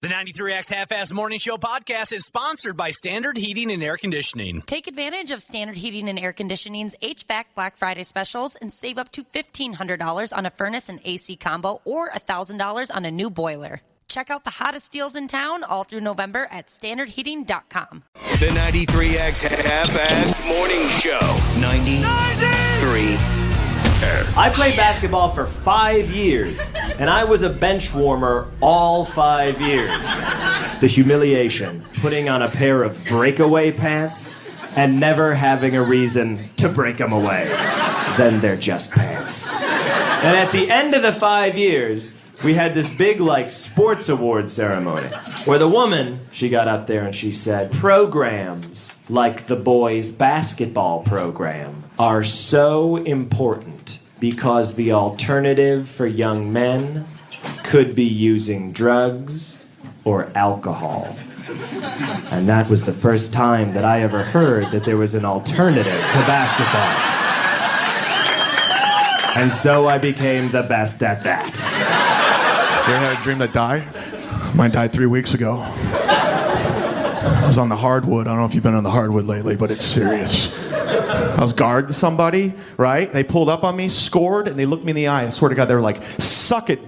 The 93X Half-Ass Morning Show podcast is sponsored by Standard Heating and Air Conditioning. Take advantage of Standard Heating and Air Conditioning's HVAC Black Friday specials and save up to $1,500 on a furnace and AC combo or $1,000 on a new boiler. Check out the hottest deals in town all through November at standardheating.com. The 93X Half-Ass Morning Show. 93. I played basketball for 5 years, and I was a bench warmer all 5 years. The humiliation, putting on a pair of breakaway pants and never having a reason to break them away. Then they're just pants. And at the end of the 5 years, we had this big, sports award ceremony where the woman, she got up there and she said, programs like the boys' basketball program are so important because the alternative for young men could be using drugs or alcohol. And that was the first time that I ever heard that there was an alternative to basketball. And so I became the best at that. You ever had a dream that died? Mine died 3 weeks ago. I was on the hardwood. I don't know if you've been on the hardwood lately, but it's serious. I was guarding somebody, right? They pulled up on me, scored, and they looked me in the eye. I swear to God, they were like, suck it.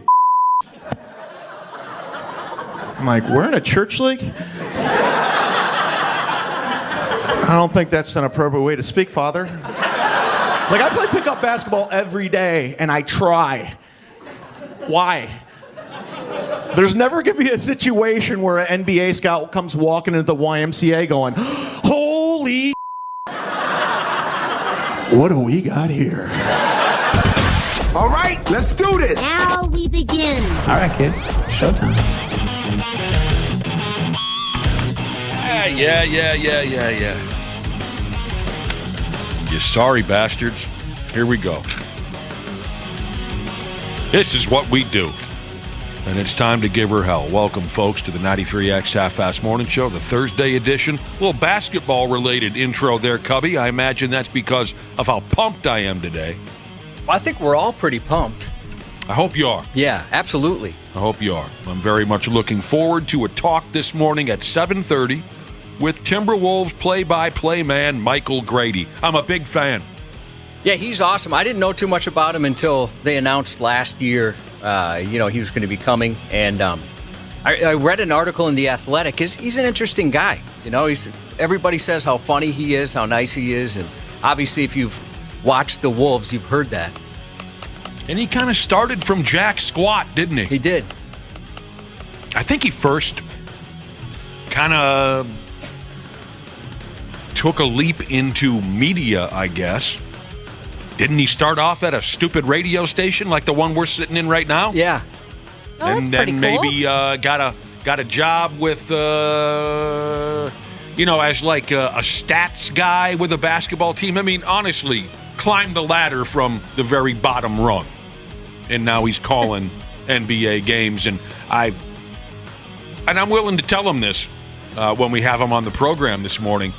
I'm like, we're in a church league? I don't think that's an appropriate way to speak, Father. I play pickup basketball every day, and I try. Why? There's never going to be a situation where an NBA scout comes walking into the YMCA going, holy what do we got here? All right, let's do this. Now we begin. All right, kids. Showtime. Yeah. You sorry bastards. Here we go. This is what we do. And it's time to give her hell. Welcome, folks, to the 93X Half-Ass Morning Show, the Thursday edition. A little basketball-related intro there, Cubby. I imagine that's because of how pumped I am today. Well, I think we're all pretty pumped. I hope you are. Yeah, absolutely. I hope you are. I'm very much looking forward to a talk this morning at 7:30 with Timberwolves Play-By-Play man Michael Grady. I'm a big fan. Yeah, he's awesome. I didn't know too much about him until they announced last year he was going to be coming. And I read an article in The Athletic. He's an interesting guy. Everybody says how funny he is, how nice he is. And obviously, if you've watched the Wolves, you've heard that. And he kind of started from jack squat, didn't he? He did. I think he first kind of took a leap into media, I guess. Didn't he start off at a stupid radio station like the one we're sitting in right now? Yeah. Oh, that's and pretty then cool. maybe got a job with as like a stats guy with a basketball team. I mean, honestly, climbed the ladder from the very bottom rung, and now he's calling NBA games. And I'm willing to tell him this when we have him on the program this morning.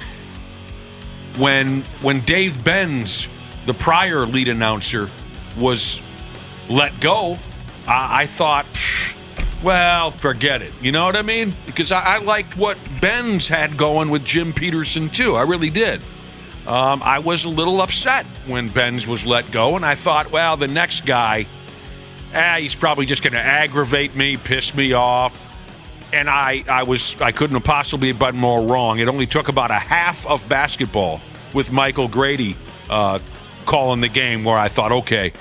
When Dave Benz, the prior lead announcer, was let go, I thought, well, forget it. You know what I mean? Because I liked what Benz had going with Jim Peterson, too. I really did. I was a little upset when Benz was let go, and I thought, well, the next guy, he's probably just going to aggravate me, piss me off. And I couldn't have possibly been more wrong. It only took about a half of basketball with Michael Grady calling the game where I thought, okay,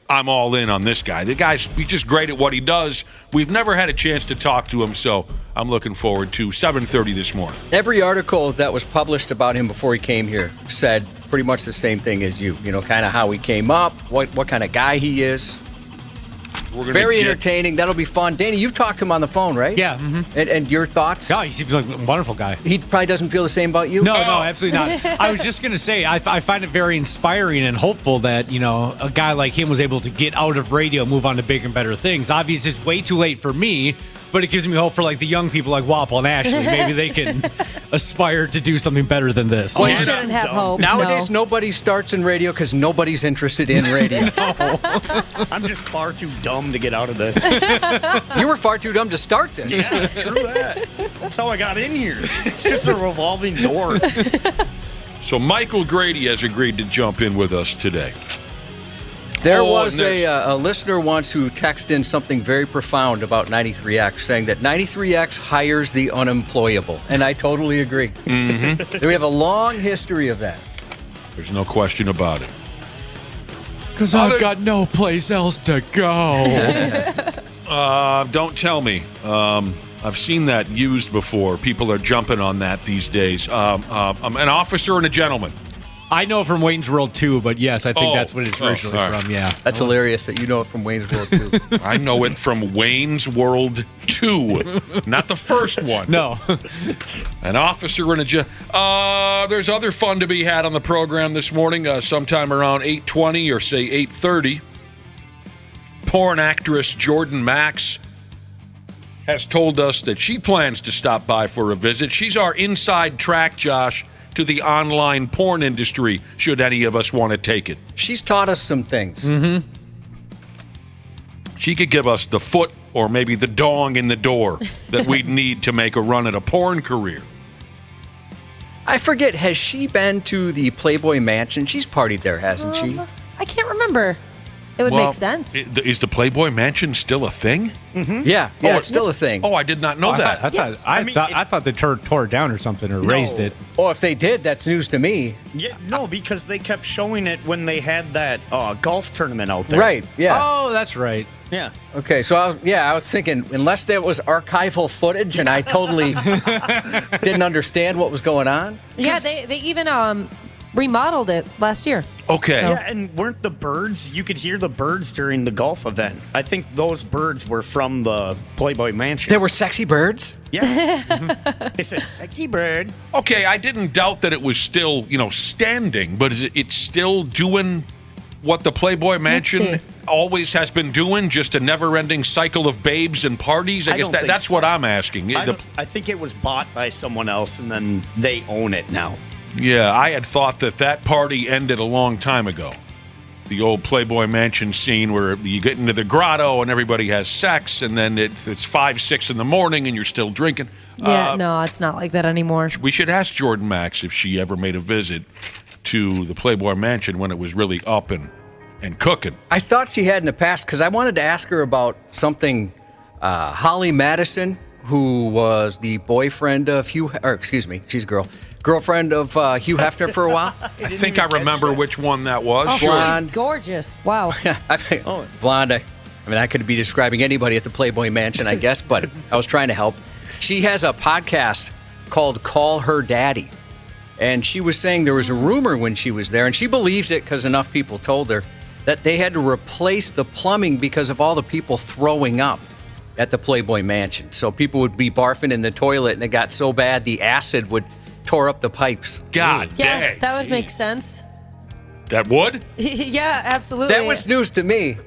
I'm all in on this guy. The guy's he's just great at what he does. We've never had a chance to talk to him, so I'm looking forward to 7:30 this morning. Every article that was published about him before he came here said pretty much the same thing as you. Kind of how he came up, what kind of guy he is. Very entertaining. That'll be fun. Danny, you've talked to him on the phone, right? Yeah. Mm-hmm. And your thoughts? God, he seems like a wonderful guy. He probably doesn't feel the same about you? No, absolutely not. I was just going to say, I find it very inspiring and hopeful that, a guy like him was able to get out of radio, move on to bigger and better things. Obviously, it's way too late for me, But it gives me hope for like the young people like Wapple and Ashley. Maybe they can aspire to do something better than this. Well, you shouldn't have hope. Nowadays, nobody starts in radio because nobody's interested in radio. I'm just far too dumb to get out of this. You were far too dumb to start this. Yeah, true that. That's how I got in here. It's just a revolving door. So Michael Grady has agreed to jump in with us today. There was a listener once who texted in something very profound about 93X, saying that 93X hires the unemployable. And I totally agree. Mm-hmm. We have a long history of that. There's no question about it. Because I've got no place else to go. Don't tell me. I've seen that used before. People are jumping on that these days. An officer and a gentleman. I know from Wayne's World 2, but yes, I think that's what it's originally from, yeah. That's hilarious that you know it from Wayne's World 2. I know it from Wayne's World 2, not the first one. No. An officer and a gentleman. There's other fun to be had on the program this morning, sometime around 8:20 or say 8:30. Porn actress Jordan Maxx has told us that she plans to stop by for a visit. She's our inside track, Josh, to the online porn industry, should any of us want to take it. She's taught us some things. Mm-hmm. She could give us the foot or maybe the dong in the door that we'd need to make a run at a porn career. I forget, has she been to the Playboy Mansion? She's partied there, hasn't she? I can't rember. It would make sense. Is the Playboy Mansion still a thing? Mm-hmm. Yeah, it's still a thing. Oh, I did not know that. I thought they tore it down or something or raised it. Oh, if they did, that's news to me. Yeah, no, because they kept showing it when they had that golf tournament out there. Right, yeah. Oh, that's right. Yeah. Okay, so I was thinking, unless there was archival footage and I totally didn't understand what was going on. Yeah, they even remodeled it last year. Okay. Yeah, and weren't the birds? You could hear the birds during the golf event. I think those birds were from the Playboy Mansion. There were sexy birds? Yeah. They said, sexy bird. Okay, I didn't doubt that it was still, standing, but is it's still doing what the Playboy Mansion always has been doing, just a never-ending cycle of babes and parties? I guess that's what I'm asking. I think it was bought by someone else, and then they own it now. Yeah, I had thought that party ended a long time ago. The old Playboy Mansion scene where you get into the grotto and everybody has sex, and then it's 5, 6 in the morning and you're still drinking. Yeah, no, it's not like that anymore. We should ask Jordan Maxx if she ever made a visit to the Playboy Mansion when it was really up and cooking. I thought she had in the past, because I wanted to ask her about something. Holly Madison, who was the boyfriend of she's a girl. Girlfriend of Hugh Hefner for a while. I think I remember which one that was. Oh, Blonde. she's gorgeous. Wow. Blonde. I mean, I could be describing anybody at the Playboy Mansion, I guess, but I was trying to help. She has a podcast called Call Her Daddy. And she was saying there was a rumor when she was there, and she believes it because enough people told her, that they had to replace the plumbing because of all the people throwing up at the Playboy Mansion. So people would be barfing in the toilet, and it got so bad the acid would tore up the pipes. God Yeah, dang. that would make sense. That would? Yeah, absolutely. That was news to me.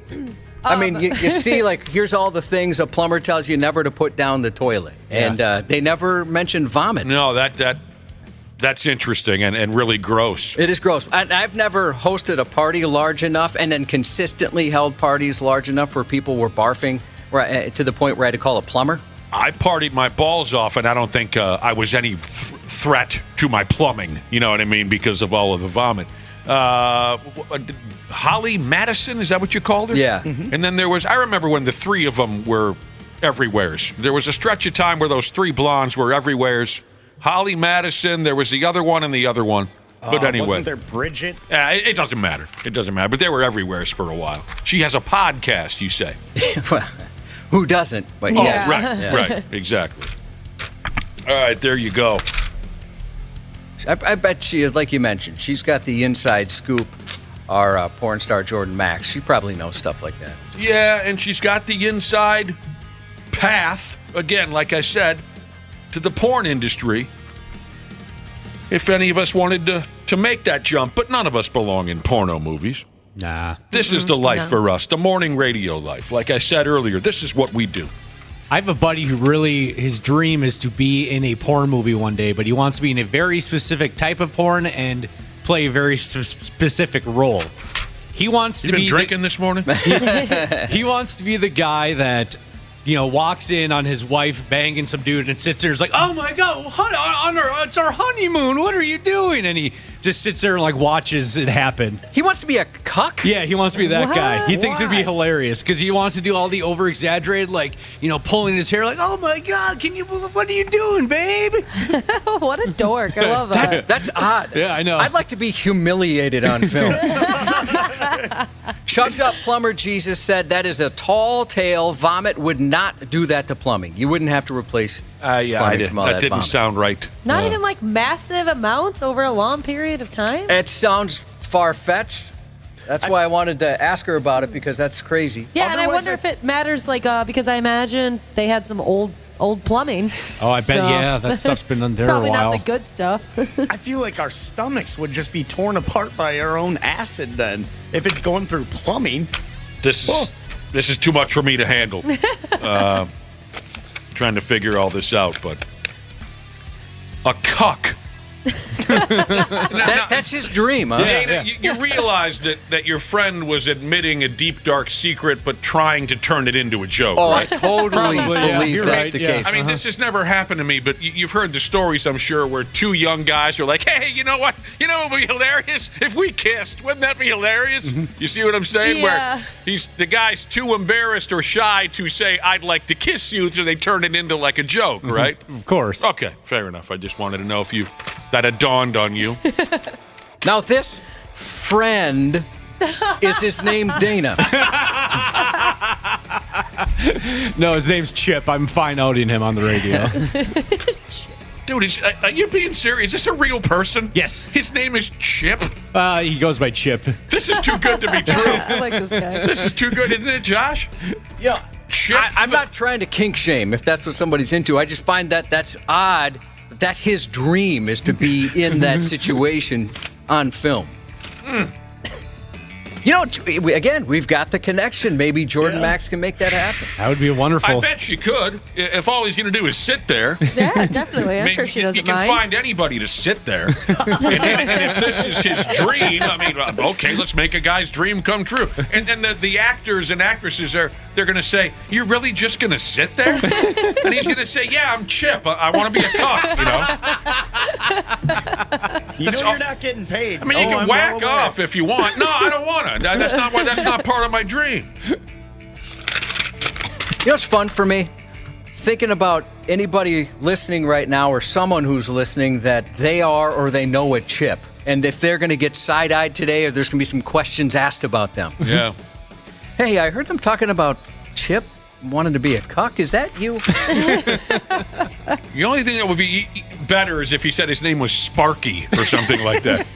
I mean, you see, like, here's all the things a plumber tells you never to put down the toilet. And they never mentioned vomit. No, that's interesting and really gross. It is gross. I've never hosted a party large enough and then consistently held parties large enough where people were barfing to the point where I had to call a plumber. I partied my balls off, and I don't think I was any threat to my plumbing, you know what I mean, because of all of the vomit. Holly Madison, is that what you called her? Yeah. Mm-hmm. And then there was, I remember when the three of them were everywheres. There was a stretch of time where those three blondes were everywheres. Holly Madison, there was the other one and the other one. But anyway. Wasn't there Bridget? It doesn't matter. It doesn't matter. But they were everywheres for a while. She has a podcast, you say. Well, who doesn't? But yes. Right, exactly. All right, there you go. I bet she is, like you mentioned, she's got the inside scoop, our porn star Jordan Maxx. She probably knows stuff like that. Yeah, and she's got the inside path, again, like I said, to the porn industry. If any of us wanted to make that jump, but none of us belong in porno movies. Nah. This is the life for us, the morning radio life. Like I said earlier, this is what we do. I have a buddy who really, his dream is to be in a porn movie one day, but he wants to be in a very specific type of porn and play a very specific role. He wants to be drinking this morning? He wants to be the guy that, walks in on his wife banging some dude and sits there and is like, oh my God, it's our honeymoon. What are you doing? And he just sits there and watches it happen. He wants to be a cuck? Yeah, he wants to be that guy. He thinks it'd be hilarious because he wants to do all the over-exaggerated, pulling his hair oh my God, what are you doing, babe? What a dork. I love that. That's odd. Yeah, I know. I'd like to be humiliated on film. Chugged Up Plumber Jesus said that is a tall tale. Vomit would not do that to plumbing. You wouldn't have to replace plumbing from all that didn't vomit. sound right. Not even massive amounts over a long period of time? It sounds far-fetched. That's why I wanted to ask her about it, because that's crazy. Yeah, and I wonder if it matters, because I imagine they had some old plumbing. Oh, I bet, that stuff's been on there a while. It's probably not the good stuff. I feel like our stomachs would just be torn apart by our own acid then, if it's going through plumbing. This is too much for me to handle. Trying to figure all this out, but a cuck. That's his dream, huh? Dana, you realize that your friend was admitting a deep, dark secret, but trying to turn it into a joke, right? I totally believe that's the case. I mean, this has never happened to me, but you've heard the stories, I'm sure, where two young guys are like, hey, you know what? You know what would be hilarious? If we kissed. Wouldn't that be hilarious? You see what I'm saying? Yeah. Where the guy's too embarrassed or shy to say, I'd like to kiss you, so they turn it into a joke, right? Of course. Okay, fair enough. I just wanted to know if that had dawned on you. Now, this friend, is his name Dana? No, his name's Chip. I'm fine outing him on the radio. Dude, are you being serious? Is this a real person? Yes. His name is Chip? He goes by Chip. This is too good to be true. I like this guy. This is too good, isn't it, Josh? Yeah. Chip. I'm not trying to kink shame if that's what somebody's into. I just find that's odd. That's his dream, is to be in that situation on film. Again, we've got the connection. Maybe Jordan Maxx can make that happen. That would be wonderful. I bet she could, if all he's going to do is sit there. Yeah, definitely. I'm sure she doesn't You can mind. find anybody to sit there. and if this is his dream, okay, let's make a guy's dream come true. And then the actors and actresses they're going to say, you're really just going to sit there? And he's going to say, yeah, I'm Chip. I want to be a cuck, You're not getting paid. I mean, you can whack off if you want. No, I don't want to. That's not part of my dream. What's fun for me? Thinking about anybody listening right now, or someone who's listening, that they are or they know a Chip. And if they're going to get side-eyed today, or there's going to be some questions asked about them. Yeah. Hey, I heard them talking about Chip wanting to be a cuck. Is that you? The only thing that would be better is if he said his name was Sparky or something like that.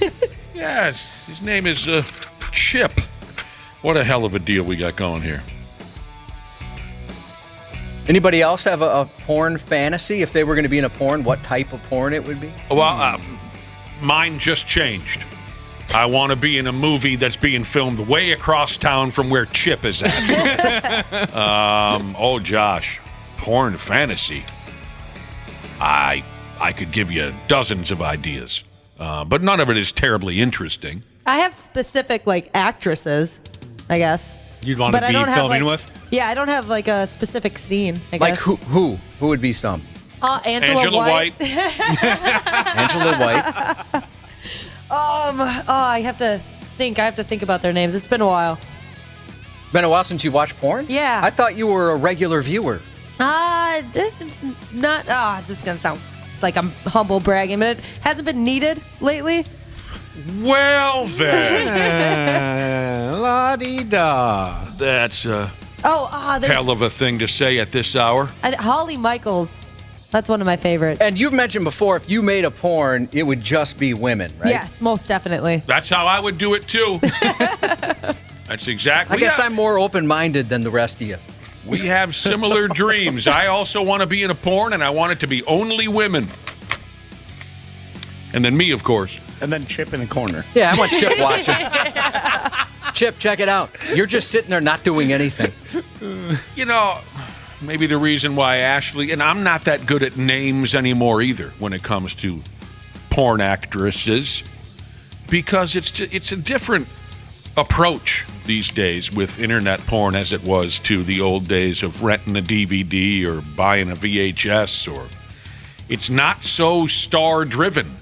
Yes, his name is Chip. What a hell of a deal we got going here. Anybody else have a porn fantasy? If they were going to be in a porn, what type of porn it would be? Well, mine just changed. I want to be in a movie that's being filmed way across town from where Chip is at. Josh, porn fantasy. I could give you dozens of ideas, but none of it is terribly interesting. I have specific actresses, I guess. You'd want to be filming with? Yeah, I don't have a specific scene, I Like guess. who would be some? Angela White. Angela White. I have to think. I have to think about their names. It's been a while. Been a while since you've watched porn? Yeah. I thought you were a regular viewer. It's not. This is gonna sound like I'm humble bragging, but it hasn't been needed lately. Well then, la-di-da. That's a there's hell of a thing to say at this hour. Holly Michaels. That's one of my favorites. And you've mentioned before, if you made a porn, it would just be women, right? Yes, most definitely. That's how I would do it too. That's exactly. I guess I'm more open-minded than the rest of you. We have similar dreams. I also want to be in a porn, and I want it to be only women. And then me, of course. And then Chip in the corner. Yeah, I want Chip watching. Chip, check it out. You're just sitting there not doing anything. maybe the reason why Ashley, and I'm not that good at names anymore either when it comes to porn actresses, because it's a different approach these days with internet porn as it was to the old days of renting a DVD or buying a VHS, or it's not so star driven.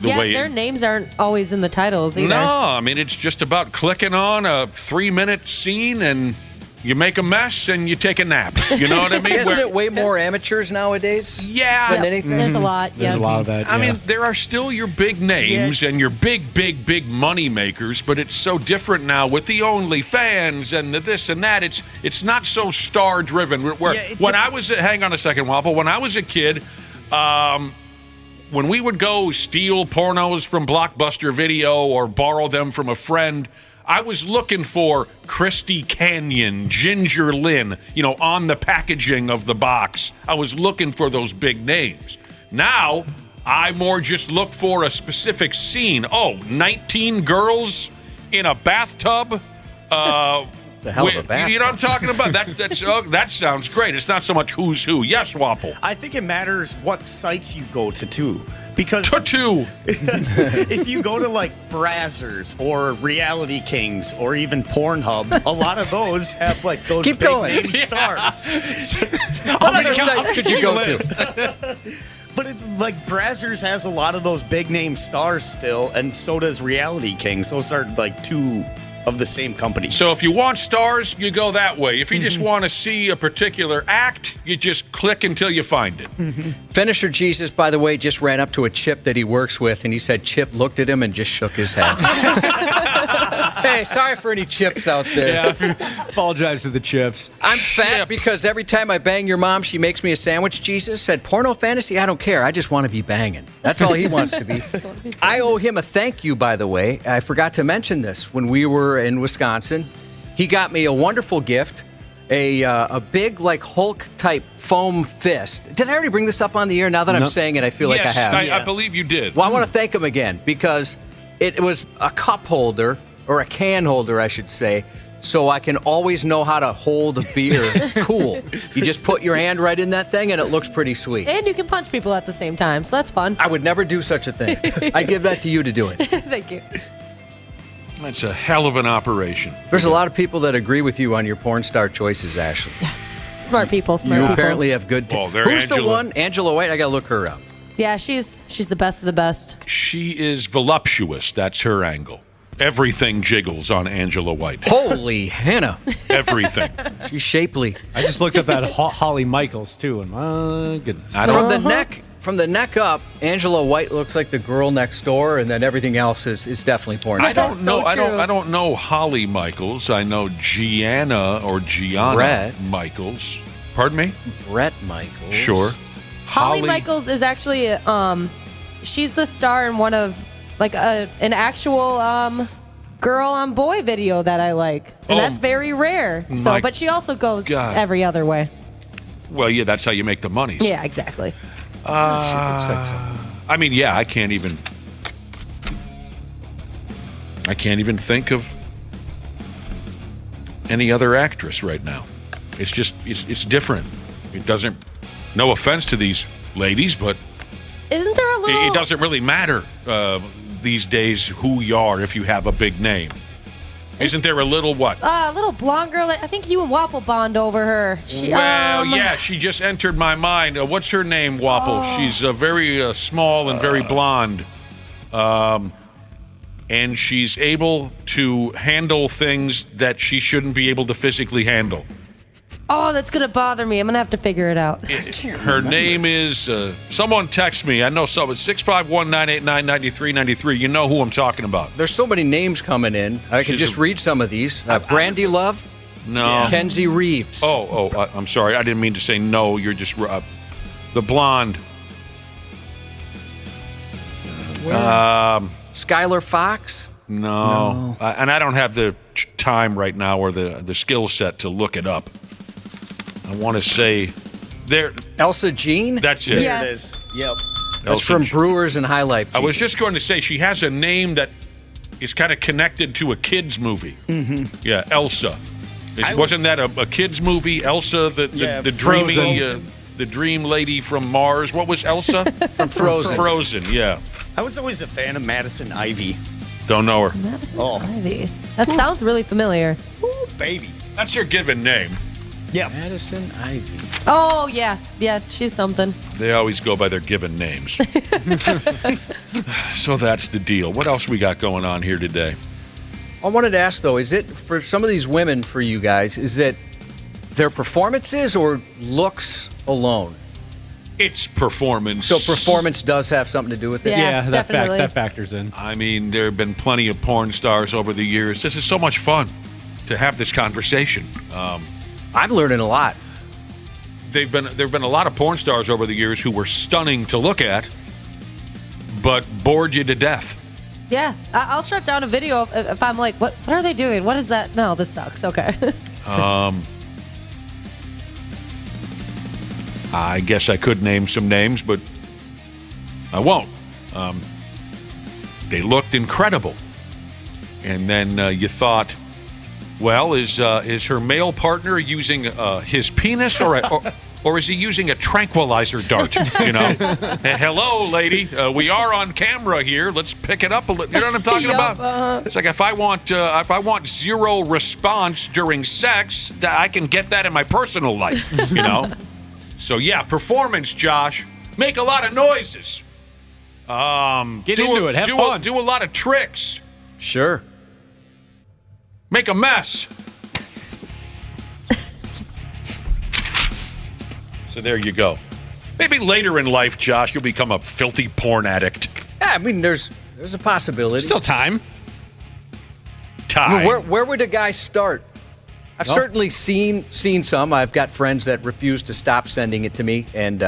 Their names aren't always in the titles either. No, I mean, it's just about clicking on a 3-minute scene and you make a mess and you take a nap. You know what I mean? Isn't it way more amateurs nowadays? Yeah. Than anything? There's a lot, yes. There's a lot of that, I mean, there are still your big names and your big money makers, but it's so different now with the OnlyFans and the this and that. It's not so star driven. Hang on a second, Waffle. When I was a kid, when we would go steal pornos from Blockbuster Video or borrow them from a friend, I was looking for Christy Canyon, Ginger Lynn, on the packaging of the box. I was looking for those big names. Now, I more just look for a specific scene. 19 girls in a bathtub. The hell of a bathtub. You know what I'm talking about? That sounds great. It's not so much who's who. Yes, Wapple. I think it matters what sites you go to, too. Because if you go to like Brazzers or Reality Kings or even Pornhub, a lot of those have like those Keep big going. name stars. What other sites could you go to? But it's like Brazzers has a lot of those big name stars still, and so does Reality Kings. Those are like two of the same company. So if you want stars, you go that way. If you just want to see a particular act, you just click until you find it. Finisher Jesus, by the way, just ran up to a Chip that he works with, and he said Chip looked at him and just shook his head. Hey, sorry for any Chips out there. Yeah, apologize to the Chips. I'm fat because every time I bang your mom, she makes me a sandwich. Jesus said, porno fantasy? I don't care. I just want to be banging. That's all he wants to be. I owe him a thank you, by the way. I forgot to mention this when we were in Wisconsin. He got me a wonderful gift, a big like Hulk type foam fist. Did I already bring this up on the air? Now that I'm saying it, I feel like I have. I believe you did. Well, I want to thank him again because it was a cup holder, or a can holder, I should say, so I can always know how to hold a beer cool. You just put your hand right in that thing, and it looks pretty sweet. And you can punch people at the same time, so that's fun. I would never do such a thing. I give that to you to do it. Thank you. That's a hell of an operation. There's a lot of people that agree with you on your porn star choices, Ashley. Yes. Smart people, You apparently have good Well, they're Who's Angela. the one? Angela White? I got to look her up. Yeah, she's the best of the best. She is voluptuous. That's her angle. Everything jiggles on Angela White. Holy Hannah. Everything. She's shapely. I just looked up at Holly Michaels, too, and my goodness. From the neck up, Angela White looks like the girl next door, and then everything else is definitely porn. I don't know. so I don't know Holly Michaels. I know Gianna Brett. Michaels. Pardon me? Brett Michaels. Sure. Holly Michaels is actually she's the star in one of like an actual girl on boy video that I like, and that's very rare. So, but she also goes every other way. Well, yeah, that's how you make the money. Yeah, exactly. She looks like so. I mean, yeah, I can't even think of any other actress right now. It's just it's different. It doesn't. No offense to these ladies, but Isn't there a little? it doesn't really matter these days who you are if you have a big name. Isn't there a little what? A little blonde girl. I think you and Wapple bond over her. Yeah, she just entered my mind. What's her name, Wapple? She's very small and very blonde. And she's able to handle things that she shouldn't be able to physically handle. Oh, that's going to bother me. I'm going to have to figure it out. Her name is, someone text me. I know someone, 651-989-9393. You know who I'm talking about. There's so many names coming in. I can just read some of these. Brandy Love. No. Kenzie Reeves. I'm sorry. I didn't mean to say no. You're just, the blonde. Skylar Fox. No. And I don't have the time right now or the skill set to look it up. I want to say there. Elsa Jean? That's it. Yes. It is. Yep. That's from Brewers and High Life. I was just going to say she has a name that is kind of connected to a kid's movie. Mm-hmm. Yeah, Elsa. Wasn't that a kids movie? Elsa, the dreamy, the dream lady from Mars. What was Elsa? From Frozen. Frozen, yeah. I was always a fan of Madison Ivy. Don't know her. Madison Ivy. That sounds really familiar. Ooh, baby. That's your given name. Yeah. Madison Ivy. Oh, yeah. Yeah, she's something. They always go by their given names. So that's the deal. What else we got going on here today? I wanted to ask, though, is it for some of these women, for you guys, is it their performances or looks alone? It's performance. So performance does have something to do with it? Yeah, definitely. That factors in. I mean, there have been plenty of porn stars over the years. This is so much fun to have this conversation. I'm learning a lot. There've been a lot of porn stars over the years who were stunning to look at, but bored you to death. Yeah, I'll shut down a video if I'm like, what are they doing? What is that? No, this sucks. Okay. I guess I could name some names, but I won't. They looked incredible. And then you thought, well, is her male partner using his penis or is he using a tranquilizer dart? You know, hey, hello, lady. We are on camera here. Let's pick it up a little. You know what I'm talking about? It's like if I want zero response during sex, I can get that in my personal life. You know. So yeah, performance, Josh. Make a lot of noises. Get into it. Have fun. Do a lot of tricks. Sure. Make a mess. So there you go. Maybe later in life, Josh, you'll become a filthy porn addict. Yeah, I mean, there's a possibility. Still time. Where would a guy start? I've certainly seen some. I've got friends that refuse to stop sending it to me, and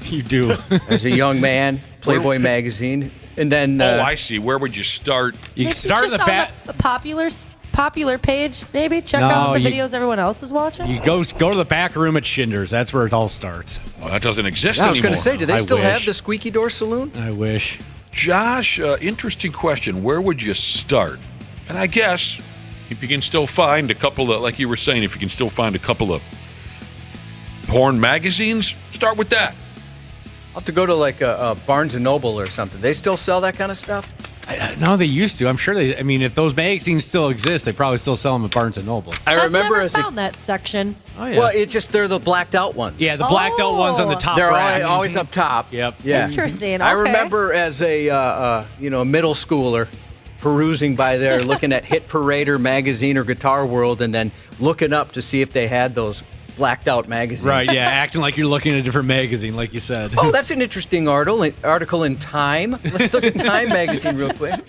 you do. As a young man, Playboy magazine, and then I see. Where would you start? You maybe start just in the on the popular page. Maybe check out the videos everyone else is watching. You go to the back room at Schindler's. That's where it all starts. Well, that doesn't exist anymore. I was going to say, do they still wish. have the squeaky door saloon? I wish. Josh, interesting question. Where would you start? And I guess if you can still find a couple of, like you were saying, if you can still find a couple of porn magazines, start with that. I'll have to go to like a Barnes & Noble or something. They still sell that kind of stuff? No, they used to. I'm sure I mean, if those magazines still exist, they probably still sell them at Barnes & Noble. I've never found that section. Oh, yeah. Well, it's just they're the blacked out ones. Yeah, the blacked out ones on the top They're rack. always up top. Yep. Yeah. Interesting. Okay. I remember as a middle schooler perusing by there, looking at Hit Parader magazine or Guitar World, and then looking up to see if they had those blacked out magazines. Right, yeah, acting like you're looking at a different magazine, like you said. Oh, that's an interesting article in Time. Let's look at Time magazine real quick.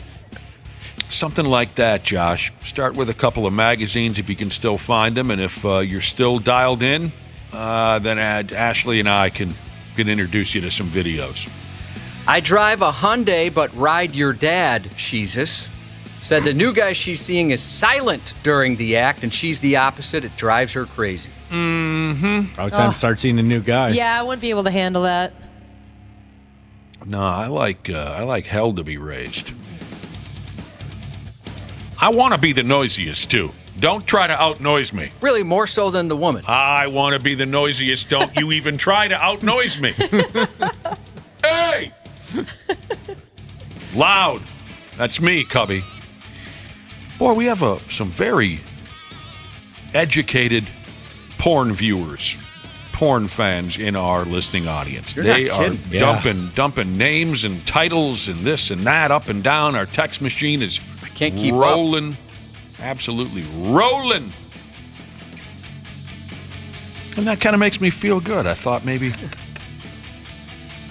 Something like that, Josh. Start with a couple of magazines if you can still find them, and if you're still dialed in, then Ashley and I can introduce you to some videos. I drive a Hyundai, but ride your dad, Jesus. Said the new guy she's seeing is silent during the act, and she's the opposite. It drives her crazy. Mm-hmm. Probably time to start seeing a new guy. Yeah, I wouldn't be able to handle that. No, I like hell to be raised. I want to be the noisiest, too. Don't try to out-noise me. Really, more so than the woman. I want to be the noisiest. Don't you even try to out-noise me. Hey! Loud. That's me, Cubby. Boy, we have some very educated porn viewers, porn fans in our listening audience. They are dumping names and titles and this and that up and down. Our text machine is can't keep rolling. Up. Absolutely rolling. And that kind of makes me feel good. I thought maybe,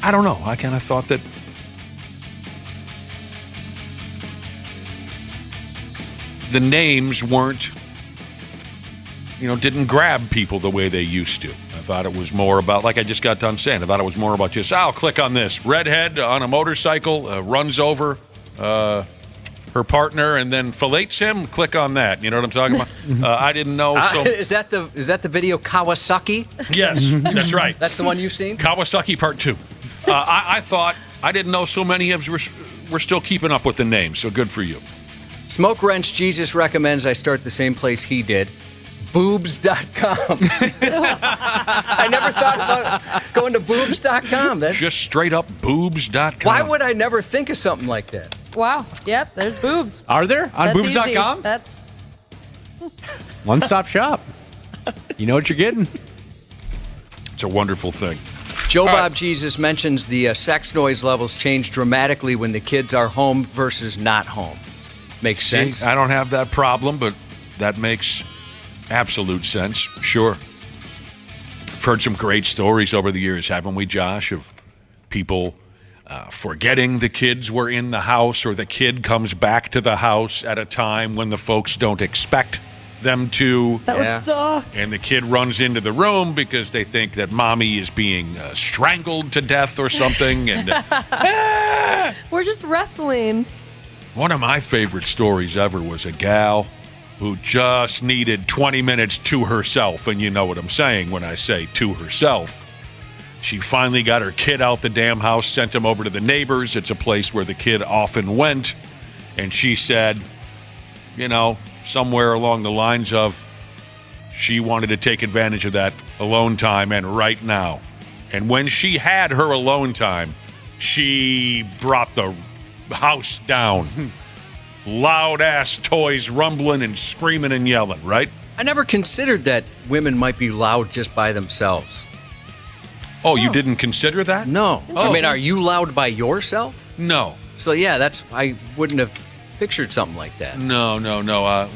I don't know. I kind of thought that the names weren't, didn't grab people the way they used to. I thought it was more about, like I just got done saying, I thought it was more about just, I'll click on this. Redhead on a motorcycle runs over her partner and then fillets him. Click on that. You know what I'm talking about? I didn't know. So. Is that the video Kawasaki? Yes, that's right. That's the one you've seen? Kawasaki Part 2. I thought, I didn't know so many of us were still keeping up with the names, so good for you. Smoke Wrench Jesus recommends I start the same place he did. Boobs.com. I never thought about going to boobs.com. Just straight up boobs.com. Why would I never think of something like that? Wow. Yep, there's boobs. Are there? On That's boobs.com? easy. That's One-stop shop. You know what you're getting. It's a wonderful thing. Joe Bob Jesus mentions the sex noise levels change dramatically when the kids are home versus not home. Makes sense. See, I don't have that problem, but that makes absolute sense. Sure. I've heard some great stories over the years, haven't we, Josh, of people forgetting the kids were in the house, or the kid comes back to the house at a time when the folks don't expect them to. That would suck. And the kid runs into the room because they think that mommy is being strangled to death or something. And We're just wrestling. one of my favorite stories ever was a gal who just needed 20 minutes to herself. And you know what I'm saying when I say to herself. She finally got her kid out the damn house, sent him over to the neighbors. It's a place where the kid often went. And she said, you know, somewhere along the lines of she wanted to take advantage of that alone time, and right now. And when she had her alone time, she brought the house down. Loud-ass toys rumbling and screaming and yelling, right? I never considered that women might be loud just by themselves. Oh, you didn't consider that? No. Oh. I mean, are you loud by yourself? No. So, yeah, I wouldn't have pictured something like that. No.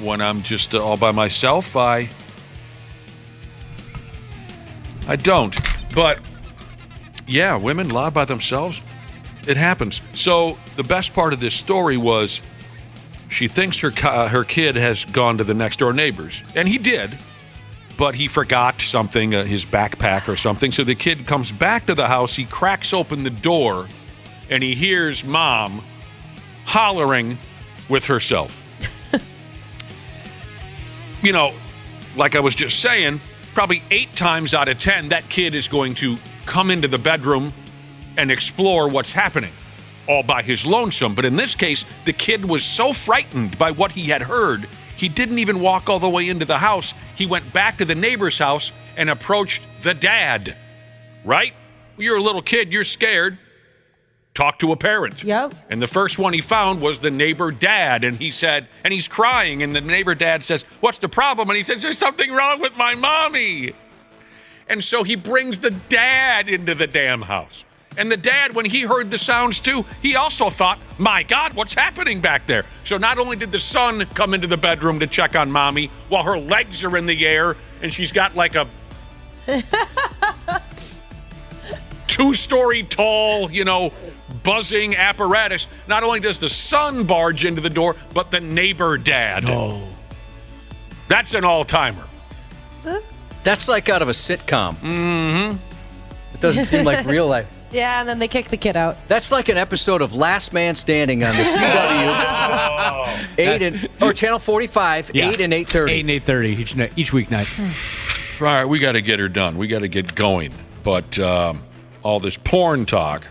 When I'm just all by myself, I don't. But, yeah, women loud by themselves, it happens. So the best part of this story was she thinks her kid has gone to the next door neighbors. And he did, but he forgot something, his backpack or something. So the kid comes back to the house. He cracks open the door, and he hears mom hollering with herself. You know, like I was just saying, probably 8 times out of 10, that kid is going to come into the bedroom and explore what's happening all by his lonesome. But in this case, the kid was so frightened by what he had heard, he didn't even walk all the way into the house. He went back to the neighbor's house and approached the dad. Right? You're a little kid, you're scared. Talk to a parent. Yep. And the first one he found was the neighbor dad. And he said, and he's crying. And the neighbor dad says, "What's the problem?" And he says, "There's something wrong with my mommy." And so he brings the dad into the damn house. And the dad, when he heard the sounds too, he also thought, my God, what's happening back there? So not only did the son come into the bedroom to check on mommy while her legs are in the air and she's got like a 2-story tall, buzzing apparatus. Not only does the son barge into the door, but the neighbor dad. Oh. That's an all-timer. That's like out of a sitcom. Mm-hmm. It doesn't seem like real life. Yeah, and then they kick the kid out. That's like an episode of Last Man Standing on the CW. Or Channel 45, 8 and 8:30. 8 and 8:30 each weeknight. All right, we got to get her done. We got to get going. But all this porn talk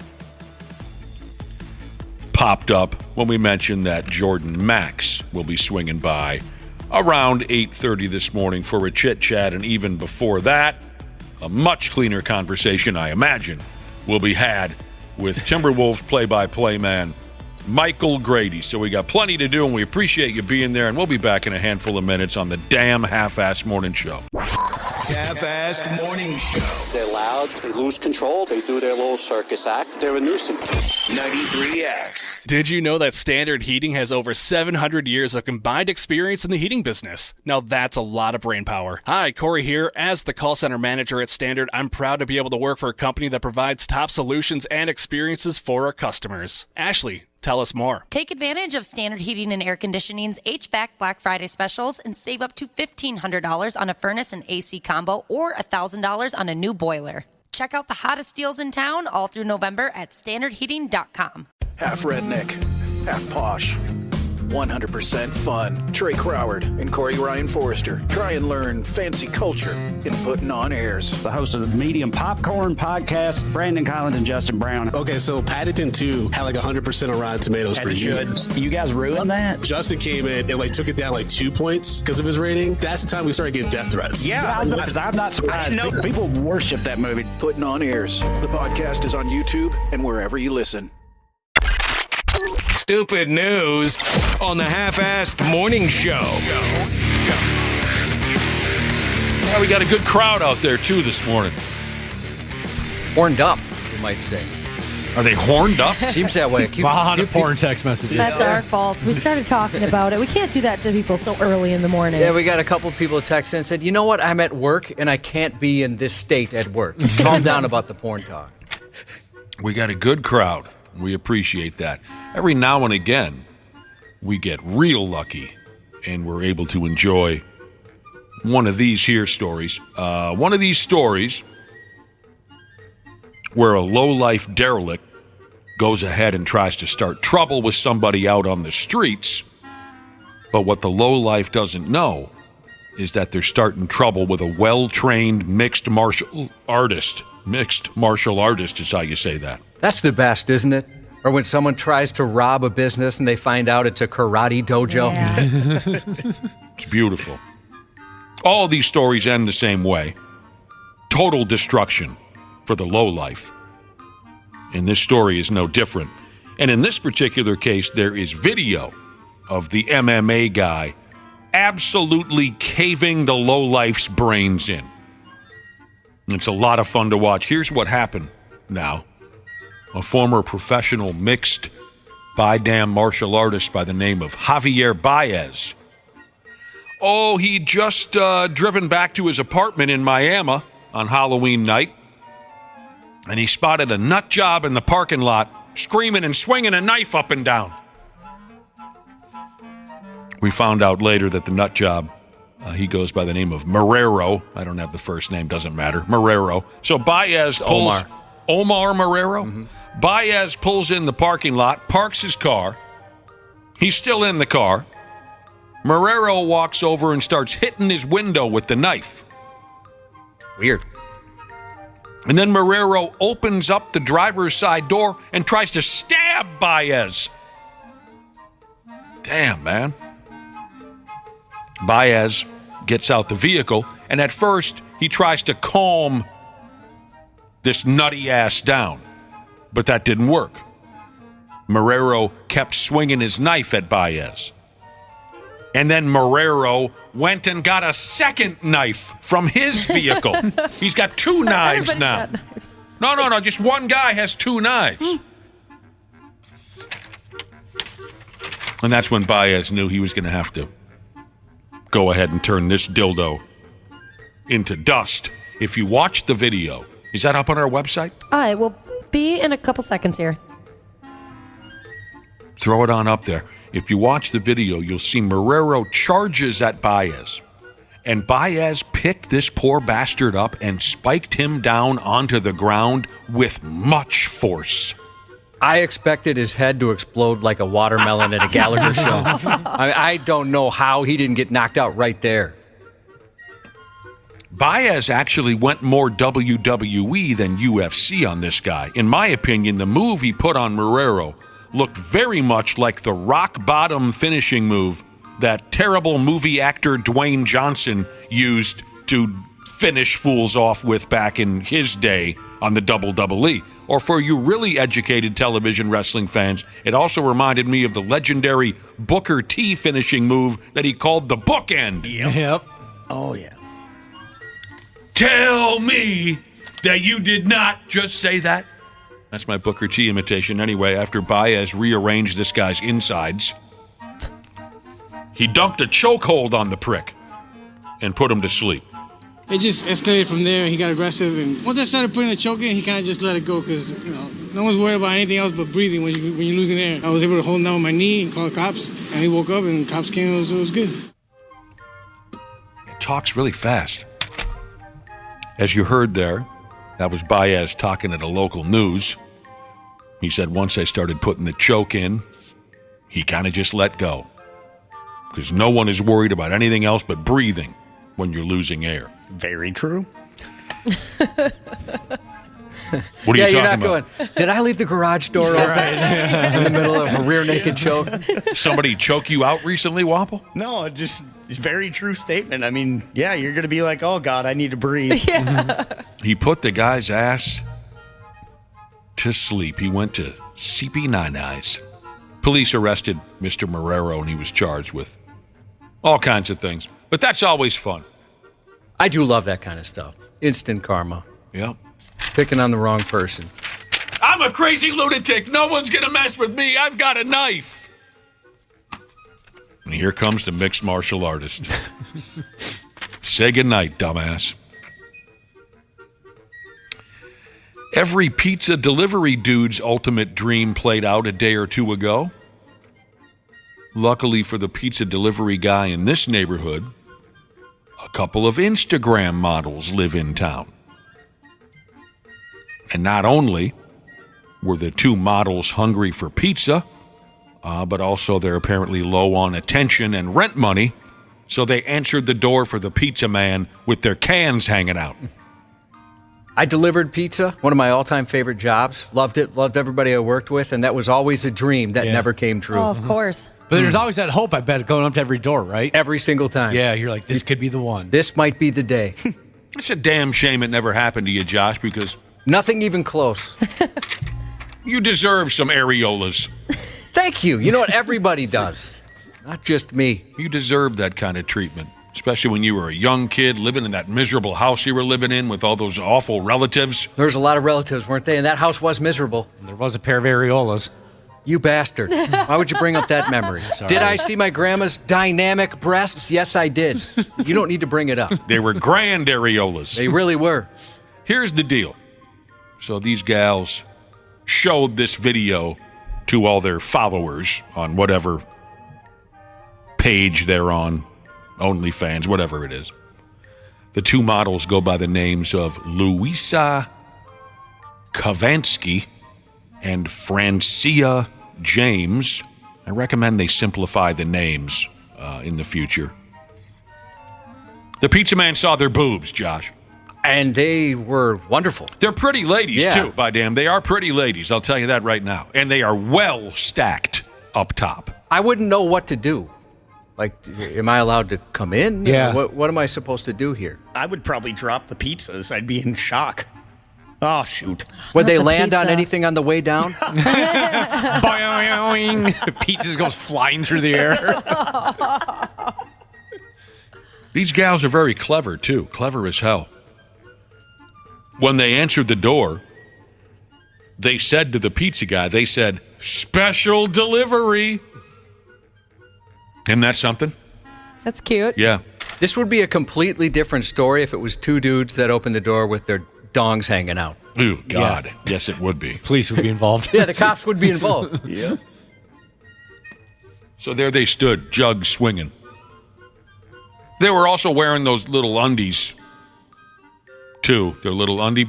popped up when we mentioned that Jordan Maxx will be swinging by around 8:30 this morning for a chit-chat. And even before that, a much cleaner conversation, I imagine, will be had with Timberwolves Play-By-Play man Michael Grady. So we got plenty to do, and we appreciate you being there, and we'll be back in a handful of minutes on the damn Half-Assed Morning Show. Half-Assed Morning Show. They're loud, they lose control, they do their little circus act, they're a nuisance. 93X. Did you know that Standard Heating has over 700 years of combined experience in the heating business? Now that's a lot of brain power. Hi, Corey here. As the call center manager at Standard, I'm proud to be able to work for a company that provides top solutions and experiences for our customers. Ashley, tell us more. Take advantage of Standard Heating and Air Conditioning's HVAC Black Friday specials and save up to $1,500 on a furnace and AC combo or $1,000 on a new boiler. Check out the hottest deals in town all through November at standardheating.com. Half redneck, half posh. 100% fun. Trey Croward and Corey Ryan Forrester try and learn fancy culture in putting on airs. The host of the Medium Popcorn Podcast, Brandon Collins and Justin Brown. Okay, so Paddington 2 had like 100% on Rotten Tomatoes for years. You guys ruined that? Justin came in and like took it down like 2 points because of his rating. That's the time we started getting death threats. Yeah, I'm not surprised. People worship that movie. Putting on airs. The podcast is on YouTube and wherever you listen. Stupid news on the Half-Assed Morning Show. Yeah, we got a good crowd out there, too, this morning. Horned up, you might say. Are they horned up? Seems that way. Porn text messages. That's our fault. We started talking about it. We can't do that to people so early in the morning. Yeah, we got a couple people text in and said, you know what? I'm at work, and I can't be in this state at work. Calm down about the porn talk. We got a good crowd. We appreciate that. Every now and again, we get real lucky, and we're able to enjoy one of these here stories. One of these stories where a low-life derelict goes ahead and tries to start trouble with somebody out on the streets, but what the low-life doesn't know is that they're starting trouble with a well-trained mixed martial artist. Mixed martial artist is how you say that. That's the best, isn't it? Or when someone tries to rob a business and they find out it's a karate dojo. Yeah. It's beautiful. All these stories end the same way. Total destruction for the lowlife. And this story is no different. And in this particular case, there is video of the MMA guy absolutely caving the lowlife's brains in. It's a lot of fun to watch. Here's what happened now. A former professional mixed martial artist by the name of Javier Baez. Oh, he'd just driven back to his apartment in Miami on Halloween night, and he spotted a nut job in the parking lot screaming and swinging a knife up and down. We found out later that the nut job, he goes by the name of Marrero. I don't have the first name, doesn't matter. Marrero. So Baez pulls... Omar Marrero? Mm-hmm. Baez pulls in the parking lot, parks his car. He's still in the car. Marrero walks over and starts hitting his window with the knife. Weird. And then Marrero opens up the driver's side door and tries to stab Baez. Damn, man. Baez gets out the vehicle, and at first he tries to calm this nutty ass down. But that didn't work. Marrero kept swinging his knife at Baez. And then Marrero went and got a second knife from his vehicle. He's got two knives now. No, just one guy has two knives. And that's when Baez knew he was going to have to go ahead and turn this dildo into dust. If you watch the video, is that up on our website? It will be in a couple seconds here. Throw it on up there. If you watch the video, you'll see Marrero charges at Baez. And Baez picked this poor bastard up and spiked him down onto the ground with much force. I expected his head to explode like a watermelon at a Gallagher show. I don't know how he didn't get knocked out right there. Baez actually went more WWE than UFC on this guy. In my opinion, the move he put on Marrero looked very much like the rock-bottom finishing move that terrible movie actor Dwayne Johnson used to finish fools off with back in his day on the WWE. Or for you really educated television wrestling fans, it also reminded me of the legendary Booker T finishing move that he called the bookend. Yep. Oh, yeah. Tell me that you did not just say that. That's my Booker T imitation. Anyway, after Baez rearranged this guy's insides, he dumped a chokehold on the prick and put him to sleep. It just escalated from there. He got aggressive, and once I started putting the choke in, he kind of just let it go because no one's worried about anything else but breathing when you're losing air. I was able to hold him down with my knee and call the cops, and he woke up, and the cops came. It was good. He talks really fast. As you heard there, that was Baez talking at a local news. He said once I started putting the choke in, he kind of just let go. because no one is worried about anything else but breathing when you're losing air. Very true. What are you talking you're not about? going, did I leave the garage door open in the middle of a rear naked choke? Somebody choke you out recently, Wapple? No, it's very true statement. I mean, yeah, you're going to be like, oh, God, I need to breathe. He put the guy's ass to sleep. He went to CP9 Police arrested Mr. Marrero, and he was charged with all kinds of things. But that's always fun. I do love that kind of stuff. Instant karma. Yep. Picking on the wrong person. I'm a crazy lunatic. No one's going to mess with me. I've got a knife. And here comes the mixed martial artist. Say goodnight, dumbass. Every pizza delivery dude's ultimate dream played out a day or two ago. Luckily for the pizza delivery guy in this neighborhood, a couple of Instagram models live in town. And not only were the two models hungry for pizza, but also they're apparently low on attention and rent money, so they answered the door for the pizza man with their cans hanging out. I delivered pizza, one of my all-time favorite jobs. Loved it, loved everybody I worked with, and that was always a dream that never came true. Oh, of course. But there's always that hope, I bet, going up to every door, right? Every single time. Yeah, you're like, this could be the one. This might be the day. It's a damn shame it never happened to you, Josh, because... Nothing even close. You deserve some areolas. Thank you. You know what? Everybody does. Not just me. You deserve that kind of treatment, especially when you were a young kid living in that miserable house you were living in with all those awful relatives. There was a lot of relatives, weren't they? And that house was miserable. There was a pair of areolas. You bastard. Why would you bring up that memory? Did I see my grandma's dynamic breasts? Yes, I did. You don't need to bring it up. They were grand areolas. They really were. Here's the deal. So these gals showed this video to all their followers on whatever page they're on, OnlyFans, whatever it is. The two models go by the names of Louisa Kavansky and Francia James. I recommend they simplify the names in the future. The pizza man saw their boobs, Josh. And they were wonderful. They're pretty ladies, too, by damn. They are pretty ladies, I'll tell you that right now. And they are well stacked up top. I wouldn't know what to do. Like, am I allowed to come in? Yeah. What am I supposed to do here? I would probably drop the pizzas. I'd be in shock. Oh, shoot. Would they land on anything on the way down? Boing. Pizza goes flying through the air. These gals are very clever, too. Clever as hell. When they answered the door, they said to the pizza guy, they said, "Special delivery." Isn't that something? That's cute. Yeah. This would be a completely different story if it was two dudes that opened the door with their dongs hanging out. Ooh, God. Yeah. Yes, it would be. Police would be involved. Yeah, the cops would be involved. Yeah. So there they stood, jugs swinging. They were also wearing those little undies, too. Their little under,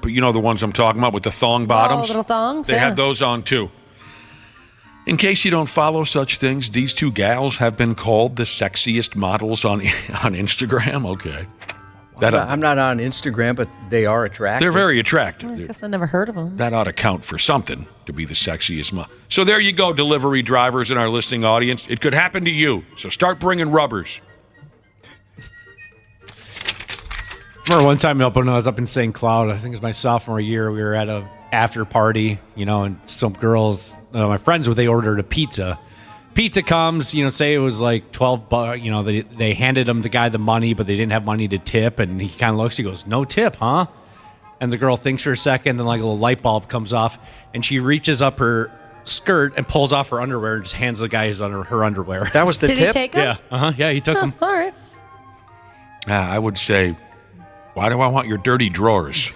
you know the ones I'm talking about with the thong bottoms? Oh, little thongs, They had those on, too. In case you don't follow such things, these two gals have been called the sexiest models on Instagram. Okay. I'm not on Instagram, but they are attractive. They're very attractive. I guess I never heard of them. That ought to count for something to be the sexiest model. So there you go, delivery drivers in our listening audience. It could happen to you, so start bringing rubbers. Remember one time when I was up in St. Cloud, I think it was my sophomore year, we were at a after party, and some girls, my friends, they ordered a pizza. Pizza comes, say it was like $12, they handed the guy the money, but they didn't have money to tip, and he kind of looks, he goes, "No tip, huh?" And the girl thinks for a second, then like a little light bulb comes off, and she reaches up her skirt and pulls off her underwear and just hands the guy her underwear. That was the tip? Did he take them? Yeah, yeah, he took them. All right. I would say, why do I want your dirty drawers?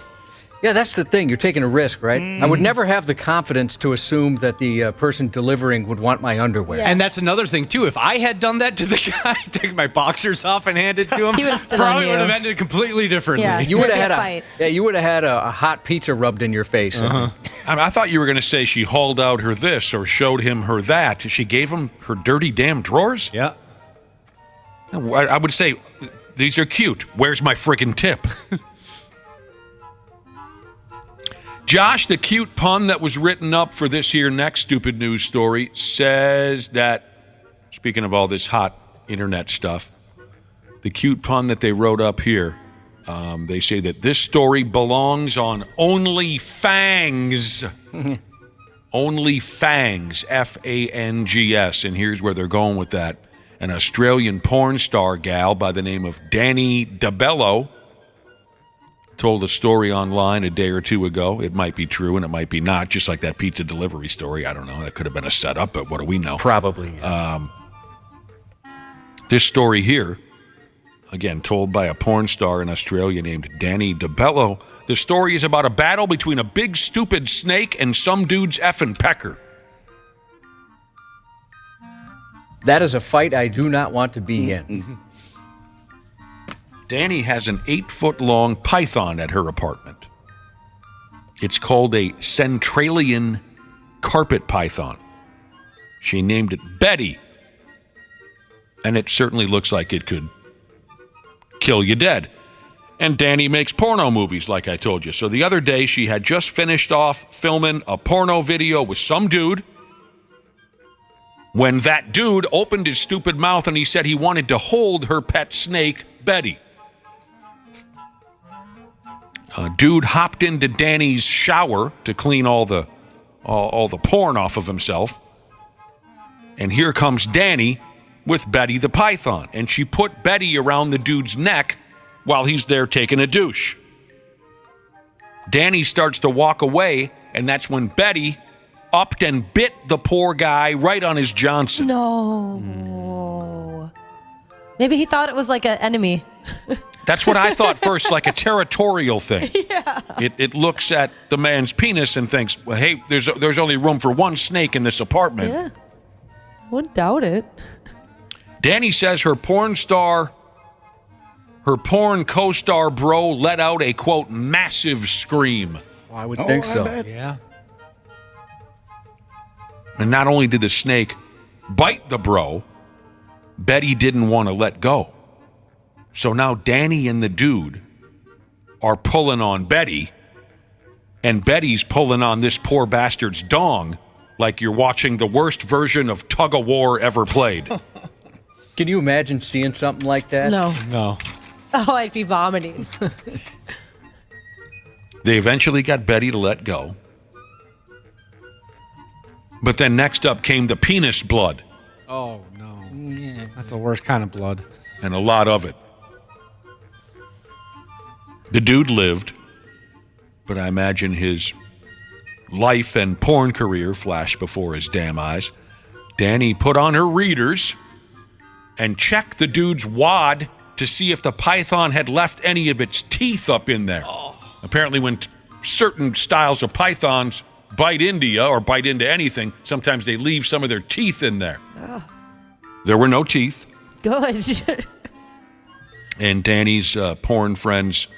Yeah, that's the thing. You're taking a risk, right? I would never have the confidence to assume that the person delivering would want my underwear. Yeah. And that's another thing, too. If I had done that to the guy, take my boxers off and hand it to him, he would have spit probably on you. would have ended completely differently. Yeah, you would have had you would have had a hot pizza rubbed in your face. Uh-huh. I thought you were going to say she hauled out her this or showed him her that. She gave him her dirty damn drawers? Yeah. I would say, these are cute. Where's my friggin' tip? Josh, the cute pun that was written up for this here next stupid news story says that, speaking of all this hot internet stuff, the cute pun that they wrote up here, they say that this story belongs on OnlyFangs. OnlyFangs, F-A-N-G-S, and here's where they're going with that. An Australian porn star gal by the name of Danny DeBello told a story online a day or two ago. It might be true and it might be not, just like that pizza delivery story. I don't know. That could have been a setup, but what do we know? Probably. Yeah. This story here, again, told by a porn star in Australia named Danny DeBello. The story is about a battle between a big, stupid snake and some dude's effing pecker. That is a fight I do not want to be in. Danny has an 8-foot-long python at her apartment. It's called a Centralian carpet python. She named it Betty, and it certainly looks like it could kill you dead. And Danny makes porno movies, like I told you. So the other day, she had just finished off filming a porno video with some dude when that dude opened his stupid mouth and he said he wanted to hold her pet snake, Betty. A dude hopped into Danny's shower to clean all the porn off of himself. And here comes Danny with Betty the python. And she put Betty around the dude's neck while he's there taking a douche. Danny starts to walk away, and that's when Betty upped and bit the poor guy right on his Johnson. No. Maybe he thought it was like an enemy. That's what I thought first, like a territorial thing. Yeah. It looks at the man's penis and thinks, well, hey, there's only room for one snake in this apartment. Yeah. Wouldn't doubt it. Danny says her porn co-star bro let out a, quote, massive scream. Well, I would think so. Yeah. And not only did the snake bite the bro, Betty didn't want to let go. So now Danny and the dude are pulling on Betty, and Betty's pulling on this poor bastard's dong like you're watching the worst version of tug-of-war ever played. Can you imagine seeing something like that? No. No. Oh, I'd be vomiting. They eventually got Betty to let go. But then next up came the penis blood. Oh, no. Yeah. That's the worst kind of blood. And a lot of it. The dude lived, but I imagine his life and porn career flashed before his damn eyes. Danny put on her readers and checked the dude's wad to see if the python had left any of its teeth up in there. Oh. Apparently when certain styles of pythons bite into you or bite into anything, sometimes they leave some of their teeth in there. Oh. There were no teeth. Good. And Danny's porn friend's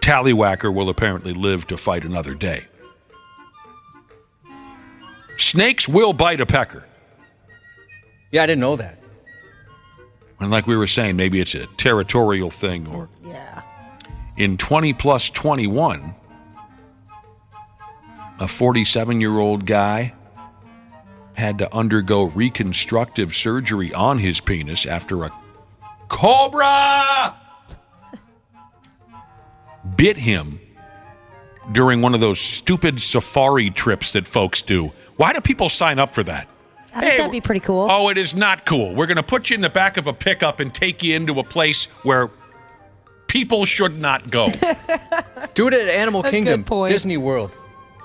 tallywhacker will apparently live to fight another day. Snakes will bite a pecker. Yeah, I didn't know that. And like we were saying, maybe it's a territorial thing. Or yeah. In 20 plus 21, a 47-year-old guy had to undergo reconstructive surgery on his penis after a cobra bit him during one of those stupid safari trips that folks do. Why do people sign up for that? I think that'd be pretty cool. Oh, it is not cool. We're going to put you in the back of a pickup and take you into a place where people should not go. Do it at Animal Kingdom, Disney World.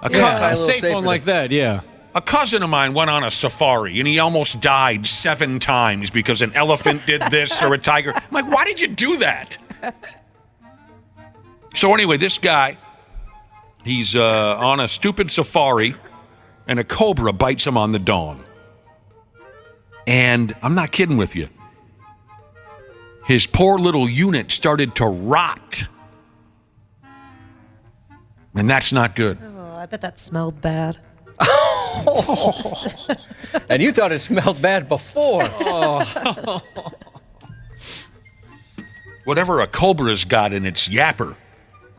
A safe one like that, yeah. A cousin of mine went on a safari, and he almost died 7 times because an elephant did this or a tiger. I'm like, why did you do that? So anyway, this guy, he's on a stupid safari, and a cobra bites him on the dong. And I'm not kidding with you. His poor little unit started to rot. And that's not good. Oh, I bet that smelled bad. And you thought it smelled bad before. whatever a cobra's got in its yapper,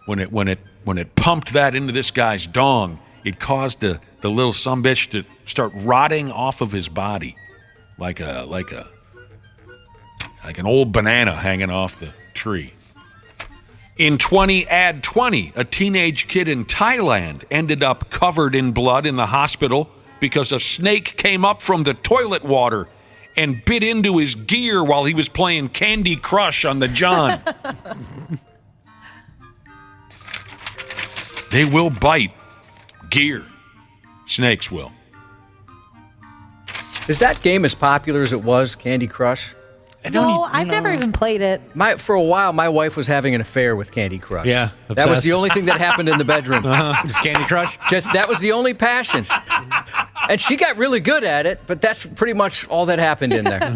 when it pumped that into this guy's dong, it caused the little sumbitch to start rotting off of his body, like an old banana hanging off the tree. In 20, a teenage kid in Thailand ended up covered in blood in the hospital because a snake came up from the toilet water and bit into his gear while he was playing Candy Crush on the John. They will bite gear. Snakes will. Is that game as popular as it was, Candy Crush? No, I've never even played it. For a while, my wife was having an affair with Candy Crush. Yeah, that was the only thing that happened in the bedroom. Just Candy Crush? That was the only passion. And she got really good at it, but that's pretty much all that happened in there.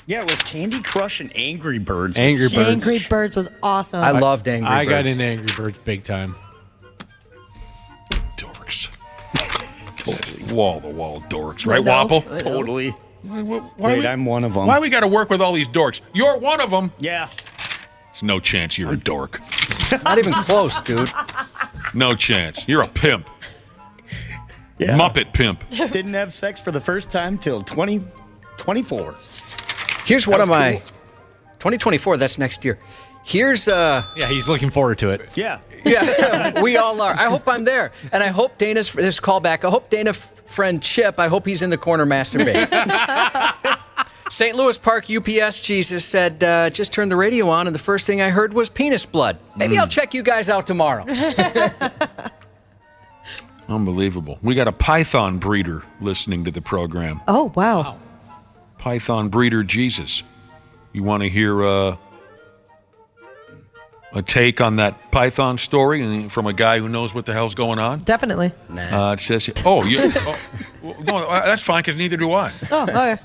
Yeah, it was Candy Crush and Angry Birds. Angry Birds was awesome. I loved Angry Birds. I got into Angry Birds big time. Dorks. Totally. Wall-to-wall dorks. Right, Wapple? Totally. Wait, I'm one of them. Why we got to work with all these dorks? You're one of them. Yeah. There's no chance you're a dork. Not even close, dude. No chance. You're a pimp. Yeah. Muppet pimp. Didn't have sex for the first time till 2024. Here's one of my... 2024, that's next year. Here's... Yeah, he's looking forward to it. Yeah. Yeah, we all are. I hope I'm there. And I hope Dana's... This callback. I hope Dana's friend Chip, I hope he's in the corner masturbating. St. Louis Park UPS Jesus said, just turned the radio on and the first thing I heard was penis blood. Maybe I'll check you guys out tomorrow. Unbelievable. We got a python breeder listening to the program. Oh, wow. Python breeder Jesus. You want to hear a take on that python story from a guy who knows what the hell's going on? Definitely. It says, no, that's fine because neither do I. Oh, okay.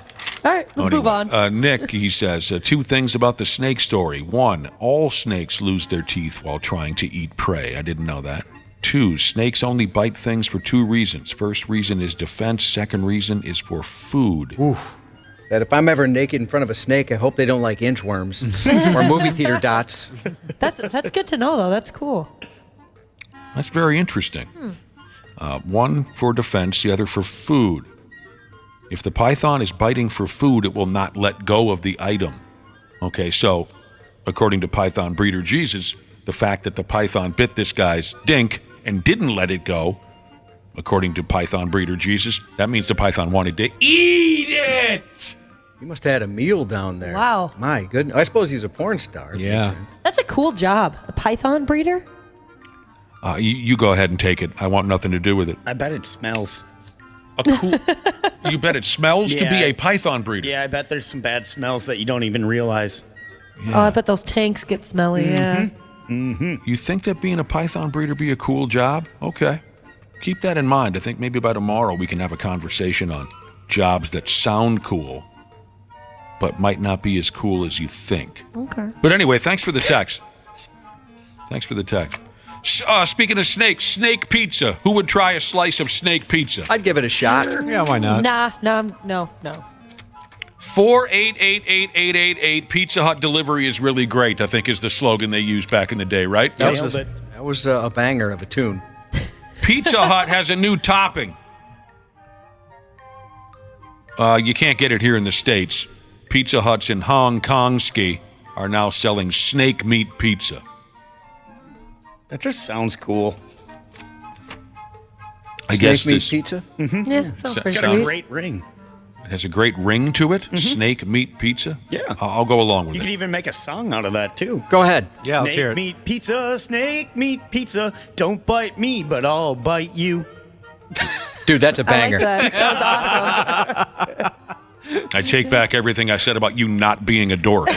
All right, let's move on. Nick, he says, two things about the snake story. One, all snakes lose their teeth while trying to eat prey. I didn't know that. Two, snakes only bite things for two reasons. First reason is defense. Second reason is for food. Oof. That if I'm ever naked in front of a snake, I hope they don't like inchworms or movie theater dots. That's good to know, though. That's cool. That's very interesting. One for defense, the other for food. If the python is biting for food, it will not let go of the item. Okay, so according to Python breeder Jesus, the fact that the python bit this guy's dink and didn't let it go, according to Python breeder Jesus, that means the python wanted to eat it. He must have had a meal down there. Wow. My goodness. I suppose he's a porn star. Yeah. That's a cool job. A python breeder? You go ahead and take it. I want nothing to do with it. I bet it smells. You bet it smells to be a python breeder. Yeah, I bet there's some bad smells that you don't even realize. Yeah. Oh, I bet those tanks get smelly, yeah. You think that being a python breeder be a cool job? Okay. Keep that in mind. I think maybe by tomorrow we can have a conversation on jobs that sound cool, but might not be as cool as you think. Okay. But anyway, thanks for the text. Speaking of snakes, snake pizza. Who would try a slice of snake pizza? I'd give it a shot. Yeah, why not? No. 4888888 Pizza Hut delivery is really great, I think is the slogan they used back in the day, right? That was a banger of a tune. Pizza Hut has a new topping. You can't get it here in the States. Pizza Huts in Hong Kong are now selling snake meat pizza. That just sounds cool. I guess meat pizza? Mm-hmm. Yeah, sounds pretty It's got sweet. a great ring. It has a great ring to it. Snake meat pizza. Yeah. I'll go along with You it. could even make a song out of that, too. Go ahead. Yeah, let's hear it. Snake meat pizza. Don't bite me, but I'll bite you. Dude, that's a banger. I like that. That was awesome. I take back everything I said about you not being a dork.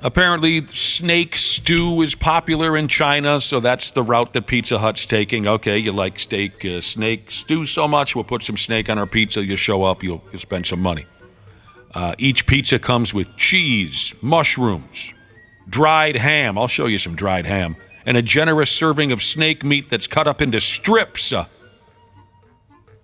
Apparently, snake stew is popular in China, so that's the route that Pizza Hut's taking. Okay, you like snake stew so much, we'll put some snake on our pizza. You show up, you'll spend some money. Each pizza comes with cheese, mushrooms, dried ham. I'll show you some dried ham. And a generous serving of snake meat that's cut up into strips. Ooh,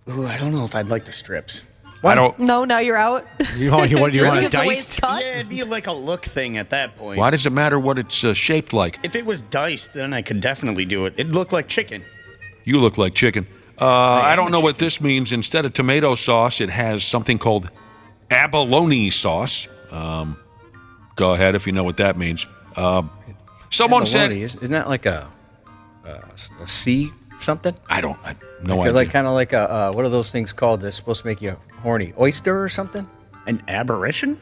I don't know if I'd like the strips. I don't. No, now you're out. You want Just a because the way it's diced? cut? Yeah, it'd be like a look thing at that point. Why does it matter what it's shaped like? If it was diced, then I could definitely do it. It'd look like chicken. You look like chicken. I don't know what this means. Instead of tomato sauce, it has something called abalone sauce. Go ahead if you know what that means. Someone said, "Isn't that like a sea something?" I don't. No idea. Like kind of like a what are those things called? That's supposed to make you horny? Oyster or something? An aberration?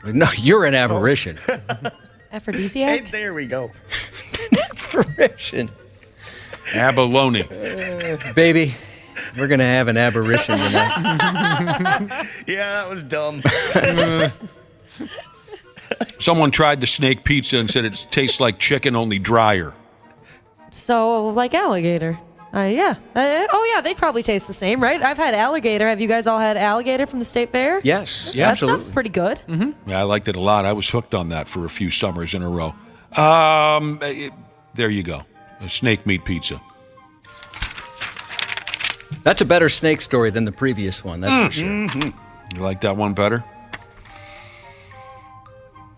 No, you're an aberration. Aphrodisiac? Hey, there we go. Aberration. Abalone. Baby, we're going to have an aberration tonight. Yeah, that was dumb. Someone tried the snake pizza and said it tastes like chicken, only drier. So, like alligator. Yeah. Yeah, they probably taste the same, right? I've had alligator. Have you guys all had alligator from the state fair? Yes. Yeah, that absolutely. stuff's pretty good. Mm-hmm. Yeah, I liked it a lot. I was hooked on that for a few summers in a row. There you go. A snake meat pizza. That's a better snake story than the previous one, that's for sure. Mm-hmm. You like that one better?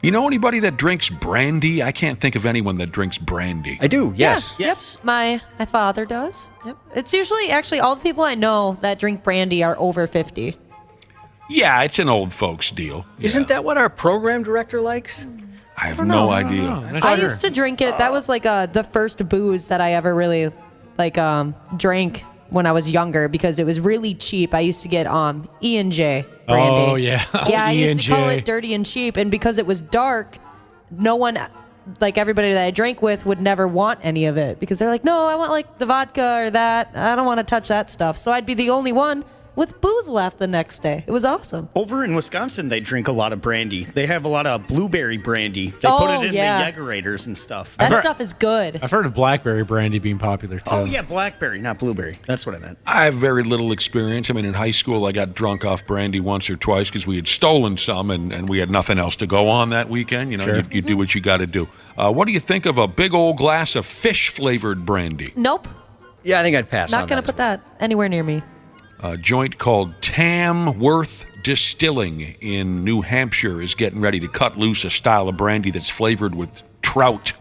You know anybody that drinks brandy? I can't think of anyone that drinks brandy. I do, yes. Yeah, yes. Yep. My father does. Yep. It's usually, actually, all the people I know that drink brandy are over 50. Yeah, it's an old folks deal. Isn't that what our program director likes? I have no idea. I used to drink it. That was like the first booze that I ever really drank when I was younger because it was really cheap. I used to get E&J brandy. Oh, yeah. Yeah, I used to E&J. call it dirty and cheap. And because it was dark, no one, like everybody that I drank with, would never want any of it because they're like, no, I want like the vodka or that. I don't want to touch that stuff. So I'd be the only one with booze left the next day. It was awesome. Over in Wisconsin, they drink a lot of brandy. They have a lot of blueberry brandy. They put it in the Jägerators and stuff. That stuff is good. I've heard of blackberry brandy being popular, too. Oh, yeah, blackberry, not blueberry. That's what I meant. I have very little experience. I mean, in high school, I got drunk off brandy once or twice because we had stolen some and we had nothing else to go on that weekend. You know, Sure. you do what you got to do. What do you think of a big old glass of fish-flavored brandy? Nope. Yeah, I think I'd pass on Not going to that. put that anywhere near me. A joint called Tamworth Distilling in New Hampshire is getting ready to cut loose a style of brandy that's flavored with trout.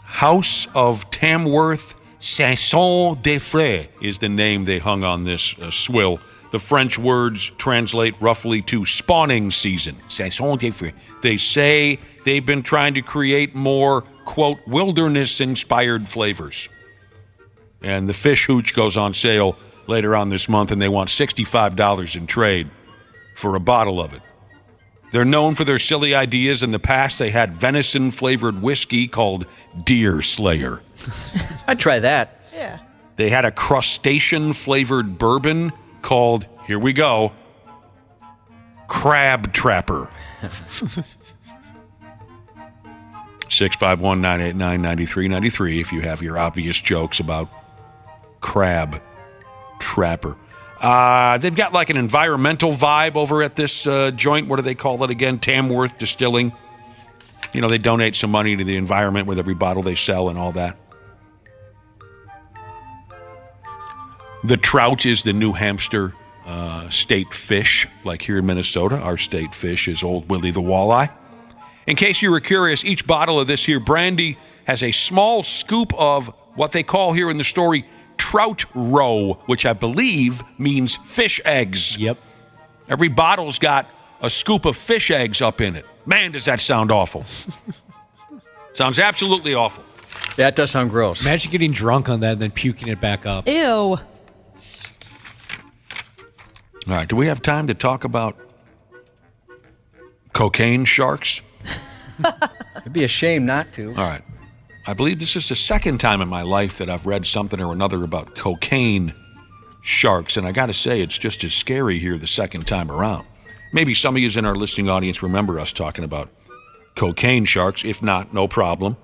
House of Tamworth Saison des Frais is the name they hung on this swill. The French words translate roughly to spawning season. Saison des Frais. They say they've been trying to create more, quote, wilderness-inspired flavors. And the fish hooch goes on sale later on this month, and they want $65 in trade for a bottle of it. They're known for their silly ideas. In the past, they had venison-flavored whiskey called Deer Slayer. I'd try that. Yeah. They had a crustacean-flavored bourbon called, here we go, Crab Trapper. 651-989-9393 if you have your obvious jokes about Crab Trapper. They've got like an environmental vibe over at this joint. What do they call it again? Tamworth Distilling. You know, they donate some money to the environment with every bottle they sell and all that. The trout is the New Hampshire state fish. Like here in Minnesota, our state fish is Old Willie the Walleye. In case you were curious, each bottle of this here brandy has a small scoop of what they call here in the story trout roe, which I believe means fish eggs. Yep. Every bottle's got a scoop of fish eggs up in it. Man, does that sound awful. Sounds absolutely awful. Yeah, it does sound gross. Imagine getting drunk on that and then puking it back up. Ew. All right, do we have time to talk about cocaine sharks? It'd be a shame not to. All right. I believe this is the second time in my life that I've read something or another about cocaine sharks, and I got to say, it's just as scary here the second time around. Maybe some of you in our listening audience remember us talking about cocaine sharks. If not, no problem.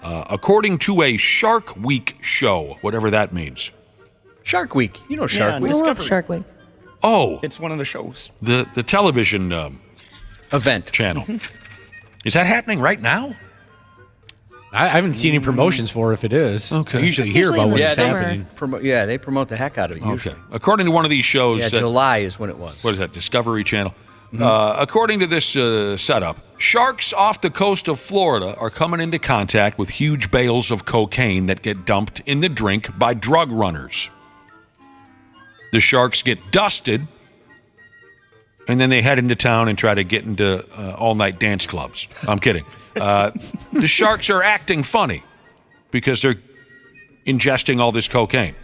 According to a Shark Week show, whatever that means. Shark Week. You know Shark Week. I love Shark Week. Oh. It's one of the shows. The television event channel. Is that happening right now? I haven't seen any promotions for it if it is. Okay. I usually hear about what's happening. They promote the heck out of it. Okay. According to one of these shows... July is when it was. What is that, Discovery Channel? According to this setup, sharks off the coast of Florida are coming into contact with huge bales of cocaine that get dumped in the drink by drug runners. The sharks get dusted, and then they head into town and try to get into all-night dance clubs. I'm kidding. The sharks are acting funny because they're ingesting all this cocaine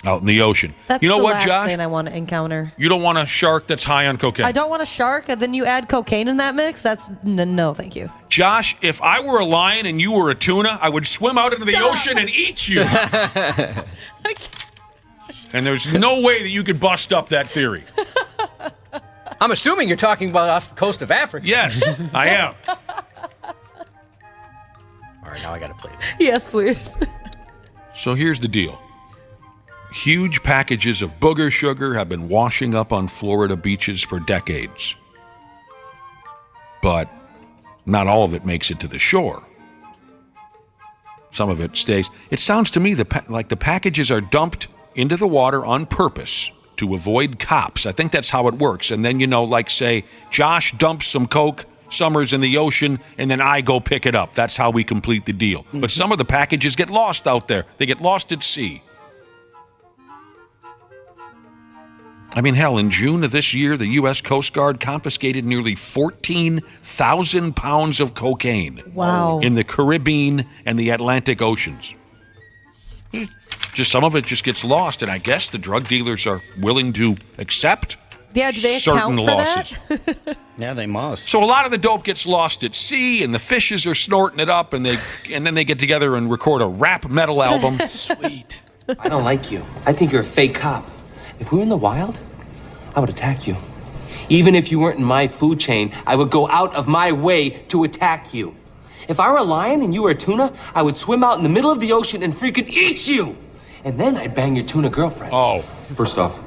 out in the ocean. That's you know the what, last Josh? thing I want to encounter. You don't want a shark that's high on cocaine. I don't want a shark, and then you add cocaine in that mix. That's no, thank you. Josh, if I were a lion and you were a tuna, I would swim out into the ocean and eat you. And there's no way that you could bust up that theory. I'm assuming you're talking about off the coast of Africa. Yes, I am. All right, now I got to play that. Yes, please. So here's the deal. Huge packages of booger sugar have been washing up on Florida beaches for decades. But not all of it makes it to the shore. Some of it stays. It sounds to me like the packages are dumped into the water on purpose to avoid cops. I think that's how it works. And then, like, say, Josh dumps some coke, Summer's in the ocean, and then I go pick it up. That's how we complete the deal. Mm-hmm. But some of the packages get lost out there. They get lost at sea. I mean, hell, in June of this year, the U.S. Coast Guard confiscated nearly 14,000 pounds of cocaine. Wow. In the Caribbean and the Atlantic Oceans. Just some of it just gets lost, and I guess the drug dealers are willing to accept do they certain account for losses. That? Yeah, they must. So a lot of the dope gets lost at sea, and the fishes are snorting it up, and then they get together and record a rap metal album. Sweet. I don't like you. I think you're a fake cop. If we were in the wild, I would attack you. Even if you weren't in my food chain, I would go out of my way to attack you. If I were a lion and you were a tuna, I would swim out in the middle of the ocean and freaking eat you. And then I'd bang your tuna girlfriend. Oh. First off,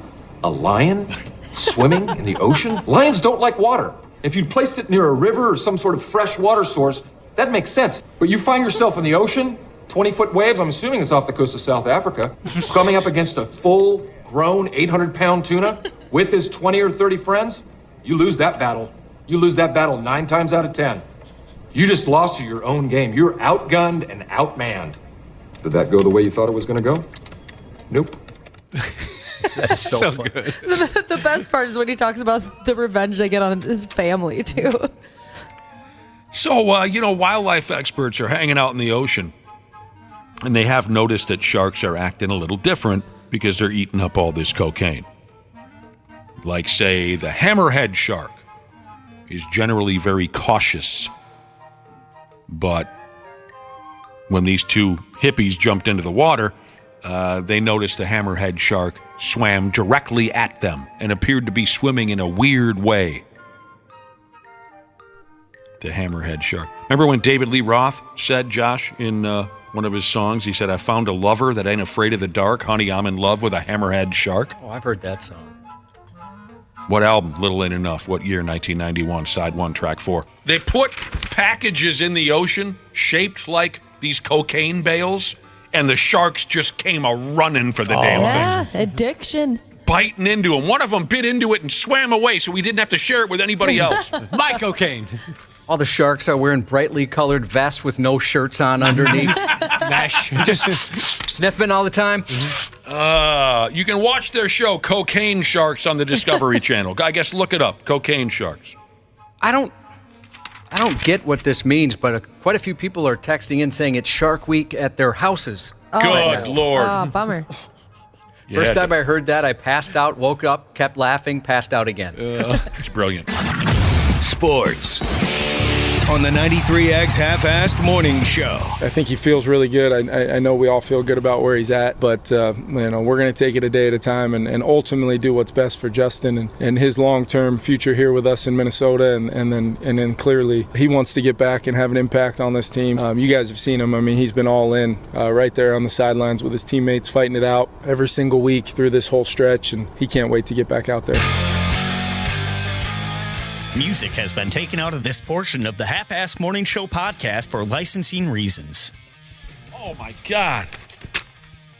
a lion swimming in the ocean? Lions don't like water. If you'd placed it near a river or some sort of fresh water source, that makes sense. But you find yourself in the ocean, 20-foot waves, I'm assuming it's off the coast of South Africa, coming up against a full-grown 800-pound tuna with his 20 or 30 friends, you lose that battle. You lose that battle 9 times out of 10. You just lost your own game. You're outgunned and outmanned. Did that go the way you thought it was going to go? Nope. That is so good. The best part is when he talks about the revenge they get on his family, too. So, wildlife experts are hanging out in the ocean, and they have noticed that sharks are acting a little different because they're eating up all this cocaine. Like, say, the hammerhead shark is generally very cautious. But when these two hippies jumped into the water, they noticed the hammerhead shark swam directly at them and appeared to be swimming in a weird way. The hammerhead shark. Remember when David Lee Roth said, Josh, in one of his songs, he said, I found a lover that ain't afraid of the dark. Honey, I'm in love with a hammerhead shark. Oh, I've heard that song. What album? Little Ain't Enough. What year? 1991. Side 1, track 4. They put packages in the ocean shaped like these cocaine bales, and the sharks just came a-running for the damn thing. Addiction. Biting into them. One of them bit into it and swam away so we didn't have to share it with anybody else. My cocaine. All the sharks are wearing brightly colored vests with no shirts on underneath. Mesh. Just sniffing all the time. You can watch their show, Cocaine Sharks, on the Discovery Channel. I guess look it up, Cocaine Sharks. I don't get what this means, but quite a few people are texting in saying it's Shark Week at their houses. Good Lord. Oh, bummer. First time I heard that, I passed out, woke up, kept laughing, passed out again. It's brilliant. Sports on the 93X Half-Assed Morning Show. I think he feels really good. I know we all feel good about where he's at, but we're going to take it a day at a time and ultimately do what's best for Justin and his long-term future here with us in Minnesota. And then clearly he wants to get back and have an impact on this team. You guys have seen him. I mean, he's been all in right there on the sidelines with his teammates, fighting it out every single week through this whole stretch, and he can't wait to get back out there. Music has been taken out of this portion of the Half-Assed Morning Show podcast for licensing reasons. Oh, my God.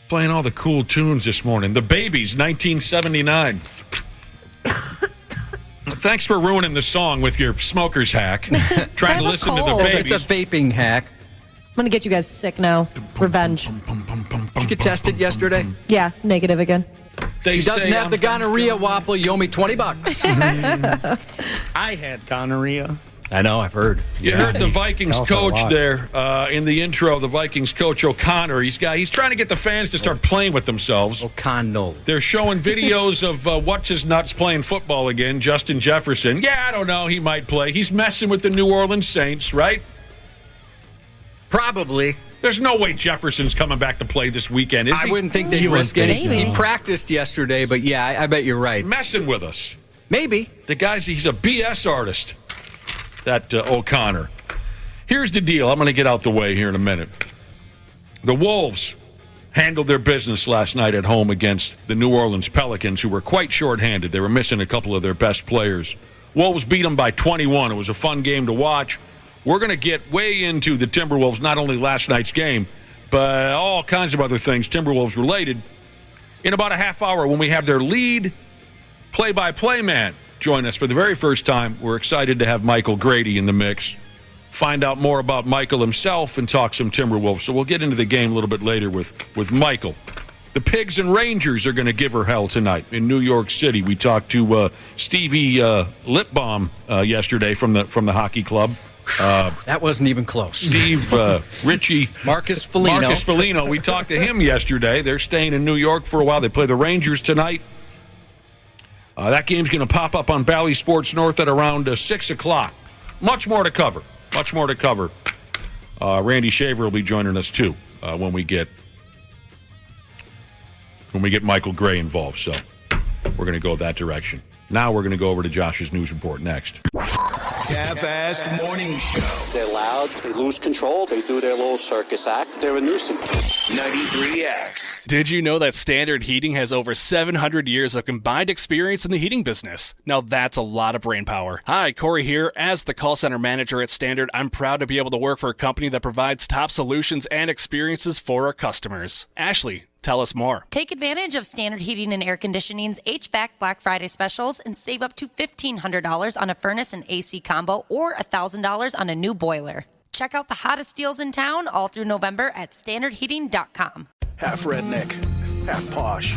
Playing all the cool tunes this morning. The Babies, 1979. Thanks for ruining the song with your smoker's hack. Trying to listen to the Babies. It's a vaping hack. I'm going to get you guys sick now. Revenge. Did you get tested yesterday? Yeah, negative again. She doesn't have the gonorrhea whopper. You owe me $20. I had gonorrhea. I know, I've heard. You heard the Vikings coach there in the intro, the Vikings coach O'Connor. He's trying to get the fans to start playing with themselves. O'Connor. They're showing videos of what's-his-nuts playing football again, Justin Jefferson. Yeah, I don't know, he might play. He's messing with the New Orleans Saints, right? Probably. There's no way Jefferson's coming back to play this weekend, is he? I wouldn't think they'd risk it. He practiced yesterday, but yeah, I bet you're right. Messing with us. Maybe. He's a BS artist, that O'Connor. Here's the deal. I'm going to get out the way here in a minute. The Wolves handled their business last night at home against the New Orleans Pelicans, who were quite shorthanded. They were missing a couple of their best players. Wolves beat them by 21. It was a fun game to watch. We're going to get way into the Timberwolves, not only last night's game, but all kinds of other things Timberwolves related, in about a half hour when we have their lead play-by-play man join us for the very first time. We're excited to have Michael Grady in the mix, find out more about Michael himself, and talk some Timberwolves. So we'll get into the game a little bit later with Michael. The Pigs and Rangers are going to give her hell tonight in New York City. We talked to Stevie Lipbaum yesterday from the hockey club. That wasn't even close. Steve, Richie, Marcus Foligno. We talked to him yesterday. They're staying in New York for a while. They play the Rangers tonight. That game's going to pop up on Bally Sports North at around 6 o'clock. Much more to cover. Randy Shaver will be joining us, too, when we get Michael Gray involved. So we're going to go that direction. Now we're going to go over to Josh's news report next. Half-Assed Morning Show. They're loud, they lose control, they do their little circus act. They're a nuisance. 93X. Did you know that Standard Heating has over 700 years of combined experience in the heating business? Now that's a lot of brain power. Hi, Corey here. As the call center manager at Standard, I'm proud to be able to work for a company that provides top solutions and experiences for our customers. Ashley, tell us more. Take advantage of Standard Heating and Air Conditioning's HVAC Black Friday specials and save up to $1,500 on a furnace and AC combo or $1,000 on a new boiler. Check out the hottest deals in town all through November at standardheating.com. Half redneck, half posh.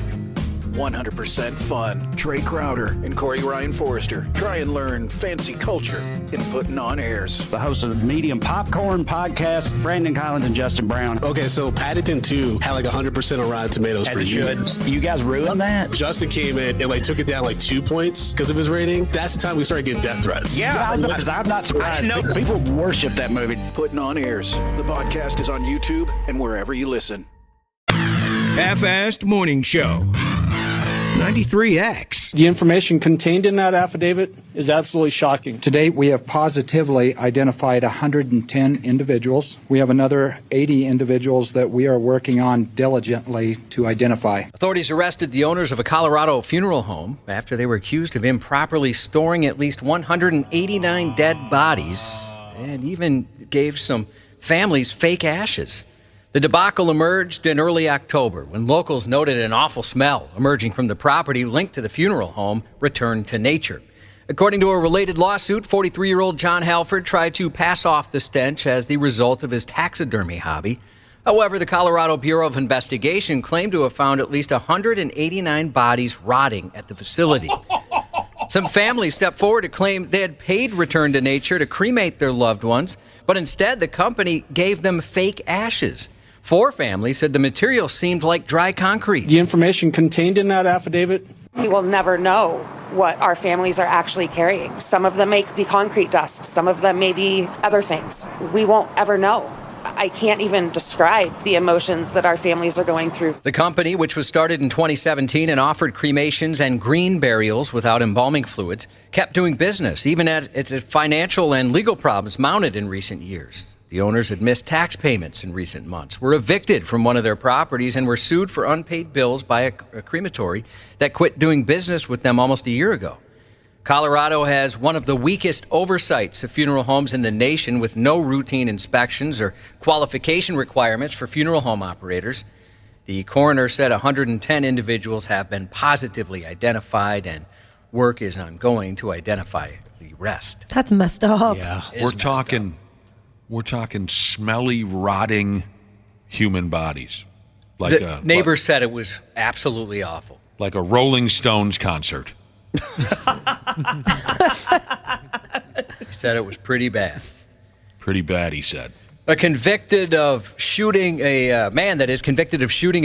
100% fun. Trey Crowder and Corey Ryan Forrester try and learn fancy culture in putting on airs. The host of the Medium Popcorn podcast, Brandon Collins and Justin Brown. Okay, so Paddington 2 had like 100% on Rotten Tomatoes As for it years. should. You guys ruined that? Justin came in and took it down 2 points because of his rating. That's the time we started getting death threats. Yeah, I'm not surprised. People worship that movie. Putting on airs. The podcast is on YouTube and wherever you listen. Half-Assed Morning Show. 93X. The information contained in that affidavit is absolutely shocking. To date, we have positively identified 110 individuals. We have another 80 individuals that we are working on diligently to identify. Authorities arrested the owners of a Colorado funeral home after they were accused of improperly storing at least 189 dead bodies and even gave some families fake ashes. The debacle emerged in early October when locals noted an awful smell emerging from the property linked to the funeral home returned to nature. According to a related lawsuit, 43-year-old John Halford tried to pass off the stench as the result of his taxidermy hobby. However, the Colorado Bureau of Investigation claimed to have found at least 189 bodies rotting at the facility. Some families stepped forward to claim they had paid Return to Nature to cremate their loved ones, but instead the company gave them fake ashes. 4 families said the material seemed like dry concrete. The information contained in that affidavit? We will never know what our families are actually carrying. Some of them may be concrete dust. Some of them may be other things. We won't ever know. I can't even describe the emotions that our families are going through. The company, which was started in 2017 and offered cremations and green burials without embalming fluids, kept doing business, even as its financial and legal problems mounted in recent years. The owners had missed tax payments in recent months, were evicted from one of their properties, and were sued for unpaid bills by a crematory that quit doing business with them almost a year ago. Colorado has one of the weakest oversights of funeral homes in the nation, with no routine inspections or qualification requirements for funeral home operators. The coroner said 110 individuals have been positively identified, and work is ongoing to identify the rest. That's messed up. Yeah. We're talking smelly, rotting human bodies. The neighbors said it was absolutely awful. Like a Rolling Stones concert. He said it was pretty bad. Pretty bad, he said. A man convicted of shooting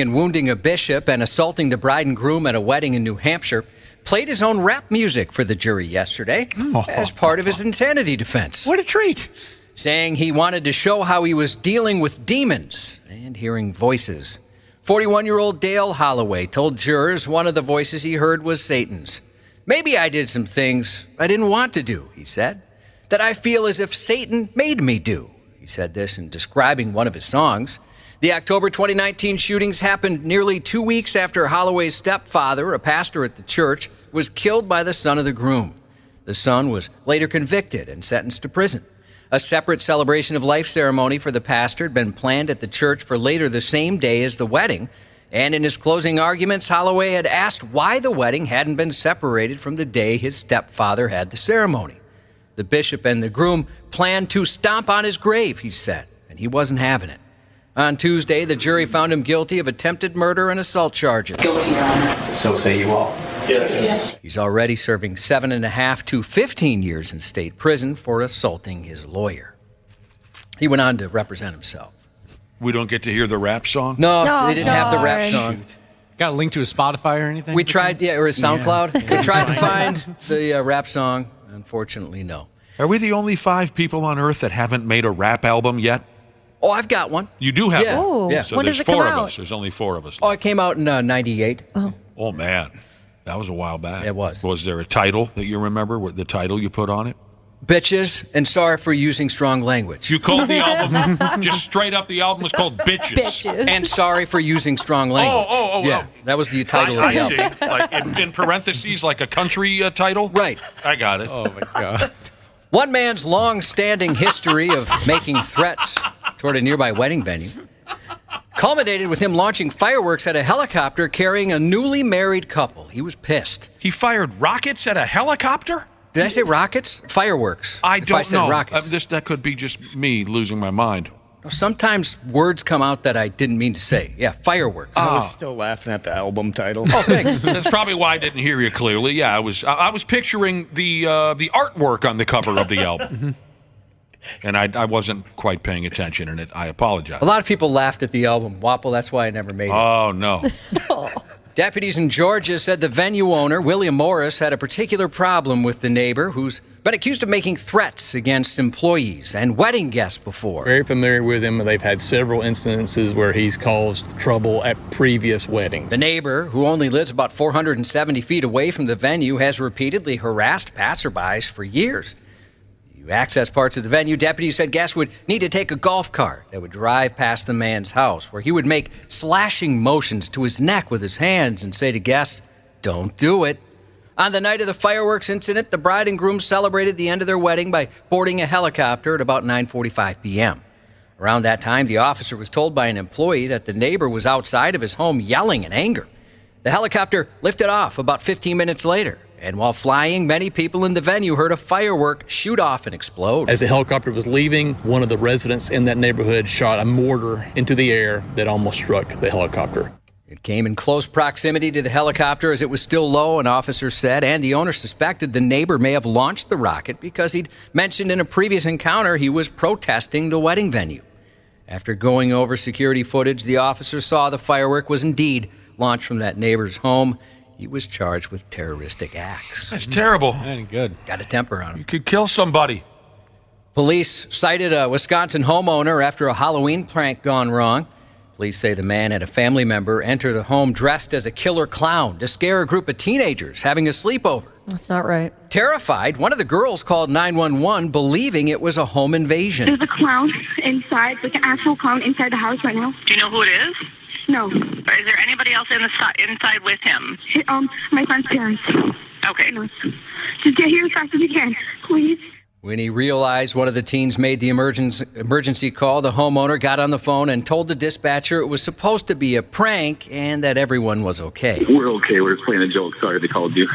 and wounding a bishop and assaulting the bride and groom at a wedding in New Hampshire played his own rap music for the jury yesterday as part of his insanity defense. What a treat. Saying he wanted to show how he was dealing with demons and hearing voices. 41-year-old Dale Holloway told jurors one of the voices he heard was Satan's. Maybe I did some things I didn't want to do, he said, that I feel as if Satan made me do. He said this in describing one of his songs. The October 2019 shootings happened nearly 2 weeks after Holloway's stepfather, a pastor at the church, was killed by the son of the groom. The son was later convicted and sentenced to prison. A separate celebration of life ceremony for the pastor had been planned at the church for later the same day as the wedding. And in his closing arguments, Holloway had asked why the wedding hadn't been separated from the day his stepfather had the ceremony. The bishop and the groom planned to stomp on his grave, he said, and he wasn't having it. On Tuesday, the jury found him guilty of attempted murder and assault charges. Guilty, Your Honor. So say you all. Yes. He's already serving 7.5 to 15 years in state prison for assaulting his lawyer. He went on to represent himself. We don't get to hear the rap song? No, they didn't have the rap song. Got a link to his Spotify or anything? We tried, or his SoundCloud. We tried to find the rap song. Unfortunately, no. Are we the only 5 people on Earth that haven't made a rap album yet? Oh, I've got one. You do have one? Ooh. Yeah. So When there's does it come 4 of out? us. There's only 4 of us. Oh, it came out in 98. Oh, man. That was a while back. It was. Was there a title that you remember? The title you put on it? Bitches, and sorry for using strong language. You called the album, just straight up, the album was called Bitches. Bitches. And sorry for using strong language. Oh. That was the title of the album. I see. Like in parentheses, like a country title? Right. I got it. Oh, my God. One man's long-standing history of making threats toward a nearby wedding venue culminated with him launching fireworks at a helicopter carrying a newly married couple. He was pissed. He fired rockets at a helicopter? Did I say rockets? Fireworks. I don't said know. Rockets. That could be just me losing my mind. Sometimes words come out that I didn't mean to say. Yeah, fireworks. I was still laughing at the album title. Oh, thanks. That's probably why I didn't hear you clearly. Yeah, I was picturing the artwork on the cover of the album. And I wasn't quite paying attention, and I apologize. A lot of people laughed at the album, Wapple. That's why I never made it. Oh, no. Deputies in Georgia said the venue owner, William Morris, had a particular problem with the neighbor who's been accused of making threats against employees and wedding guests before. Very familiar with him. They've had several instances where he's caused trouble at previous weddings. The neighbor, who only lives about 470 feet away from the venue, has repeatedly harassed passerbys for years. To access parts of the venue, deputies said guests would need to take a golf cart that would drive past the man's house, where he would make slashing motions to his neck with his hands and say to guests, "Don't do it." On the night of the fireworks incident, the bride and groom celebrated the end of their wedding by boarding a helicopter at about 9:45 p.m. Around that time, the officer was told by an employee that the neighbor was outside of his home yelling in anger. The helicopter lifted off about 15 minutes later. And while flying, many people in the venue heard a firework shoot off and explode. As the helicopter was leaving, one of the residents in that neighborhood shot a mortar into the air that almost struck the helicopter. It came in close proximity to the helicopter as it was still low, an officer said, and the owner suspected the neighbor may have launched the rocket because he'd mentioned in a previous encounter he was protesting the wedding venue. After going over security footage, the officer saw the firework was indeed launched from that neighbor's home. He was charged with terroristic acts. That's terrible. That ain't good. Got a temper on him. You could kill somebody. Police cited a Wisconsin homeowner after a Halloween prank gone wrong. Police say the man had a family member enter the home dressed as a killer clown to scare a group of teenagers having a sleepover. That's not right. Terrified, one of the girls called 911, believing it was a home invasion. There's a clown inside, like an actual clown inside the house right now. Do you know who it is? No. Or is there anybody else inside with him? My friend's parents. Okay. Just get here as fast as you can, please. When he realized one of the teens made the emergency call, the homeowner got on the phone and told the dispatcher it was supposed to be a prank and that everyone was okay. We're okay. We're just playing a joke. Sorry they called you.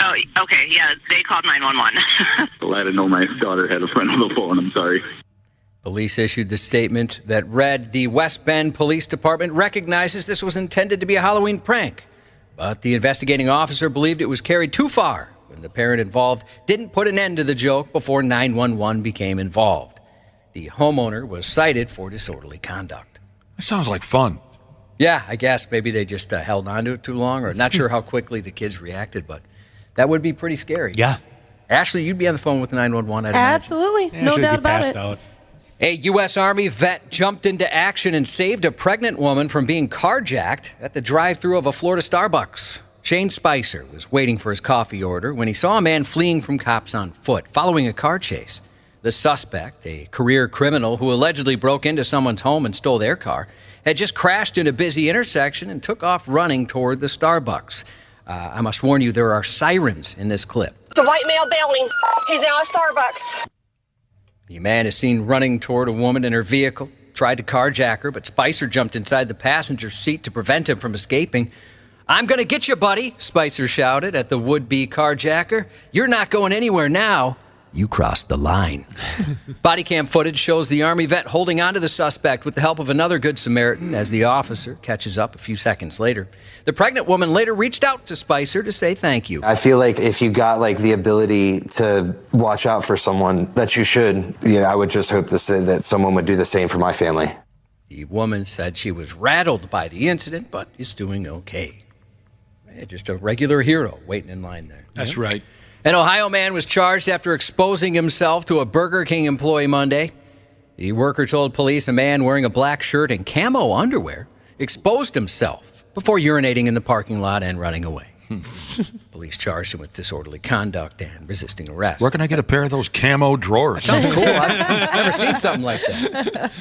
Oh, okay. Yeah, they called 911. Well, I didn't know my daughter had a friend on the phone. I'm sorry. Police issued the statement that read, the West Bend Police Department recognizes this was intended to be a Halloween prank, but the investigating officer believed it was carried too far when the parent involved didn't put an end to the joke before 911 became involved. The homeowner was cited for disorderly conduct. That sounds like fun. Yeah, I guess maybe they just held on to it too long, or not sure how quickly the kids reacted, but that would be pretty scary. Yeah. Ashley, you'd be on the phone with 911, I'd Absolutely. imagine. No doubt about it. Out. A U.S. Army vet jumped into action and saved a pregnant woman from being carjacked at the drive-thru of a Florida Starbucks. Shane Spicer was waiting for his coffee order when he saw a man fleeing from cops on foot, following a car chase. The suspect, a career criminal who allegedly broke into someone's home and stole their car, had just crashed in a busy intersection and took off running toward the Starbucks. I must warn you, there are sirens in this clip. It's a white male bailing. He's now at Starbucks. The man is seen running toward a woman in her vehicle, tried to carjack her, but Spicer jumped inside the passenger seat to prevent him from escaping. "I'm going to get you, buddy," Spicer shouted at the would-be carjacker. "You're not going anywhere now. You crossed the line." Body cam footage shows the Army vet holding onto the suspect with the help of another Good Samaritan as the officer catches up a few seconds later. The pregnant woman later reached out to Spicer to say thank you. I feel like if you got the ability to watch out for someone, that you should. I would just hope to say that someone would do the same for my family. The woman said she was rattled by the incident, but is doing okay. Just a regular hero waiting in line there. That's right. An Ohio man was charged after exposing himself to a Burger King employee Monday. The worker told police a man wearing a black shirt and camo underwear exposed himself before urinating in the parking lot and running away. Police charged him with disorderly conduct and resisting arrest. Where can I get a pair of those camo drawers? That sounds cool. I've never seen something like that.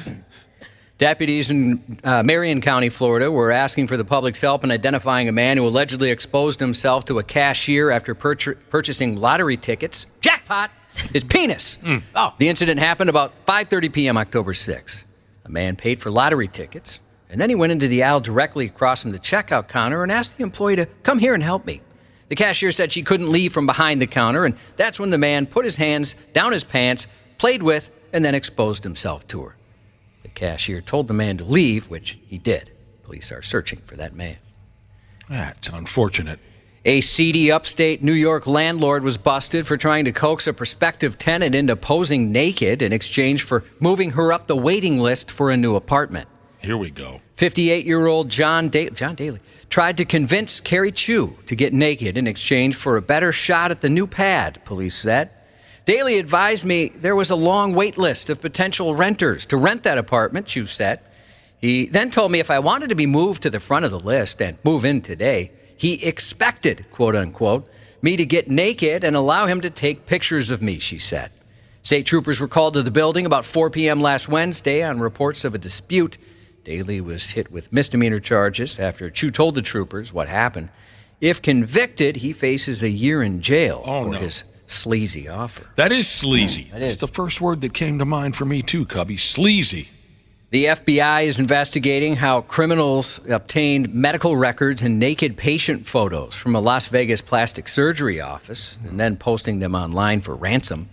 Deputies in Marion County, Florida, were asking for the public's help in identifying a man who allegedly exposed himself to a cashier after purchasing lottery tickets. Jackpot! His penis! Oh. The incident happened about 5:30 p.m. October 6th. A man paid for lottery tickets, and then he went into the aisle directly across from the checkout counter and asked the employee to come here and help me. The cashier said she couldn't leave from behind the counter, and that's when the man put his hands down his pants, played with, and then exposed himself to her. The cashier told the man to leave, which he did. Police are searching for that man. That's unfortunate. A seedy upstate New York landlord was busted for trying to coax a prospective tenant into posing naked in exchange for moving her up the waiting list for a new apartment. Here we go. 58-year-old John Daly tried to convince Carrie Chu to get naked in exchange for a better shot at the new pad, police said. Daly advised me there was a long wait list of potential renters to rent that apartment, Chu said. He then told me if I wanted to be moved to the front of the list and move in today, he expected, quote unquote, me to get naked and allow him to take pictures of me, she said. State troopers were called to the building about 4 p.m. last Wednesday on reports of a dispute. Daly was hit with misdemeanor charges after Chu told the troopers what happened. If convicted, he faces a year in jail for his sleazy offer. That is sleazy. That's the first word that came to mind for me too, Cubby. Sleazy. The FBI is investigating how criminals obtained medical records and naked patient photos from a Las Vegas plastic surgery office and then posting them online for ransom.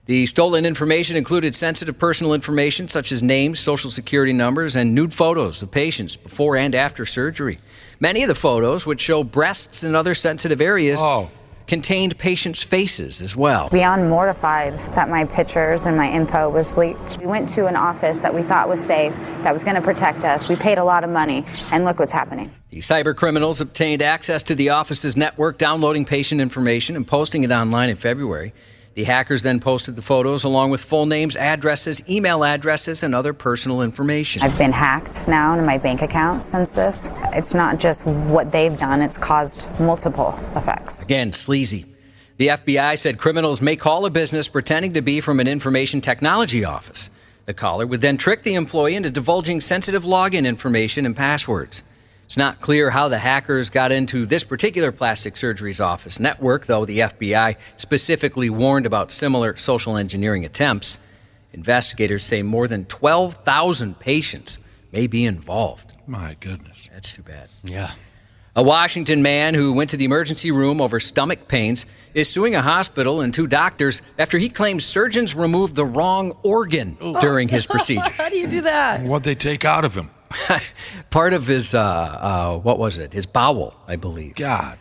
The stolen information included sensitive personal information such as names, social security numbers, and nude photos of patients before and after surgery. Many of the photos, which show breasts and other sensitive areas, contained patients' faces as well. Beyond mortified that my pictures and my info was leaked. We went to an office that we thought was safe, that was going to protect us. We paid a lot of money, and look what's happening. The cyber criminals obtained access to the office's network, downloading patient information and posting it online in February. The hackers then posted the photos along with full names, addresses, email addresses, and other personal information. I've been hacked now in my bank account since this. It's not just what they've done, it's caused multiple effects. Again, sleazy. The FBI said criminals may call a business pretending to be from an information technology office. The caller would then trick the employee into divulging sensitive login information and passwords. It's not clear how the hackers got into this particular plastic surgery's office network, though the FBI specifically warned about similar social engineering attempts. Investigators say more than 12,000 patients may be involved. My goodness. That's too bad. Yeah. A Washington man who went to the emergency room over stomach pains is suing a hospital and 2 doctors after he claims surgeons removed the wrong organ during his procedure. How do you do that? What'd they take out of him? Part of his, what was it? His bowel, I believe. God.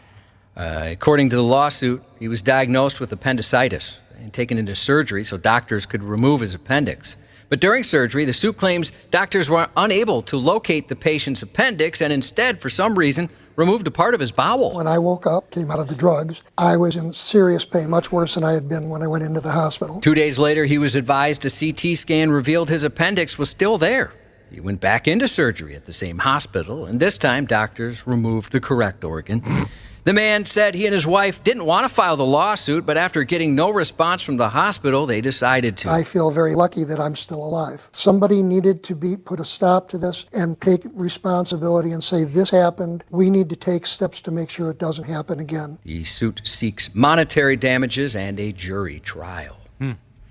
According to the lawsuit, he was diagnosed with appendicitis and taken into surgery so doctors could remove his appendix. But during surgery, the suit claims doctors were unable to locate the patient's appendix and instead, for some reason, removed a part of his bowel. When I woke up, came out of the drugs, I was in serious pain, much worse than I had been when I went into the hospital. 2 days later, he was advised a CT scan revealed his appendix was still there. He went back into surgery at the same hospital, and this time doctors removed the correct organ. The man said he and his wife didn't want to file the lawsuit, but after getting no response from the hospital, they decided to. I feel very lucky that I'm still alive. Somebody needed to put a stop to this and take responsibility and say, this happened. We need to take steps to make sure it doesn't happen again. The suit seeks monetary damages and a jury trial.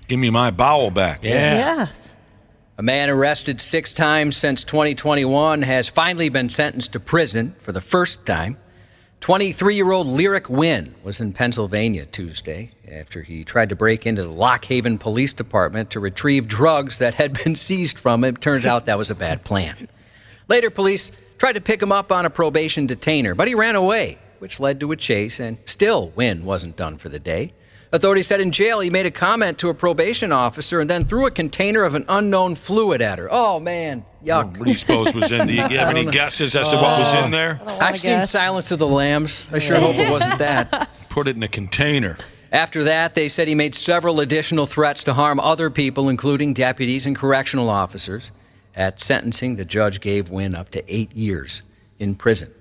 Give me my bowel back. Yes. A man arrested 6 times since 2021 has finally been sentenced to prison for the first time. 23-year-old Lyric Wynn was in Pennsylvania Tuesday after he tried to break into the Lock Haven Police Department to retrieve drugs that had been seized from him. Turns out that was a bad plan. Later, police tried to pick him up on a probation detainer, but he ran away, which led to a chase, and still Wynn wasn't done for the day. Authorities said in jail he made a comment to a probation officer and then threw a container of an unknown fluid at her. Oh, man. Yuck. What do you suppose was in? Do you have any guesses as to what was in there? I've seen Silence of the Lambs. I sure hope it wasn't that. Put it in a container. After that, they said he made several additional threats to harm other people, including deputies and correctional officers. At sentencing, the judge gave Wynn up to 8 years in prison.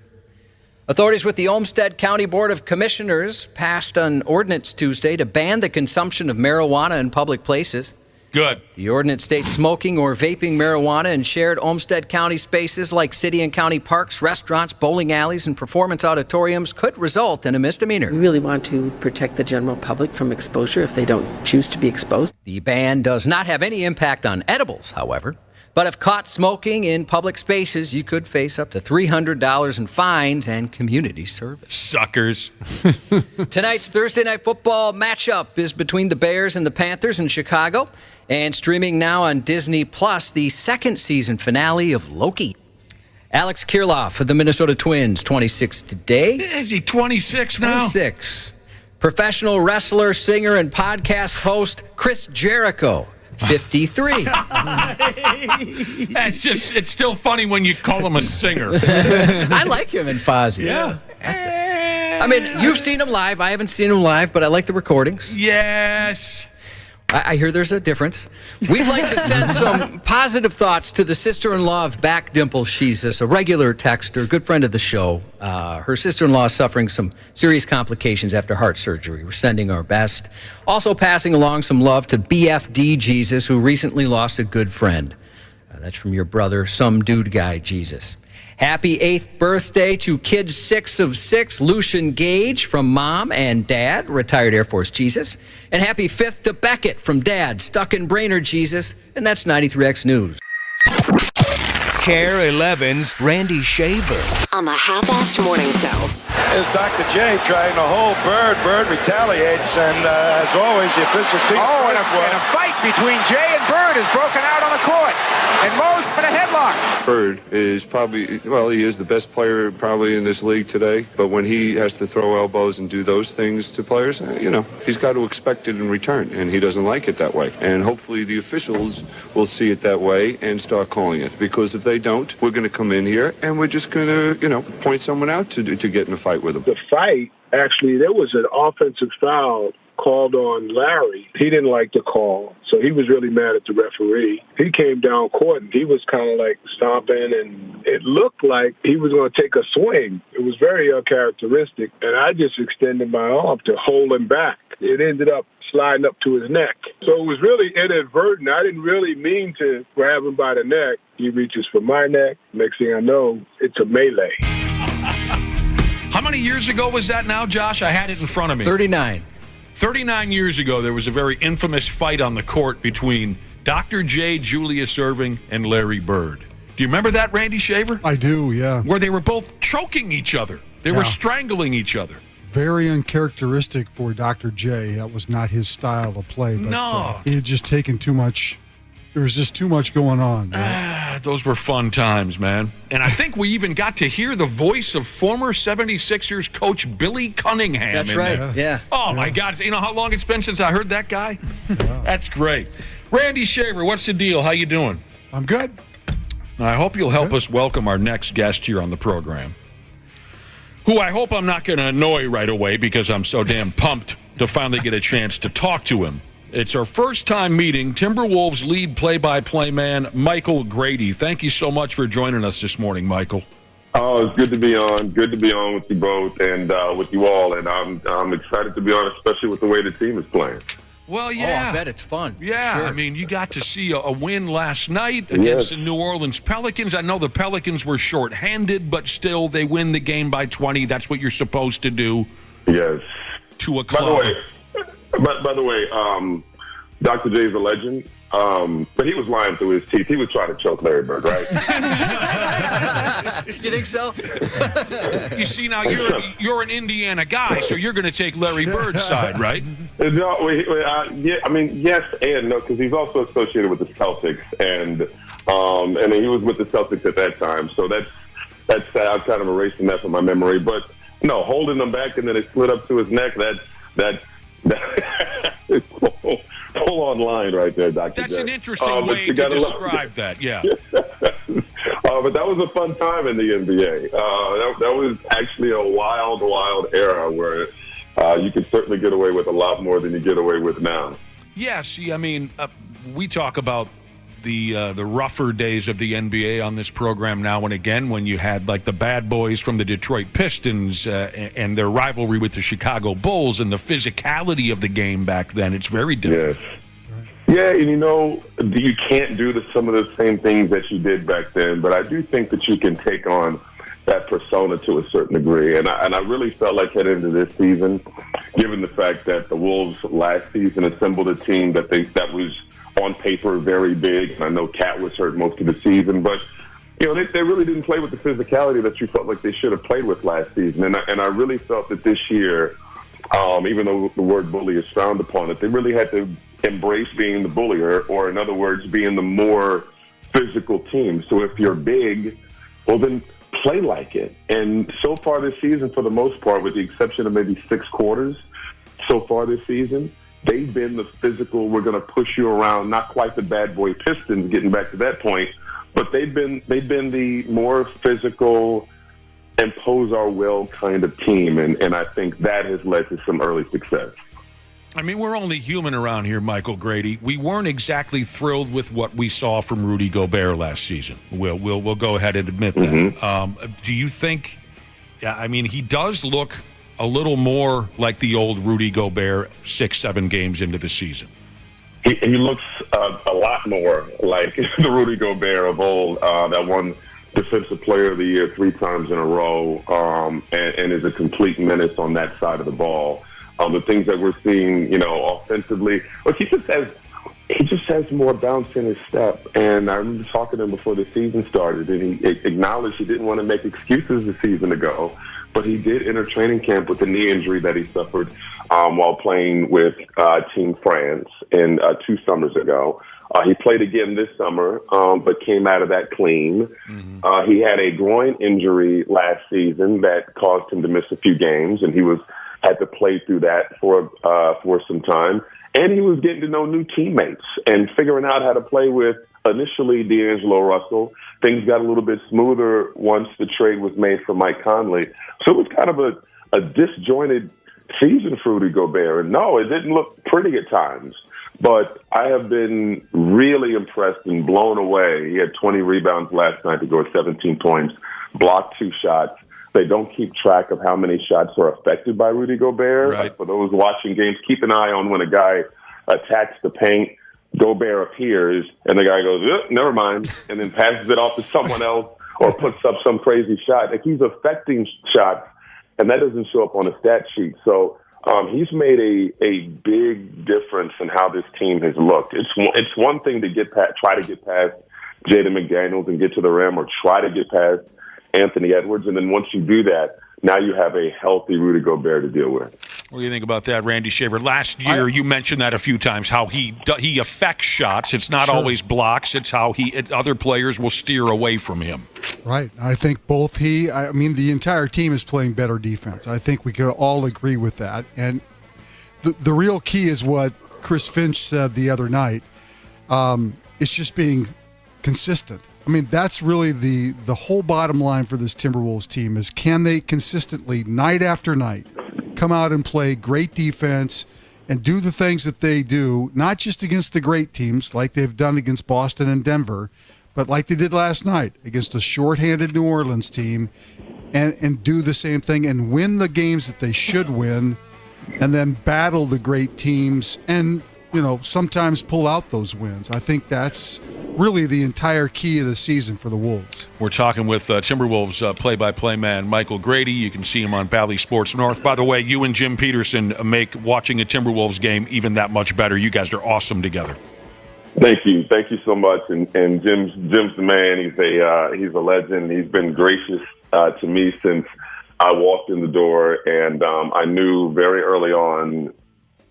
Authorities with the Olmsted County Board of Commissioners passed an ordinance Tuesday to ban the consumption of marijuana in public places. Good. The ordinance states smoking or vaping marijuana in shared Olmsted County spaces like city and county parks, restaurants, bowling alleys, and performance auditoriums could result in a misdemeanor. We really want to protect the general public from exposure if they don't choose to be exposed. The ban does not have any impact on edibles, however. But if caught smoking in public spaces, you could face up to $300 in fines and community service. Suckers. Tonight's Thursday Night Football matchup is between the Bears and the Panthers in Chicago. And streaming now on Disney Plus, the second season finale of Loki. Alex Kirilloff of the Minnesota Twins, 26 today. Is he 26 now? 26. Professional wrestler, singer, and podcast host Chris Jericho, 53. It's still funny when you call him a singer. I like him in Fozzy. Yeah. I mean, you've seen him live. I haven't seen him live, but I like the recordings. Yes. I hear there's a difference. We'd like to send some positive thoughts to the sister-in-law of Back Dimple Jesus, a regular texter, good friend of the show. Her sister-in-law is suffering some serious complications after heart surgery. We're sending our best. Also passing along some love to BFD Jesus, who recently lost a good friend. That's from your brother, some dude guy Jesus. Happy 8th birthday to kid 6 of 6, Lucian Gage, from Mom and Dad, retired Air Force Jesus. And happy 5th to Beckett from Dad, stuck in Brainerd Jesus. And that's 93X News. Care 11's Randy Shaver. On the Half-Assed Morning Show. There's Dr. J trying to hold Bird. Bird retaliates, and as always, the official sees. Oh, and a fight between Jay and Bird has broken out on the court. And Mo's in a headlock. Bird is probably, well, he is the best player probably in this league today. But when he has to throw elbows and do those things to players, he's got to expect it in return, and he doesn't like it that way. And hopefully the officials will see it that way and start calling it. Because if they don't, we're going to come in here and we're just going to, point someone out to get in a fight with them. The fight, actually, there was an offensive foul called on Larry. He didn't like the call, so he was really mad at the referee. He came down court, and he was kind of like stomping, and it looked like he was going to take a swing. It was very uncharacteristic, and I just extended my arm to hold him back. It ended up sliding up to his neck. So it was really inadvertent. I didn't really mean to grab him by the neck. He reaches for my neck. Next thing I know, it's a melee. How many years ago was that now, Josh? I had it in front of me. 39. 39 years ago, there was a very infamous fight on the court between Dr. J, Julius Erving, and Larry Bird. Do you remember that, Randy Shaver? I do, yeah. Where they were both choking each other. They were strangling each other. Very uncharacteristic for Dr. J. That was not his style of play. But, No. he had just taken too much. There was just too much going on. Those were fun times, man. And I think we even got to hear the voice of former 76ers coach Billy Cunningham. That's right, yeah. Oh, my God. You know how long it's been since I heard that guy? That's great. Randy Shaver, what's the deal? How you doing? I'm good. I hope you'll help us welcome our next guest here on the program, who I hope I'm not going to annoy right away because I'm so damn pumped to finally get a chance to talk to him. It's our first time meeting Timberwolves lead play-by-play man, Michael Grady. Thank you so much for joining us this morning, Michael. Oh, it's good to be on. Good to be on with you both and with you all. And I'm excited to be on, especially with the way the team is playing. Well, yeah. Oh, I bet it's fun. Yeah, sure. I mean, you got to see a win last night against the New Orleans Pelicans. I know the Pelicans were shorthanded, but still they win the game by 20. That's what you're supposed to do. Yes. To a club. By the way, Dr. J's a legend, but he was lying through his teeth. He was trying to choke Larry Bird, right? You think so? You see, now you're an Indiana guy, so you're going to take Larry Bird's side, right? No, yeah, I mean, yes and no, because he's also associated with the Celtics, and he was with the Celtics at that time. So that's I'm kind of erasing that from my memory. But no, holding him back and then it slid up to his neck. That's full on line right there, Dr. That's J. an interesting way to describe that, yeah. But that was a fun time in the NBA. That was actually a wild, wild era where you could certainly get away with a lot more than you get away with now. Yeah, see, I mean, we talk about the rougher days of the NBA on this program now and again when you had like the bad boys from the Detroit Pistons and their rivalry with the Chicago Bulls and the physicality of the game back then. It's very different. Yes. Yeah, and you know, you can't do some of the same things that you did back then, but I do think that you can take on that persona to a certain degree. And I really felt like heading into this season, given the fact that the Wolves last season assembled a team that was on paper very big, and I know Cat was hurt most of the season, but you know they really didn't play with the physicality that you felt like they should have played with last season, and I really felt that this year, even though the word bully is frowned upon, that they really had to embrace being the bullier, or in other words, being the more physical team. So if you're big, well then play like it. And so far this season, for the most part, with the exception of maybe 6 quarters, so far this season, they've been the physical, we're going to push you around, not quite the bad boy Pistons, getting back to that point, but they've been the more physical, impose our will kind of team, and I think that has led to some early success. I mean, we're only human around here, Michael Grady. We weren't exactly thrilled with what we saw from Rudy Gobert last season. We'll go ahead and admit that. Do you think, I mean, he does look a little more like the old Rudy Gobert 6-7 games into the season. He looks a lot more like the Rudy Gobert of old, that won Defensive Player of the Year 3 times in a row, and is a complete menace on that side of the ball. The things that we're seeing, you know, offensively, look, he just has more bounce in his step. And I remember talking to him before the season started, and he acknowledged he didn't want to make excuses a season ago, but he did enter training camp with a knee injury that he suffered while playing with Team France 2 summers ago. He played again this summer, but came out of that clean. He had a groin injury last season that caused him to miss a few games, and he had to play through that for some time. And he was getting to know new teammates and figuring out how to play with initially D'Angelo Russell. Things got a little bit smoother once the trade was made for Mike Conley. So it was kind of a disjointed season for Rudy Gobert. And no, it didn't look pretty at times. But I have been really impressed and blown away. He had 20 rebounds last night to go with 17 points, blocked 2 shots. They don't keep track of how many shots are affected by Rudy Gobert. Right. Like for those watching games, keep an eye on when a guy attacks the paint, Gobert appears, and the guy goes, never mind, and then passes it off to someone else or puts up some crazy shot. Like he's affecting shots, and that doesn't show up on a stat sheet. So he's made a big difference in how this team has looked. It's one thing to try to get past Jaden McDaniels and get to the rim, or try to get past Anthony Edwards, and then once you do that, now you have a healthy Rudy Gobert to deal with. What do you think about that, Randy Shaver? Last year, you mentioned that a few times, how he affects shots. It's not always blocks. It's how other players will steer away from him. Right. I think the entire team is playing better defense. I think we could all agree with that. And the real key is what Chris Finch said the other night. It's just being consistent. I mean, that's really the whole bottom line for this Timberwolves team is, can they consistently, night after night, come out and play great defense and do the things that they do, not just against the great teams like they've done against Boston and Denver, but like they did last night against a shorthanded New Orleans team, and do the same thing and win the games that they should win, and then battle the great teams and, sometimes pull out those wins. I think that's really the entire key of the season for the Wolves. We're talking with Timberwolves play-by-play man Michael Grady. You can see him on Bally Sports North. By the way, you and Jim Peterson make watching a Timberwolves game even that much better. You guys are awesome together. Thank you so much. And Jim's the man. He's a legend. He's been gracious to me since I walked in the door, and I knew very early on,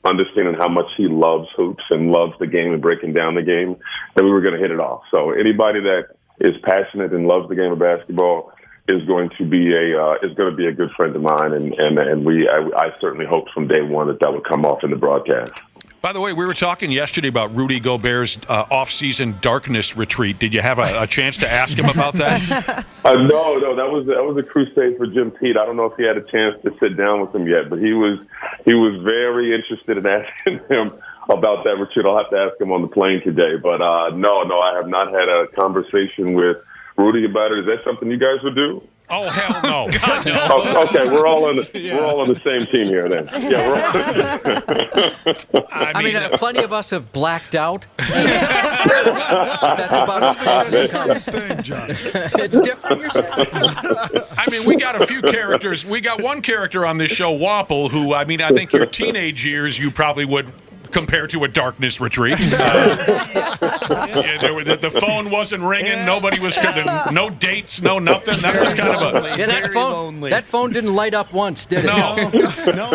understanding how much he loves hoops and loves the game and breaking down the game, that we were going to hit it off. So anybody that is passionate and loves the game of basketball is going to be a good friend of mine, and I certainly hoped from day one that would come off in the broadcast. By the way, we were talking yesterday about Rudy Gobert's off-season darkness retreat. Did you have a chance to ask him about that? No, that was a crusade for Jim Pete. I don't know if he had a chance to sit down with him yet, but he was very interested in asking him about that retreat. I'll have to ask him on the plane today. But no, I have not had a conversation with Rudy about it. Is that something you guys would do? Oh, hell no. God, no. Oh, okay, we're all on the same team here then. Yeah, I mean, plenty of us have blacked out. That's about as close as it comes. Thing, John. It's different, you're saying. I mean, we got a few characters. We got one character on this show, Wapple, who, I think your teenage years you probably would compare to a darkness retreat. The phone wasn't ringing. Nobody was no dates, no nothing. That was kind of a that phone didn't light up once, did it? No,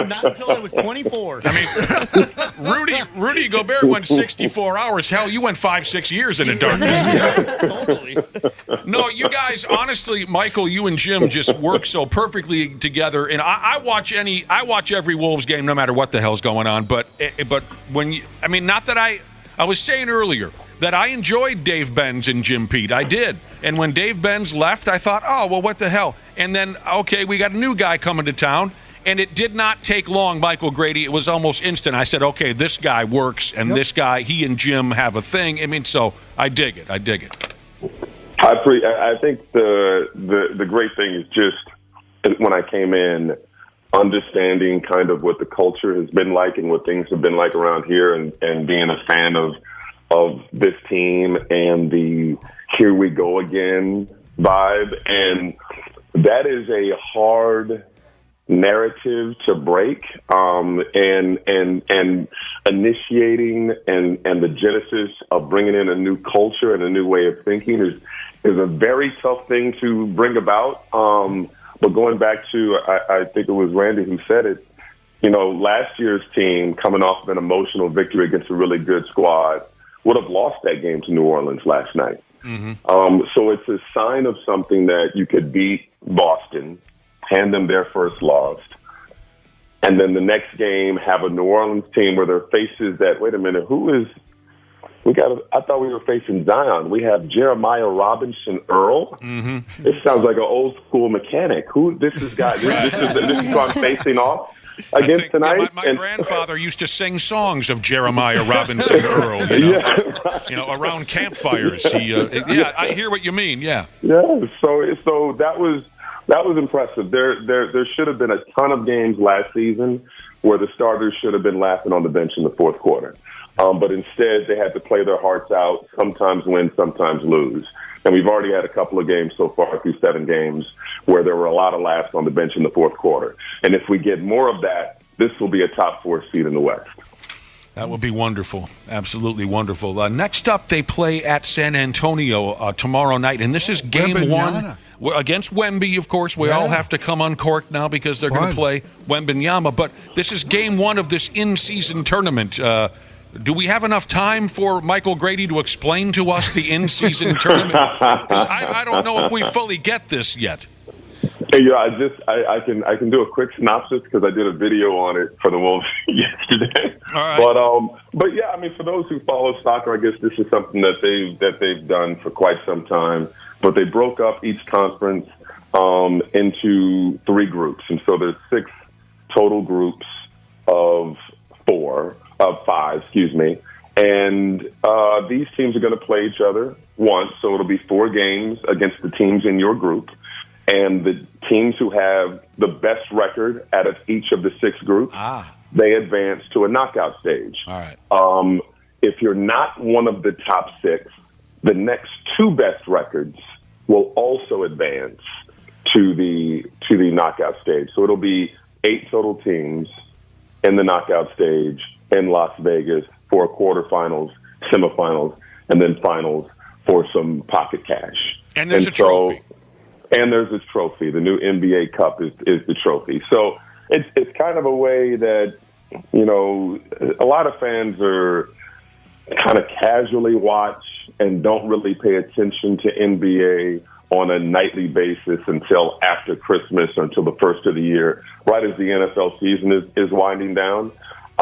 not until I was 24. I mean, Rudy Gobert went 64 hours. Hell, you went 5-6 years in the darkness. Totally. No, you guys, honestly, Michael, you and Jim just work so perfectly together. And I watch every Wolves game, no matter what the hell's going on. But not that I was saying earlier that I enjoyed Dave Benz and Jim Pete. I did. And when Dave Benz left, I thought, oh, well, what the hell? And then, okay, we got a new guy coming to town. And it did not take long, Michael Grady. It was almost instant. I said, okay, this guy works, and this guy, he and Jim have a thing. I mean, so I dig it. I think the great thing is just when I came in, understanding kind of what the culture has been like and what things have been like around here, and being a fan of this team and the here we go again vibe. And that is a hard narrative to break, and initiating and the genesis of bringing in a new culture and a new way of thinking is a very tough thing to bring about. But going back to, I think it was Randy who said it, last year's team, coming off of an emotional victory against a really good squad, would have lost that game to New Orleans last night. Mm-hmm. So it's a sign of something that you could beat Boston, hand them their first loss, and then the next game have a New Orleans team where their faces that, wait a minute, who is I thought we were facing Zion. We have Jeremiah Robinson Earl. Mm-hmm. This sounds like an old school mechanic. This is who I'm facing off against tonight. My grandfather used to sing songs of Jeremiah Robinson Earl. Around campfires. I hear what you mean. Yeah. Yeah. So that was impressive. There should have been a ton of games last season where the starters should have been laughing on the bench in the fourth quarter. But instead, they had to play their hearts out, sometimes win, sometimes lose. And we've already had a couple of games so far through 7 games where there were a lot of laughs on the bench in the fourth quarter. And if we get more of that, this will be a top 4 seed in the West. That would be wonderful. Absolutely wonderful. Next up, they play at San Antonio tomorrow night. And this is game 1 against Wemby, of course. We all have to come uncorked now because they're going to play Wembanyama. But this is game 1 of this in-season tournament. Do we have enough time for Michael Grady to explain to us the in-season tournament? I don't know if we fully get this yet. Hey, I can do a quick synopsis because I did a video on it for the Wolves yesterday. All right. But yeah, I mean, for those who follow soccer, I guess this is something that they've done for quite some time. But they broke up each conference into 3 groups, and so there's 6 total groups of 5, and these teams are going to play each other once, so it'll be 4 games against the teams in your group, and the teams who have the best record out of each of the 6 groups, they advance to a knockout stage. All right. If you're not one of the top 6, the next 2 best records will also advance to the knockout stage. So it'll be 8 total teams in the knockout stage in Las Vegas for quarterfinals, semifinals, and then finals for some pocket cash. And there's a trophy. And there's this trophy. The new NBA Cup is the trophy. So it's kind of a way that, a lot of fans are kind of casually watch and don't really pay attention to NBA on a nightly basis until after Christmas or until the first of the year, right as the NFL season is winding down.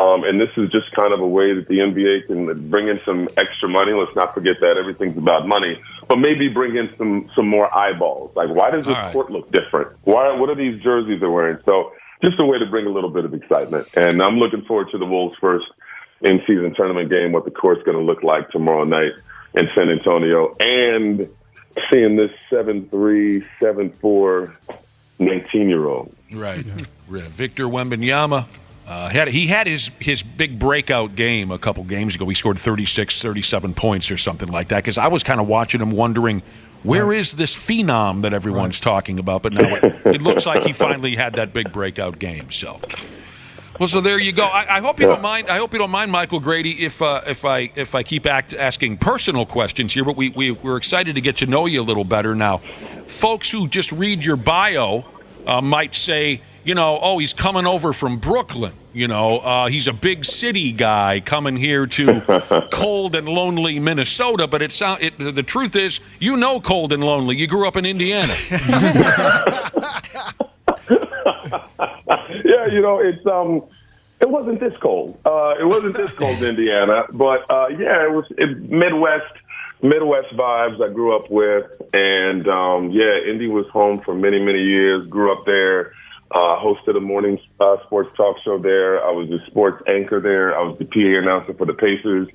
And this is just kind of a way that the NBA can bring in some extra money. Let's not forget that everything's about money, but maybe bring in some more eyeballs. Like, why does this court look different? What are these jerseys they're wearing? So just a way to bring a little bit of excitement. And I'm looking forward to the Wolves' first in-season tournament game, what the court's going to look like tomorrow night in San Antonio, and seeing this 7'3", 7'4", 19-year-old. Right. Victor Wembanyama. He had his big breakout game a couple games ago. He scored 36, 37 points or something like that. Because I was kind of watching him wondering, where is this phenom that everyone's talking about? But now it looks like he finally had that big breakout game. So there you go. I hope you don't mind. I hope you don't mind, Michael Grady, if I keep asking personal questions here. But we're excited to get to know you a little better now. Folks who just read your bio might say, he's coming over from Brooklyn. He's a big city guy coming here to cold and lonely Minnesota. But the truth is, cold and lonely. You grew up in Indiana. Yeah, it wasn't this cold. It wasn't this cold in Indiana, but it was Midwest vibes I grew up with, and Indy was home for many, many years. Grew up there. Hosted a morning sports talk show there. I was a sports anchor there. I was the PA announcer for the Pacers,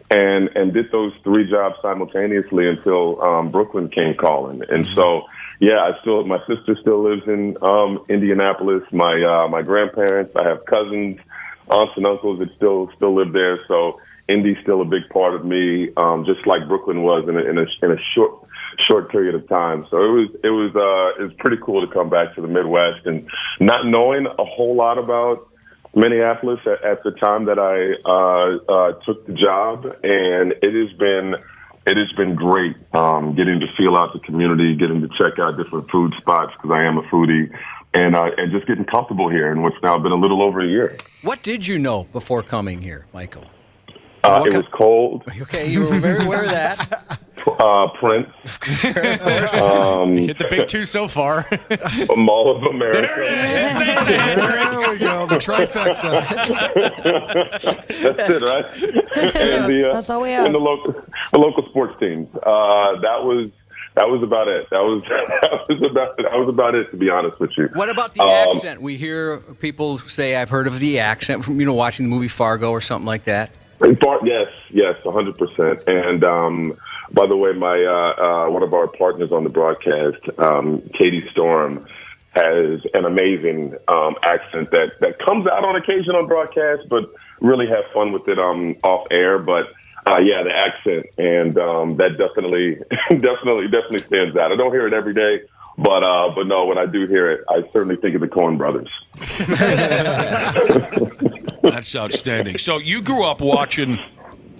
and did those 3 jobs simultaneously until Brooklyn came calling. And so, my sister still lives in Indianapolis. My grandparents, I have cousins, aunts and uncles that still live there. So Indy's still a big part of me, just like Brooklyn was in a short period of time. So it was pretty cool to come back to the Midwest, and not knowing a whole lot about Minneapolis at the time that I took the job, and it has been great getting to feel out the community, getting to check out different food spots because I am a foodie, and just getting comfortable here in what's now been a little over a year. What did you know before coming here, Michael? It was cold. Okay, you were very aware of that. Prince. Hit the big two so far. Mall of America. There we go. The trifecta. That's it, right? And That's all we have. And the local sports teams. That was about it. That was about it, to be honest with you. What about the accent? We hear people say, "I've heard of the accent from watching the movie Fargo or something like that." Yes, 100%. And by the way, my one of our partners on the broadcast, Katie Storm, has an amazing accent that comes out on occasion on broadcast, but really have fun with it off air. But the accent, and that definitely stands out. I don't hear it every day, but no, when I do hear it, I certainly think of the Coen brothers. That's outstanding. So you grew up watching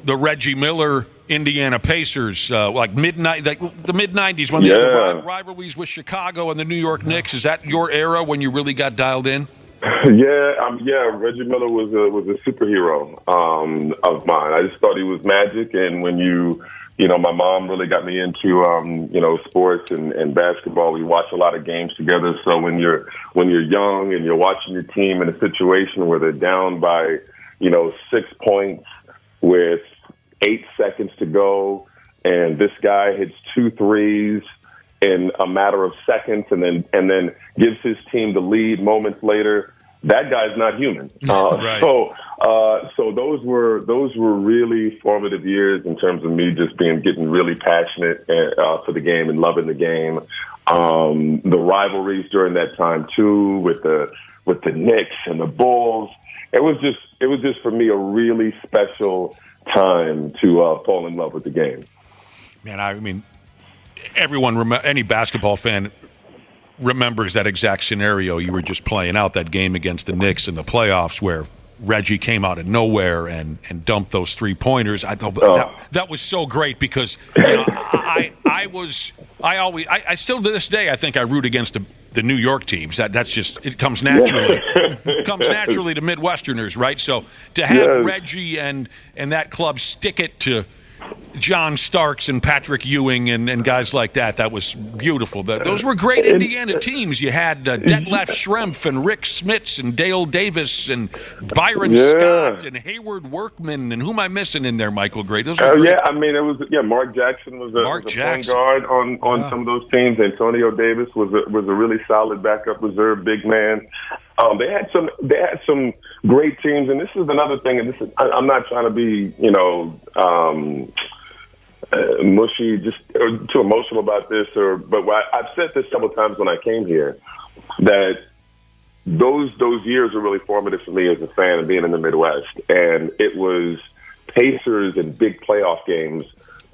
the Reggie Miller Indiana Pacers, like the mid-'90s when they had the rivalries with Chicago and the New York Knicks. Is that your era when you really got dialed in? Yeah. Reggie Miller was a superhero of mine. I just thought he was magic, and when my mom really got me into sports and basketball. We watch a lot of games together. So when you're young and you're watching your team in a situation where they're down by 6 points with 8 seconds to go, and this guy hits 2 threes in a matter of seconds, and then gives his team the lead moments later, that guy's not human. Right. So those were really formative years in terms of me just getting really passionate for the game and loving the game. The rivalries during that time too, with the Knicks and the Bulls, it was just for me a really special time to fall in love with the game. Man, I mean, any basketball fan remembers that exact scenario you were just playing out, that game against the Knicks in the playoffs where Reggie came out of nowhere and dumped those 3-pointers. I thought that was so great because I still to this day I think I root against the New York teams. That's just, it comes naturally. It comes naturally to Midwesterners, right? So to have Reggie and that club stick it to John Starks and Patrick Ewing and guys like that was beautiful. Those were great Indiana teams. You had Detlef Schrempf and Rick Smits and Dale Davis and Byron Scott and Hayward Workman, and who am I missing in there, Michael Grady? Those were great. I mean, Mark Jackson was a point guard on some of those teams. Antonio Davis was a really solid backup reserve big man. They had some great teams, and this is another thing. And I'm not trying to be mushy, just too emotional about this, but I've said this several times when I came here, that those years were really formative for me as a fan of being in the Midwest, and it was Pacers and big playoff games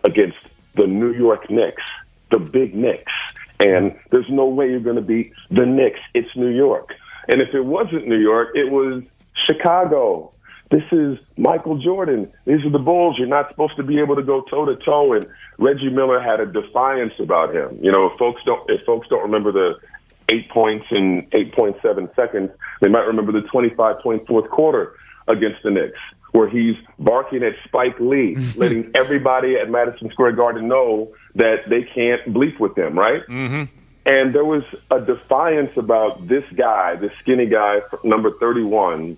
against the New York Knicks, the big Knicks, and there's no way you're going to beat the Knicks. It's New York, and if it wasn't New York, it was Chicago. This is Michael Jordan. These are the Bulls. You're not supposed to be able to go toe-to-toe. And Reggie Miller had a defiance about him. If folks don't remember the 8 points in 8.7 seconds, they might remember the 25-point fourth quarter against the Knicks, where he's barking at Spike Lee, letting everybody at Madison Square Garden know that they can't bleep with him, right? Mm-hmm. And there was a defiance about this guy, this skinny guy, number 31,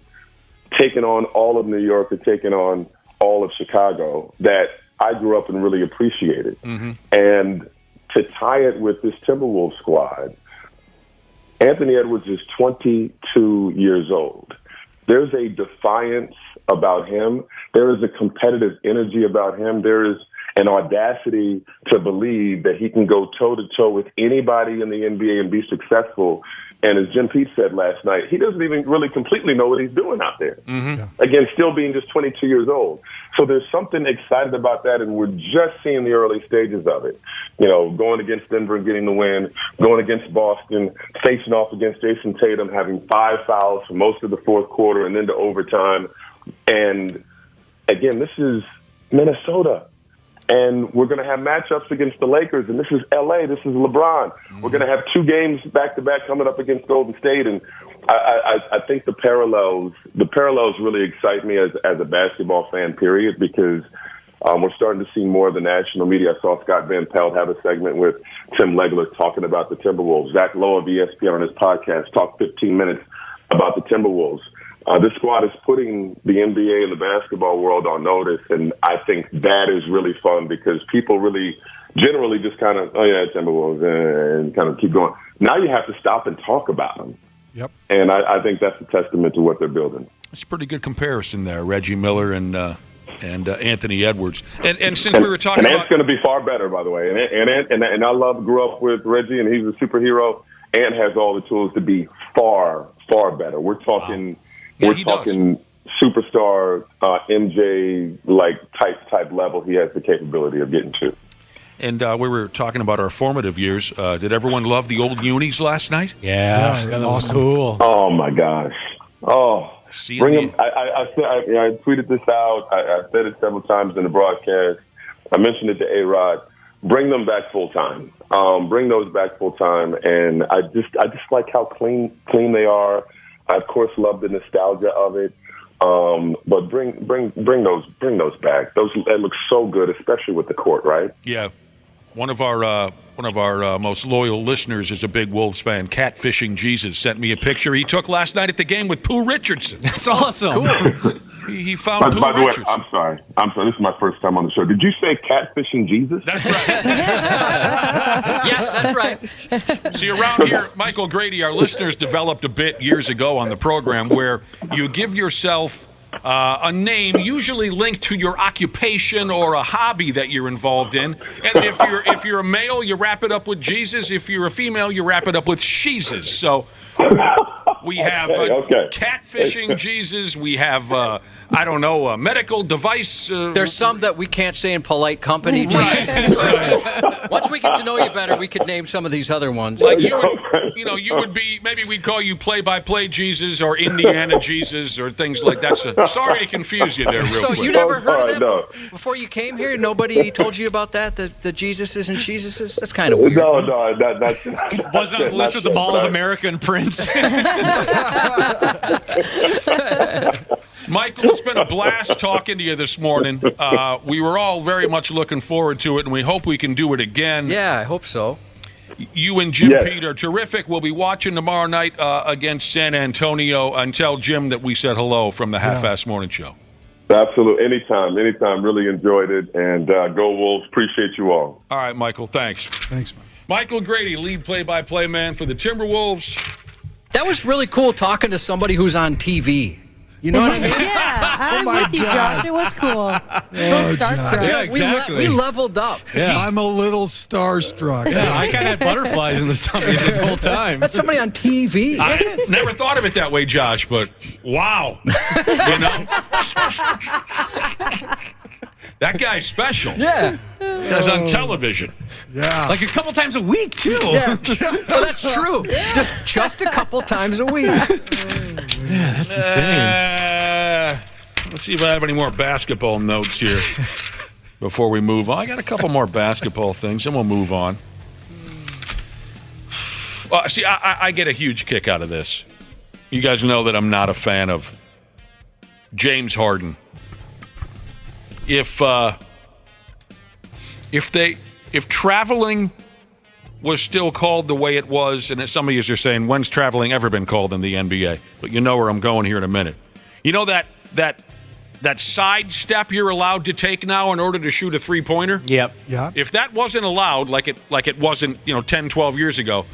taking on all of New York and taking on all of Chicago, that I grew up and really appreciated. Mm-hmm. And to tie it with this Timberwolves squad, Anthony Edwards is 22 years old. There's a defiance about him. There is a competitive energy about him. There is an audacity to believe that he can go toe-to-toe with anybody in the NBA and be successful. And as Jim Pete said last night, he doesn't even really completely know what he's doing out there. Mm-hmm. Again, still being just 22 years old. So there's something excited about that, and we're just seeing the early stages of it. Going against Denver and getting the win, going against Boston, facing off against Jason Tatum, having 5 fouls for most of the fourth quarter and then to overtime. And again, this is Minnesota. And we're going to have matchups against the Lakers, and this is L.A., this is LeBron. We're going to have 2 games back-to-back coming up against Golden State, and I think the parallels really excite me as a basketball fan, period, because we're starting to see more of the national media. I saw Scott Van Pelt have a segment with Tim Legler talking about the Timberwolves. Zach Lowe of ESPN on his podcast talked 15 minutes about the Timberwolves. This squad is putting the NBA and the basketball world on notice, and I think that is really fun because people really generally just kind of, oh, yeah, Timberwolves, and kind of keep going. Now you have to stop and talk about them. Yep. And I think that's a testament to what they're building. It's a pretty good comparison there, Reggie Miller and Anthony Edwards. And since we were talking and about... Ant's going to be far better, by the way. And I grew up with Reggie, and he's a superhero. Ant has all the tools to be far, far better. We're talking... Wow. Yeah, we're talking superstar MJ type level. He has the capability of getting to. And we were talking about our formative years. Did everyone love the old unis last night? Yeah, that was cool. Oh my gosh! Oh, bring them. I tweeted this out. I said it several times in the broadcast. I mentioned it to A-Rod. Bring them back full time. Bring those back full time. And I just like how clean they are. I, of course, love the nostalgia of it, but bring those back. That looks so good, especially with the court, right? Yeah, one of our most loyal listeners is a big Wolves fan. Catfishing Jesus sent me a picture he took last night at the game with Pooh Richardson. That's awesome. Cool. He found Pooh by the way, Richardson. I'm sorry. This is my first time on the show. Did you say catfishing Jesus? That's right. Yes, that's right. See, around here, Michael Grady, our listeners developed a bit years ago on the program where you give yourself a name usually linked to your occupation or a hobby that you're involved in. And if you're a male, you wrap it up with Jesus. If you're a female, you wrap it up with Sheezus. So we have catfishing Jesus. We have, medical device. There's some that we can't say in polite company. Right. Once we get to know you better, we could name some of these other ones. Like you would be, maybe we'd call you Play-By-Play Jesus or Indiana Jesus or things like that. So, sorry to confuse you there real quick. So you never heard of that before you came here? Nobody told you about that? The Jesuses and Jesuses? That's kind of weird. No, that's wasn't on the list of the Mall of America and Prince. Michael, it's been a blast talking to you this morning. We were all very much looking forward to it, and we hope we can do it again. Yeah, I hope so. You and Jim Pete are terrific. We'll be watching tomorrow night against San Antonio, and tell Jim that we said hello from the Half-Assed Morning Show. Absolutely. Anytime. Really enjoyed it. And go Wolves. Appreciate you all. All right, Michael. Thanks. Thanks, man. Michael Grady, lead play-by-play man for the Timberwolves. That was really cool talking to somebody who's on TV. You know what I mean? Yeah, I'm with you, Josh. It was cool. Starstruck. Yeah, exactly. We leveled up. Yeah. I'm a little starstruck. Yeah, I kind of had butterflies in the stomach the whole time. That's somebody on TV. I never thought of it that way, Josh, but wow. That guy's special. Yeah. He's on television. Yeah. Like a couple times a week, too. Yeah. Oh, that's true. Just a couple times a week. Yeah, that's insane. Let's see if I have any more basketball notes here before we move on. I got a couple more basketball things, and we'll move on. See, I get a huge kick out of this. You guys know that I'm not a fan of James Harden. If traveling was still called the way it was, and some of you are saying, when's traveling ever been called in the NBA? But you know where I'm going here in a minute. You know that side step you're allowed to take now in order to shoot a three-pointer? Yep. Yeah. If that wasn't allowed, like it wasn't, 10, 12 years ago,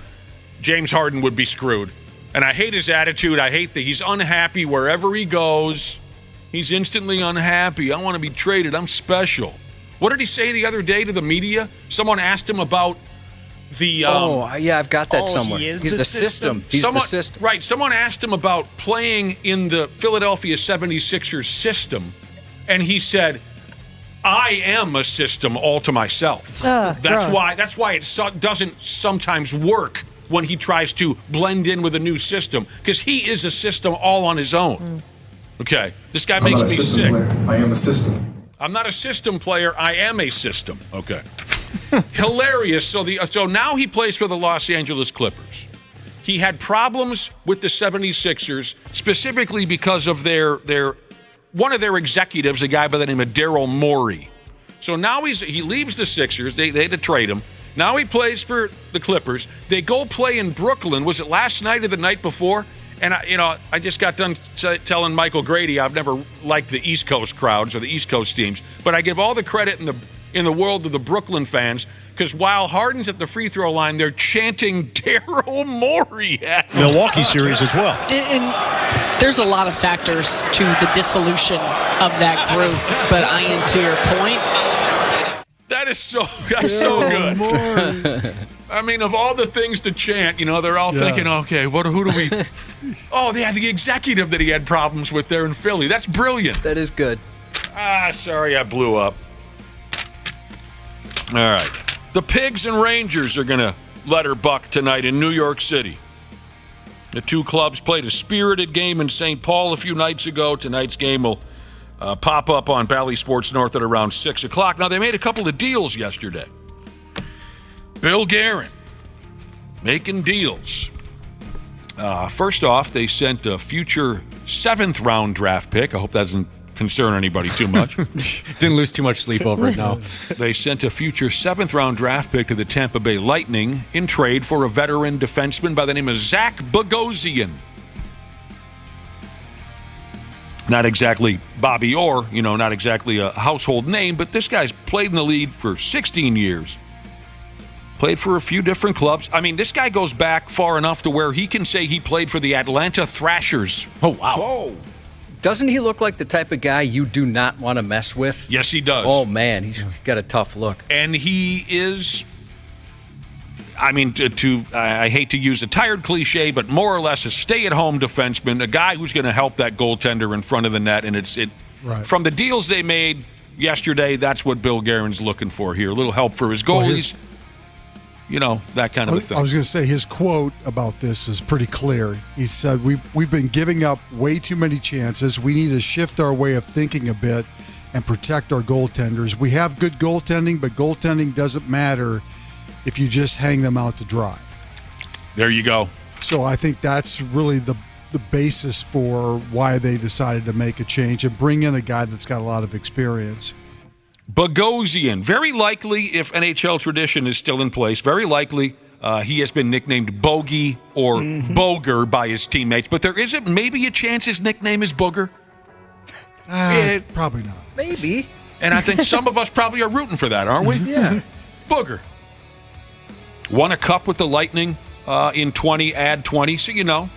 James Harden would be screwed. And I hate his attitude. I hate that he's unhappy wherever he goes. He's instantly unhappy. I want to be traded. I'm special. What did he say the other day to the media? Someone asked him about the... I've got that somewhere. He's the system. He's the system. Right. Someone asked him about playing in the Philadelphia 76ers system, and he said, I am a system all to myself. That's why it doesn't sometimes work when he tries to blend in with a new system, because he is a system all on his own. Okay, this guy makes me sick. I am a system. I'm not a system player. I am a system. Okay. Hilarious. So now he plays for the Los Angeles Clippers. He had problems with the 76ers, specifically because of one of their executives, a guy by the name of Daryl Morey. So now he leaves the Sixers. They had to trade him. Now he plays for the Clippers. They go play in Brooklyn. Was it last night or the night before? And I just got done telling Michael Grady I've never liked the East Coast crowds or the East Coast teams, but I give all the credit in the world to the Brooklyn fans, because while Harden's at the free throw line, they're chanting Daryl Morey at Milwaukee series as well. And there's a lot of factors to the dissolution of that group, but Ian, to your point, that's so good. I mean, of all the things to chant, they're all thinking, okay, who do we? Oh, they had the executive that he had problems with there in Philly. That's brilliant. That is good. Sorry I blew up. All right. The Pigs and Rangers are going to let her buck tonight in New York City. The two clubs played a spirited game in St. Paul a few nights ago. Tonight's game will pop up on Bally Sports North at around 6 o'clock. Now, they made a couple of deals yesterday. Bill Guerin making deals. First off, they sent a future 7th-round draft pick. I hope that doesn't concern anybody too much. Didn't lose too much sleep over it, no. They sent a future 7th-round draft pick to the Tampa Bay Lightning in trade for a veteran defenseman by the name of Zach Bogosian. Not exactly Bobby Orr, not exactly a household name, but this guy's played in the league for 16 years. Played for a few different clubs. I mean, this guy goes back far enough to where he can say he played for the Atlanta Thrashers. Oh, wow. Whoa. Doesn't he look like the type of guy you do not want to mess with? Yes, he does. Oh, man, he's got a tough look. And he is, I mean, I hate to use a tired cliche, but more or less a stay-at-home defenseman, a guy who's going to help that goaltender in front of the net. And right. From the deals they made yesterday, that's what Bill Guerin's looking for here. A little help for his goalies. That kind of a thing. I was going to say his quote about this is pretty clear. He said, we've been giving up way too many chances. We need to shift our way of thinking a bit and protect our goaltenders. We have good goaltending, but goaltending doesn't matter if you just hang them out to dry. There you go. So I think that's really the basis for why they decided to make a change and bring in a guy that's got a lot of experience. Bogosian, very likely, if NHL tradition is still in place, very likely he has been nicknamed Bogey or Boger by his teammates. But there isn't maybe a chance his nickname is Booger? Probably not. Maybe. And I think some of us probably are rooting for that, aren't we? Yeah. Booger. Won a cup with the Lightning in 20, add 20, so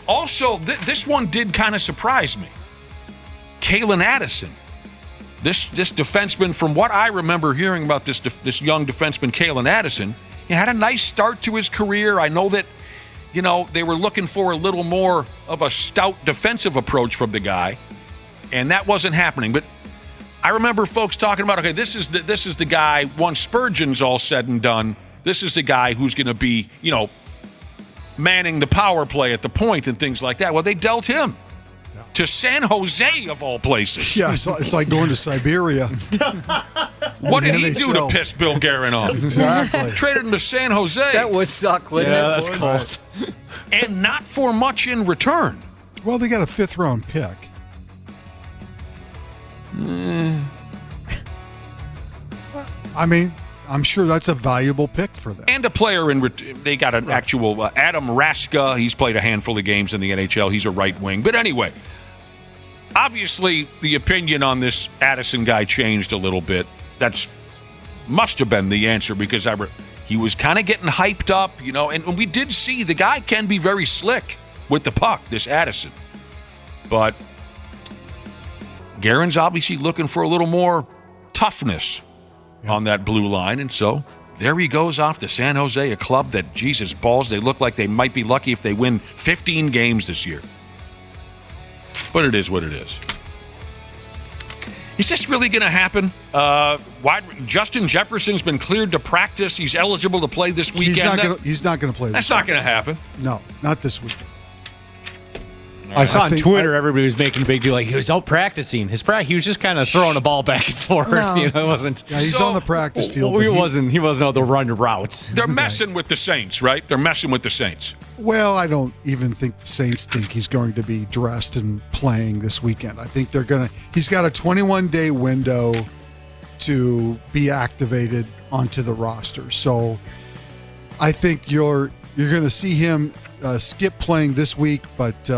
Also, this one did kind of surprise me. Kalen Addison. This defenseman, from what I remember hearing about this young defenseman, Kalen Addison, he had a nice start to his career. I know that, they were looking for a little more of a stout defensive approach from the guy, and that wasn't happening. But I remember folks talking about, okay, this is the guy, once Spurgeon's all said and done, this is the guy who's going to be, manning the power play at the point and things like that. Well, they dealt him to San Jose, of all places. Yeah, it's like going to Siberia. What did he do to piss Bill Guerin off? Exactly. Traded him to San Jose. That would suck, wouldn't it? Yeah, that's cold. And not for much in return. Well, they got a 5th-round pick. I mean, I'm sure that's a valuable pick for them. And a player they got an actual Adam Raska. He's played a handful of games in the NHL. He's a right wing. But anyway, obviously the opinion on this Addison guy changed a little bit. That's must have been the answer, because he was kind of getting hyped up, and we did see the guy can be very slick with the puck, this Addison. But Guerin's obviously looking for a little more toughness on that blue line, and so there he goes off to San Jose, a club that, Jesus balls, they look like they might be lucky if they win 15 games this year. But it is what it is. Is this really going to happen? Justin Jefferson's been cleared to practice. He's eligible to play this weekend. He's not going to play this That's not going to happen. No, not this weekend. I saw on Twitter everybody was making a big deal, like he was out practicing. He was just kind of throwing a ball back and forth. No. You know, it wasn't. Yeah, he's on the practice field. He wasn't out there running routes. They're messing with the Saints, right? They're messing with the Saints. Well, I don't even think the Saints think he's going to be dressed and playing this weekend. I think he's got a 21-day window to be activated onto the roster. So I think you're going to see him skip playing this week, but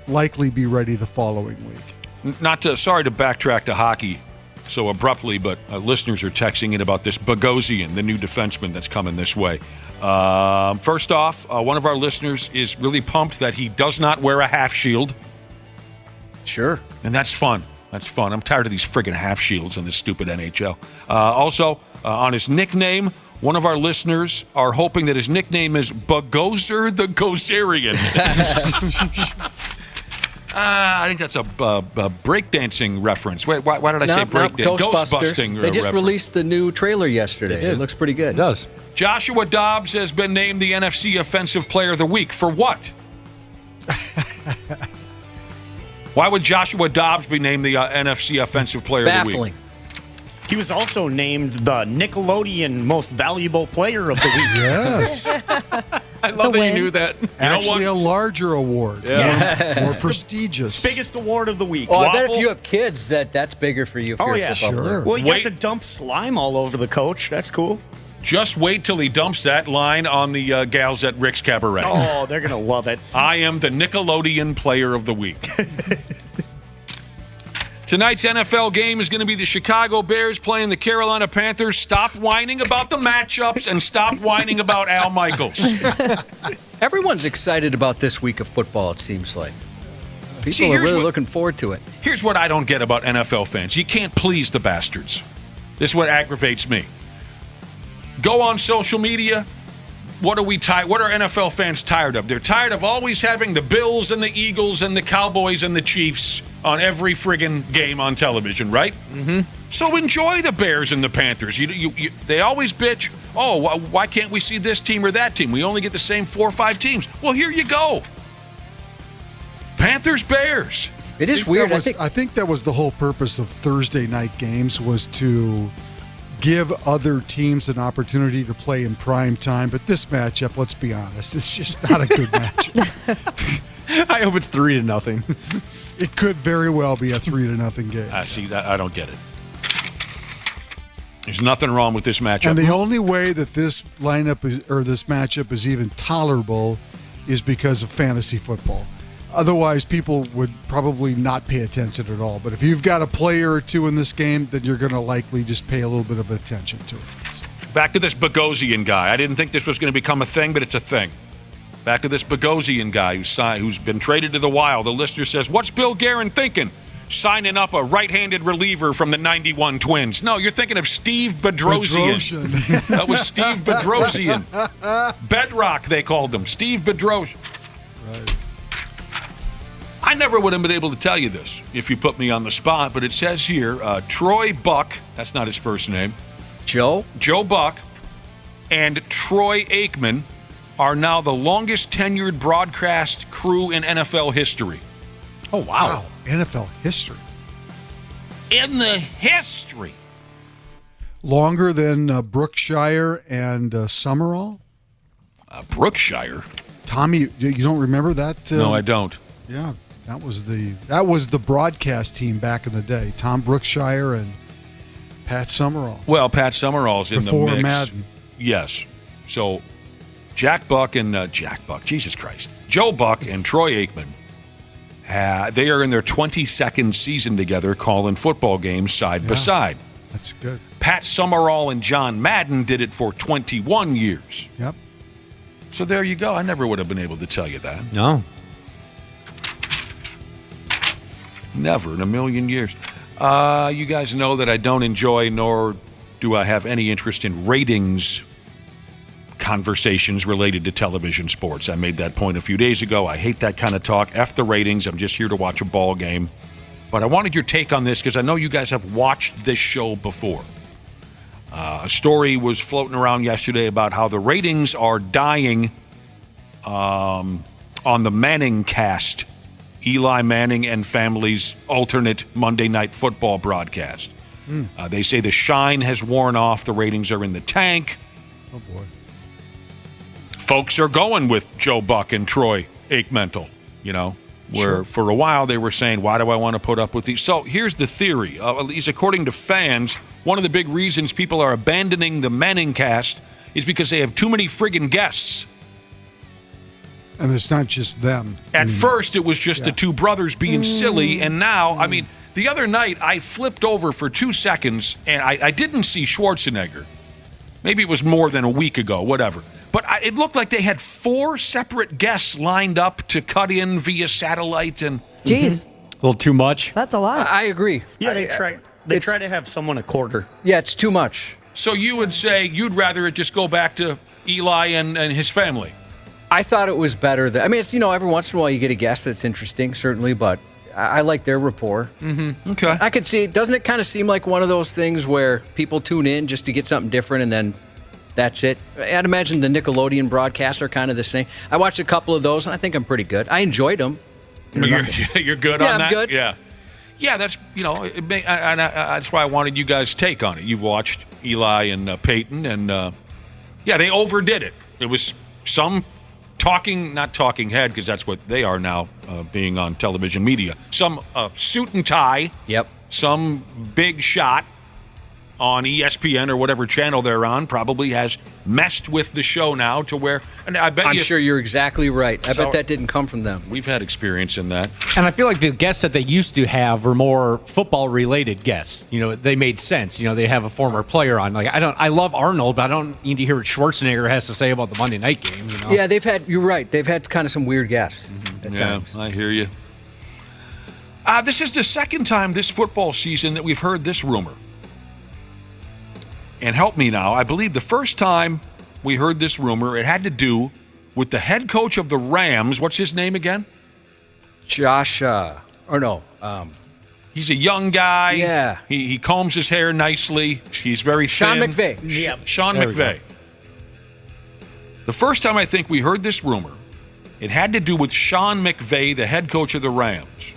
likely be ready the following week. Sorry to backtrack to hockey so abruptly, but listeners are texting in about this Bogosian, the new defenseman that's coming this way. First off, one of our listeners is really pumped that he does not wear a half shield. Sure. And that's fun. That's fun. I'm tired of these friggin' half shields in this stupid NHL. Also, on his nickname, one of our listeners are hoping that his nickname is Bogozer the Gozerian. I think that's a breakdancing reference. Wait, why did I say breakdancing? Ghostbusting. They just reference. released the new trailer yesterday. It looks pretty good. It does. Joshua Dobbs has been named the NFC Offensive Player of the Week. For what? Why would Joshua Dobbs be named the NFC Offensive Player of the Week? He was also named the Nickelodeon Most Valuable Player of the Week. Yes. I love that you knew that. Actually, a larger award. Yeah. More prestigious. Biggest award of the week. Oh, I bet if you have kids, that's bigger for you. Oh, yeah. Sure. Well, you have to dump slime all over the coach. That's cool. Just wait till he dumps that line on the gals at Rick's Cabaret. Oh, they're going to love it. I am the Nickelodeon Player of the Week. Tonight's NFL game is going to be the Chicago Bears playing the Carolina Panthers. Stop whining about the matchups and stop whining about Al Michaels. Everyone's excited about this week of football, it seems like. People are really looking forward to it. Here's what I don't get about NFL fans. You can't please the bastards. This is what aggravates me. Go on social media. What are NFL fans tired of? They're tired of always having the Bills and the Eagles and the Cowboys and the Chiefs on every friggin' game on television, right? Mm-hmm. So enjoy the Bears and the Panthers. They always bitch, oh, why can't we see this team or that team? We only get the same 4 or 5 teams. Well, here you go. Panthers, Bears. It is weird. I think that was the whole purpose of Thursday night games, was to give other teams an opportunity to play in prime time. But this matchup, let's be honest, it's just not a good matchup. I hope it's 3-0. It could very well be a 3-0 game. See, that I don't get it. There's nothing wrong with this matchup. And the only way that this this matchup is even tolerable is because of fantasy football. Otherwise, people would probably not pay attention at all. But if you've got a player or two in this game, then you're going to likely just pay a little bit of attention to it. Back to this Bogosian guy. I didn't think this was going to become a thing, but it's a thing. Back to this Bogosian guy who's been traded to the Wild. The listener says, what's Bill Guerin thinking? Signing up a right-handed reliever from the 91 Twins. No, you're thinking of Steve Bedrosian. That was Steve Bedrosian. Bedrock, they called him. Steve Bedrosian. Right. I never would have been able to tell you this if you put me on the spot, but it says here, Troy Buck, that's not his first name. Joe Buck and Troy Aikman are now the longest tenured broadcast crew in NFL history. Oh, wow. NFL history. In the history. Longer than Brookshire and Summerall? Brookshire? Tommy, you don't remember that? No, I don't. Yeah, that was the broadcast team back in the day. Tom Brookshire and Pat Summerall. Well, Pat Summerall's in before the mix. Madden. Yes. So Joe Buck and Troy Aikman, they are in their 22nd season together calling football games side by side. That's good. Pat Summerall and John Madden did it for 21 years. Yep. So there you go. I never would have been able to tell you that. No. Never in a million years. You guys know that I don't enjoy, nor do I have any interest in ratings conversations related to television sports. I made that point a few days ago. I hate that kind of talk. F the ratings. I'm just here to watch a ball game. But I wanted your take on this because I know you guys have watched this show before. A story was floating around yesterday about how the ratings are dying on the Manning cast Eli Manning and family's alternate Monday Night Football broadcast. They say the shine has worn off. The ratings are in the tank. Oh, boy. Folks are going with Joe Buck and Troy Aikmental, where for a while they were saying, why do I want to put up with these? So here's the theory. At least according to fans, one of the big reasons people are abandoning the Manning cast is because they have too many friggin' guests. And it's not just them. At first, it was just the two brothers being silly, and now, I mean, the other night, I flipped over for 2 seconds, and I didn't see Schwarzenegger. Maybe it was more than a week ago, whatever. But it looked like they had 4 separate guests lined up to cut in via satellite. And Jeez. A little too much. That's a lot. I agree. Yeah, they try to have someone a quarter. Yeah, it's too much. So you would say you'd rather it just go back to Eli and his family? I thought it was better. It's, every once in a while you get a guest that's interesting, certainly, but I like their rapport. Mm-hmm. Okay. I could see, doesn't it kind of seem like one of those things where people tune in just to get something different and then that's it? I'd imagine the Nickelodeon broadcasts are kind of the same. I watched a couple of those and I think I'm pretty good. I enjoyed them. You're good on that? I'm good. Yeah. Yeah, that's, that's why I wanted you guys' take on it. You've watched Eli and Peyton, and they overdid it. It was some not talking head, because that's what they are now, being on television media. Some suit and tie. Yep. Some big shot on ESPN or whatever channel they're on probably has messed with the show now to where, and I'm sure you're exactly right. I bet that didn't come from them. We've had experience in that. And I feel like the guests that they used to have were more football-related guests. They made sense. They have a former player on. I love Arnold, but I don't need to hear what Schwarzenegger has to say about the Monday night game. Yeah, you're right. They've had kind of some weird guests at times. I hear you. This is the second time this football season that we've heard this rumor. And help me now, I believe the first time we heard this rumor, it had to do with the head coach of the Rams. What's his name again? Josh, he's a young guy. Yeah. He combs his hair nicely. He's very Sean thin. McVay. Yeah. Sean McVay. The first time I think we heard this rumor, it had to do with Sean McVay, the head coach of the Rams,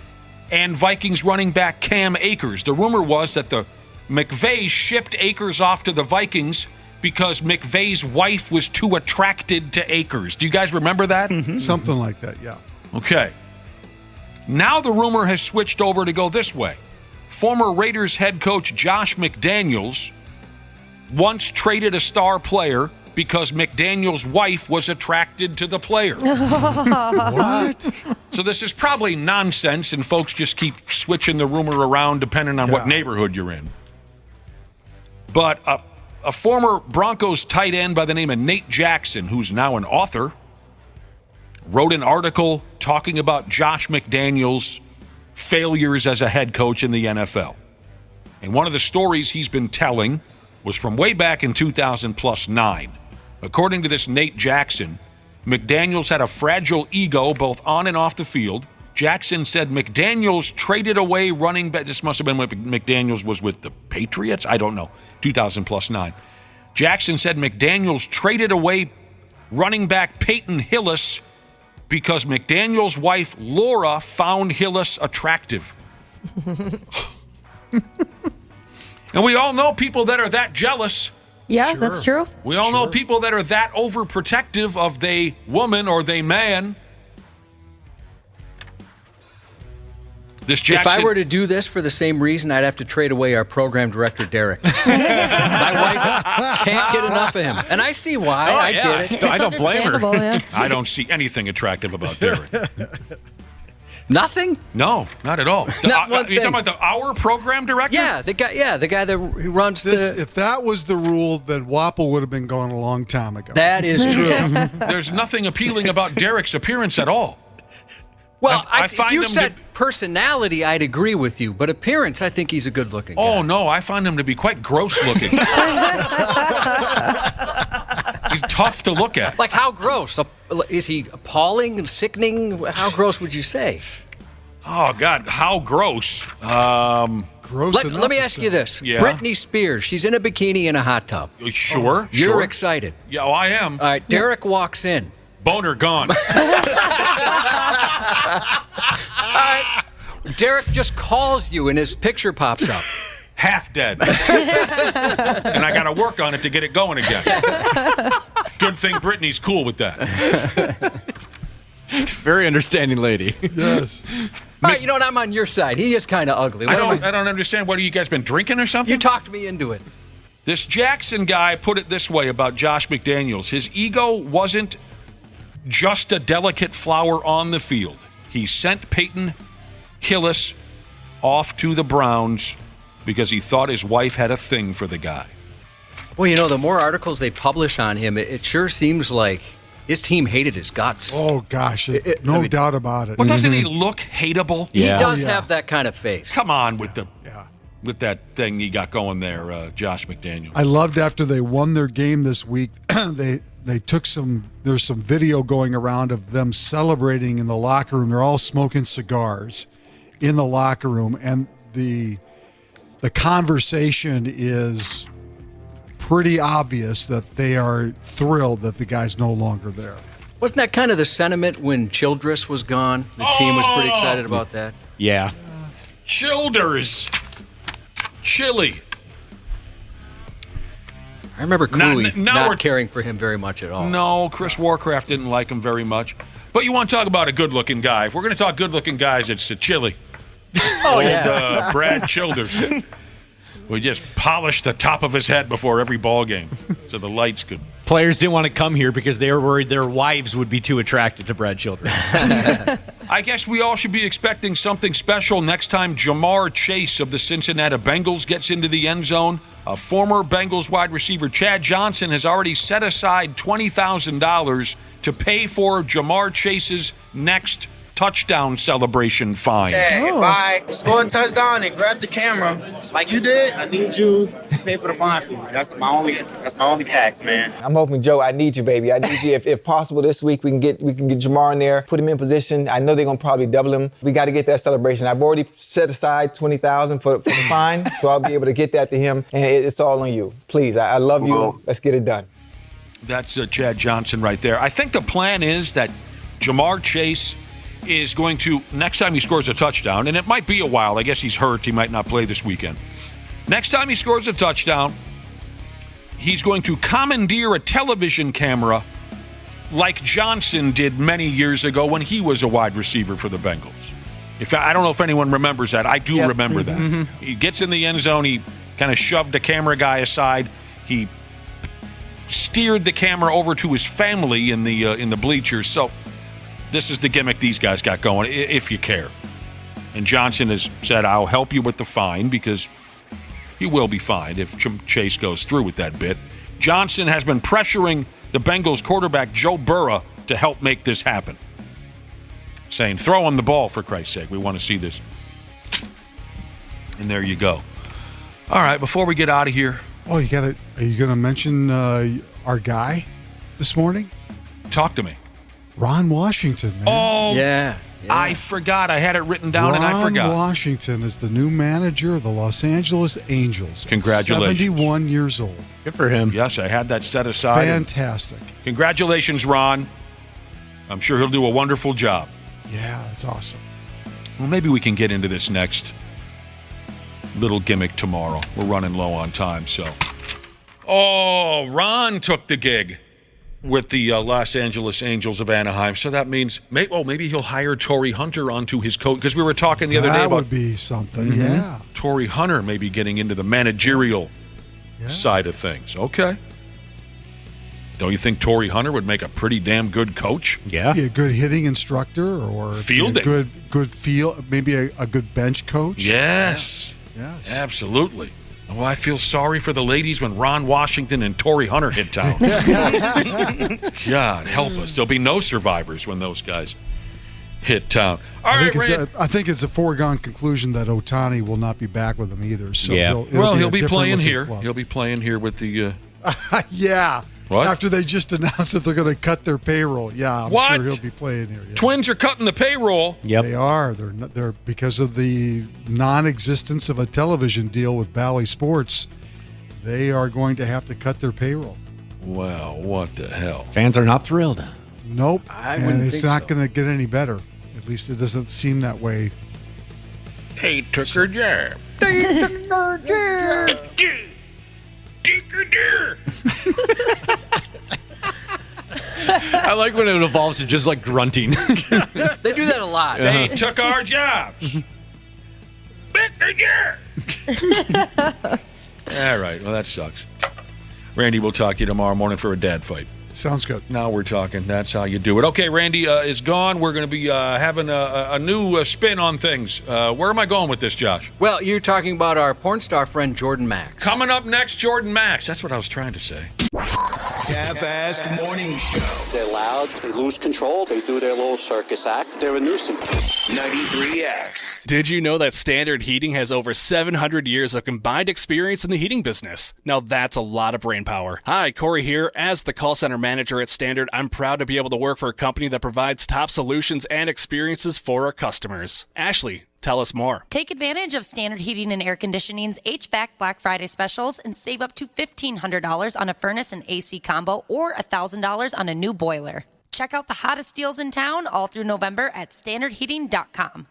and Vikings running back Cam Akers. The rumor was that the McVay shipped Akers off to the Vikings because McVay's wife was too attracted to Akers. Do you guys remember that? Mm-hmm. Something like that, yeah. Okay. Now the rumor has switched over to go this way. Former Raiders head coach Josh McDaniels once traded a star player because McDaniels' wife was attracted to the player. What? So this is probably nonsense, and folks just keep switching the rumor around depending on what neighborhood you're in. But a former Broncos tight end by the name of Nate Jackson, who's now an author, wrote an article talking about Josh McDaniels' failures as a head coach in the NFL. And one of the stories he's been telling was from way back in 2000+9. According to this Nate Jackson, McDaniels had a fragile ego both on and off the field. Jackson said McDaniels traded away running back. This must have been when McDaniels was with the Patriots. I don't know. 2000+9. Jackson said McDaniels traded away running back Peyton Hillis because McDaniels' wife Laura found Hillis attractive. And we all know people that are that jealous. Yeah, that's true. We all know people that are that overprotective of they woman or they man. This Jackson, if I were to do this for the same reason, I'd have to trade away our program director, Derek. My wife can't get enough of him. And I see why. I get it. I don't blame her. Yeah. I don't see anything attractive about Derek. Nothing? No, not at all. Not one You're thing. talking about our program director? Yeah, the guy that runs the... If that was the rule, then Wapple would have been gone a long time ago. That is true. There's nothing appealing about Derek's appearance at all. Well, I if find you him said personality, I'd agree with you. But appearance, I think he's a good-looking guy. Oh, no, I find him to be quite gross-looking. He's tough to look at. Like, how gross? Is he appalling and sickening? How gross would you say? Oh, God, how gross. Gross Let me ask you this. Yeah? Britney Spears, she's in a bikini in a hot tub. Sure. You're sure. excited. Yeah, I am. All right, Derek walks in. Boner gone. Derek just calls you and his picture pops up. Half dead. And I got to work on it to get it going again. Good thing Brittany's cool with that. Very understanding lady. Yes. All right, you know what? I'm on your side. He is kind of ugly. I don't understand. What, have you guys been drinking or something? You talked me into it. This Jackson guy put it this way about Josh McDaniels. His ego wasn't just a delicate flower on the field. He sent Peyton Hillis off to the Browns because he thought his wife had a thing for the guy. Well, you know, the more articles they publish on him, it sure seems like his team hated his guts. Oh, gosh. No doubt about it. Well, doesn't he look hateable? He does have that kind of face. Come on with that thing he got going there, Josh McDaniels. I loved after they won their game this week, they took there's some video going around of them celebrating in the locker room. They're all smoking cigars in the locker room, and the conversation is pretty obvious that they are thrilled that the guy's no longer there. Wasn't that kind of the sentiment when Childress was gone? The team was pretty excited about that. Yeah. Childers. Chili. I remember Cooey not caring for him very much at all. No, Chris Warcraft didn't like him very much. But you want to talk about a good-looking guy. If we're going to talk good-looking guys, it's Chili. Oh, yeah. Brad Childers. We just polished the top of his head before every ball game so the lights could. Players didn't want to come here because they were worried their wives would be too attracted to Brad Childers. I guess we all should be expecting something special next time Jamar Chase of the Cincinnati Bengals gets into the end zone. A former Bengals wide receiver, Chad Johnson, has already set aside $20,000 to pay for Jamar Chase's next touchdown celebration fine. Chad, if I score a touchdown and grab the camera like you did, I need you to pay for the fine for me. That's my only ask, man. I'm hoping, Joe, I need you, baby. I need you. If possible this week, we can get Jamar in there, put him in position. I know they're gonna probably double him. We got to get that celebration. I've already set aside $20,000 for the fine, so I'll be able to get that to him. And it's all on you. Please, I love you. Let's get it done. That's Chad Johnson right there. I think the plan is that Jamar Chase is going to, next time he scores a touchdown, and it might be a while. I guess he's hurt. He might not play this weekend. Next time he scores a touchdown, he's going to commandeer a television camera like Johnson did many years ago when he was a wide receiver for the Bengals. I don't know if anyone remembers that. I do remember that. Mm-hmm. He gets in the end zone. He kind of shoved the camera guy aside. He steered the camera over to his family in the bleachers. So this is the gimmick these guys got going, if you care. And Johnson has said, I'll help you with the fine because he will be fined if Chase goes through with that bit. Johnson has been pressuring the Bengals quarterback, Joe Burrow, to help make this happen. Saying, throw him the ball, for Christ's sake. We want to see this. And there you go. All right, before we get out of here. Oh, are you going to mention our guy this morning? Talk to me. Ron Washington, man. Oh, yeah. I forgot. I had it written down and I forgot. Ron Washington is the new manager of the Los Angeles Angels. Congratulations. 71 years old. Good for him. Yes, I had that set aside. Fantastic. Congratulations, Ron. I'm sure he'll do a wonderful job. Yeah, that's awesome. Well, maybe we can get into this next little gimmick tomorrow. We're running low on time, so. Oh, Ron took the gig with the Los Angeles Angels of Anaheim. So that means, maybe he'll hire Torrey Hunter onto his coach. Because we were talking the other day about... That would be something, yeah. Torrey Hunter maybe getting into the managerial side of things. Okay. Don't you think Torrey Hunter would make a pretty damn good coach? Yeah. Be a good hitting instructor or fielding. A good field, maybe a good bench coach. Yes. Yes. Absolutely. Oh, I feel sorry for the ladies when Ron Washington and Torrey Hunter hit town. God, help us. There'll be no survivors when those guys hit town. All right, I think it's a foregone conclusion that Ohtani will not be back with them either. So yeah. He'll be playing here. Club. He'll be playing here with the... yeah. What? After they just announced that they're going to cut their payroll. Yeah, I'm sure he'll be playing here. Yeah. Twins are cutting the payroll. Yep. They are. They're because of the non-existence of a television deal with Bally Sports. They are going to have to cut their payroll. Wow, what the hell? Fans are not thrilled. Nope. And it's not so. going to get any better. At least it doesn't seem that way. They took her jab. I like when it evolves to just like grunting. They do that a lot. They took our jobs. All right. Well, that sucks. Randy, we'll talk to you tomorrow morning for a dad fight. Sounds good. Now we're talking. That's how you do it. Okay, Randy is gone. We're going to be having a new spin on things. Where am I going with this, Josh? Well, you're talking about our porn star friend, Jordan Maxx. Coming up next, Jordan Maxx. That's what I was trying to say. Half-assed morning show. They're loud, they lose control, they do their little circus act, they're a nuisance. 93X. Did you know that Standard Heating has over 700 years of combined experience in the heating business? Now that's a lot of brain power. Hi, Corey here. As the call center manager at Standard, I'm proud to be able to work for a company that provides top solutions and experiences for our customers. Ashley, tell us more. Take advantage of Standard Heating and Air Conditioning's HVAC Black Friday specials and save up to $1,500 on a furnace and AC combo or $1,000 on a new boiler. Check out the hottest deals in town all through November at standardheating.com.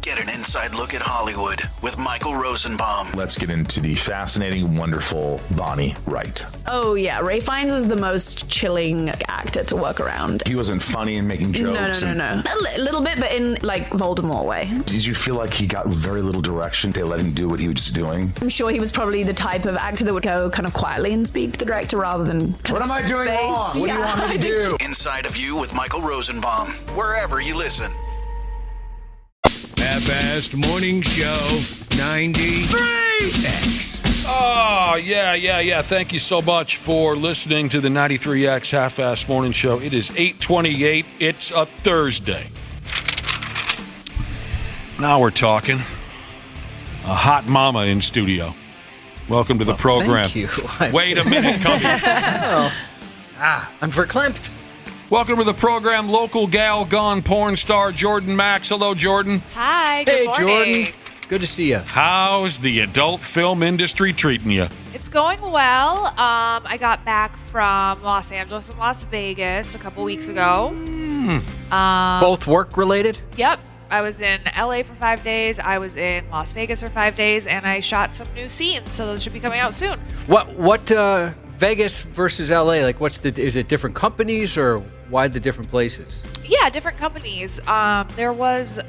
Get an inside look at Hollywood with Michael Rosenbaum. Let's get into the fascinating, wonderful Bonnie Wright. Oh, yeah. Ray Fiennes was the most chilling actor to work around. He wasn't funny and making jokes. No. A little bit, but in, like, Voldemort way. Did you feel like he got very little direction? They let him do what he was just doing? I'm sure he was probably the type of actor that would go kind of quietly and speak to the director rather than What am I doing wrong? What do you want me to do? Inside of You with Michael Rosenbaum. Wherever you listen. Half-assed morning show. 93X. Oh, yeah. Thank you so much for listening to the 93X Half-Assed Morning Show. It is 8:28. It's a Thursday. Now we're talking. A hot mama in studio. Welcome to the program. Thank you. Wait a minute, come here. I'm verklempt. Welcome to the program, local gal gone porn star Jordan Maxx. Hello, Jordan. Hi, good morning. Jordan. Good to see you. How's the adult film industry treating you? It's going well. I got back from Los Angeles and Las Vegas a couple weeks ago. Both work related? Yep. I was in LA for 5 days. I was in Las Vegas for 5 days, and I shot some new scenes, so those should be coming out soon. What Vegas versus LA, like is it different companies or why the different places? Yeah, different companies. There was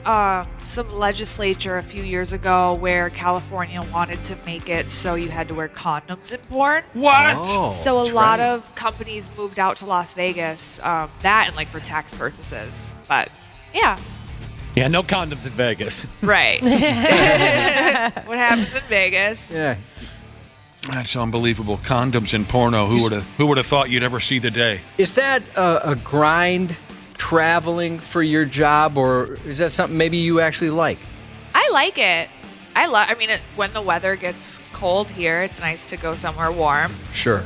some legislature a few years ago where California wanted to make it so you had to wear condoms in porn. What? Oh, so a lot of companies moved out to Las Vegas, that and like for tax purposes. But yeah. Yeah, no condoms in Vegas. Right. What happens in Vegas? Yeah. That's unbelievable. Condoms in porno. Who would have thought you'd ever see the day? Is that a grind traveling for your job, or is that something maybe you actually like? I like it. When the weather gets cold here, it's nice to go somewhere warm. Sure.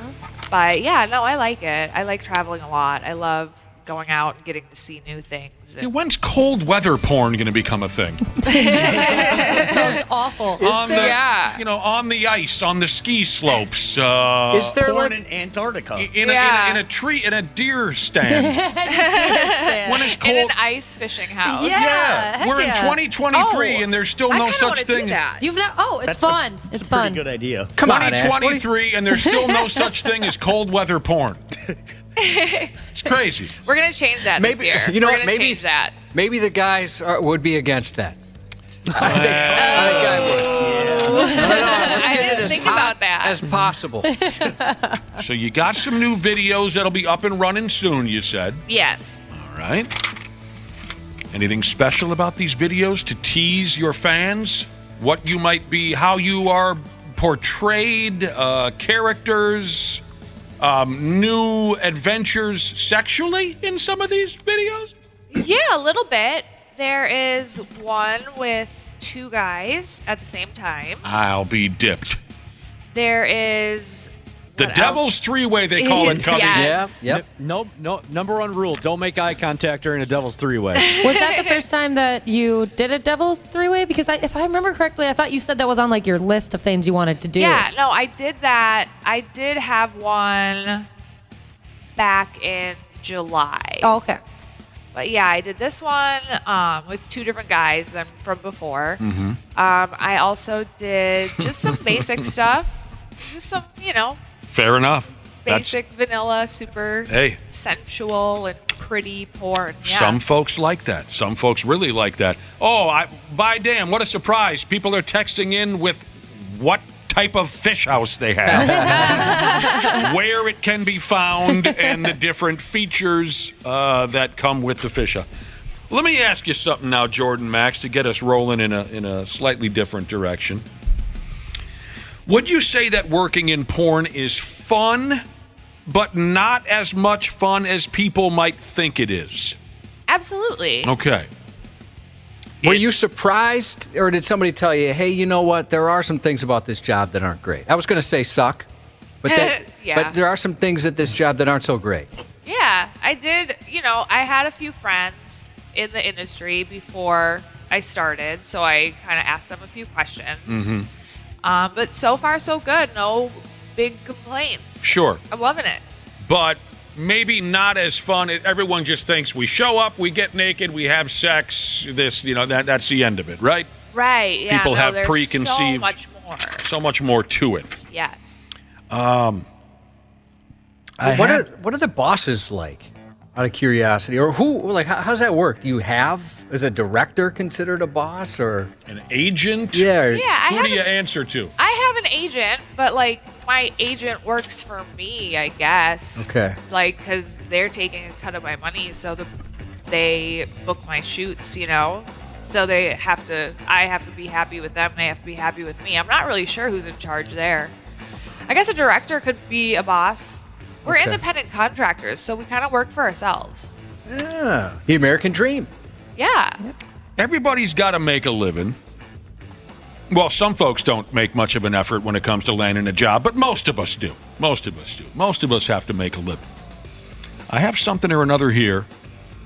But yeah, no, I like it. I like traveling a lot. I love going out and getting to see new things. Yeah, when's cold weather porn going to become a thing? That sounds awful. On the ice, on the ski slopes. Is there porn in Antarctica? In a deer stand. When it's cold. In an ice fishing house. Yeah. We're in 2023 and there's still no such thing. You've not. Oh, it's fun. It's fun. Pretty good idea. Come on, 2023 and there's still no such thing as cold weather porn. It's crazy. We're gonna change that this year. You know We're what? gonna change that. Maybe the guys would be against that. I think I would. Let's get it as hot as possible. So you got some new videos that'll be up and running soon, you said. Yes. All right. Anything special about these videos to tease your fans? What you might be, how you are portrayed, characters, new adventures sexually in some of these videos? Yeah, a little bit. There is one with two guys at the same time. I'll be dipped. There is the Devil's Three-Way, they call it, Cubby. Yes. Yep. No. Number one rule: don't make eye contact during a Devil's Three-Way. Was that the first time that you did a Devil's Three-Way? Because if I remember correctly, I thought you said that was on like your list of things you wanted to do. Yeah, no, I did that. I did have one back in July. Oh, okay. But yeah, I did this one with 2 different guys than from before. Mm-hmm. I also did just some basic stuff. Just some, Fair enough. basic vanilla, super sensual and pretty porn. Yeah. Some folks like that. Some folks really like that. Oh, by damn, what a surprise. People are texting in with what type of fish house they have, where it can be found, and the different features that come with the fish house. Let me ask you something now, Jordan Maxx, to get us rolling in a slightly different direction. Would you say that working in porn is fun, but not as much fun as people might think it is? Absolutely. Okay. Were you surprised, or did somebody tell you, hey, you know what, there are some things about this job that aren't great? I was going to say suck, but Yeah. but there are some things at this job that aren't so great. Yeah, I did. I had a few friends in the industry before I started, so I kind of asked them a few questions. Mm-hmm. But so far, so good. No big complaints. Sure. I'm loving it. But maybe not as fun. Everyone just thinks we show up, we get naked, we have sex, that's the end of it, right? Right, yeah. People have there's preconceived. so much more. So much more to it. Yes. What are the bosses like? Out of curiosity, or how does that work? Do you have, is a director considered a boss, or an agent? Yeah. Who do you answer to? I have an agent, but my agent works for me, I guess. Okay. Because they're taking a cut of my money, so they book my shoots, So I have to be happy with them, and they have to be happy with me. I'm not really sure who's in charge there. I guess a director could be a boss. We're independent contractors, so we kind of work for ourselves. Yeah. The American dream. Yeah. Everybody's got to make a living. Well, some folks don't make much of an effort when it comes to landing a job, but most of us do. Most of us have to make a living. I have something or another here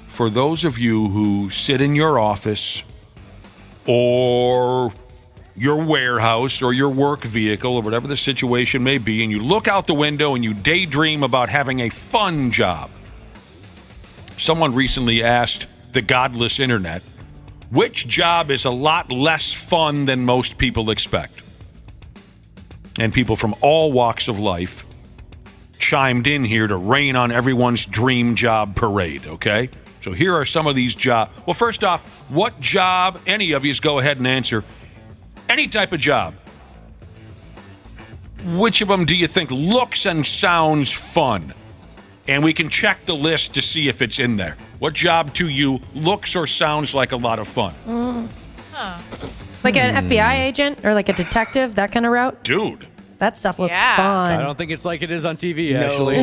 for those of you who sit in your office or your warehouse or your work vehicle or whatever the situation may be, and you look out the window and you daydream about having a fun job. Someone recently asked the godless internet, which job is a lot less fun than most people expect? And people from all walks of life chimed in here to rain on everyone's dream job parade, okay? So here are some of these jobs. Well, first off, what job, any of you, go ahead and answer. Any type of job. Which of them do you think looks and sounds fun? And we can check the list to see if it's in there. What job to you looks or sounds like a lot of fun? Like an FBI agent or like a detective, that kind of route? Dude. That stuff looks fun. I don't think it's like it is on TV, actually.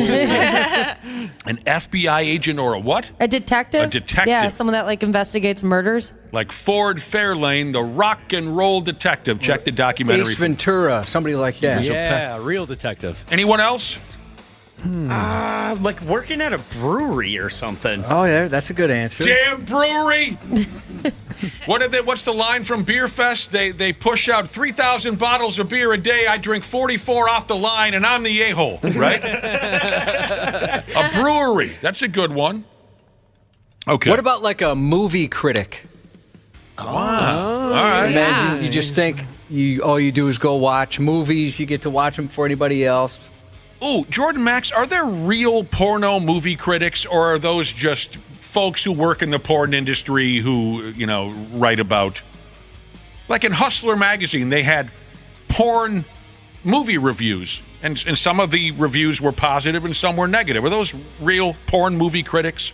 An FBI agent or a what? A detective? A detective. Yeah, someone that investigates murders. Like Ford Fairlane, the rock and roll detective. Check the documentary. Ace Ventura, somebody like that. Yeah, real detective. Anyone else? Like working at a brewery or something. Oh, yeah, that's a good answer. Damn brewery! What's the line from Beer Fest? They push out 3,000 bottles of beer a day. I drink 44 off the line, and I'm the a-hole, right? A brewery. That's a good one. Okay. What about like a movie critic? Wow. All right. Imagine you just think all you do is go watch movies. You get to watch them before anybody else. Ooh, Jordan Maxx, are there real porno movie critics, or are those just folks who work in the porn industry who, write about... Like in Hustler magazine, they had porn movie reviews, and some of the reviews were positive and some were negative. Are those real porn movie critics?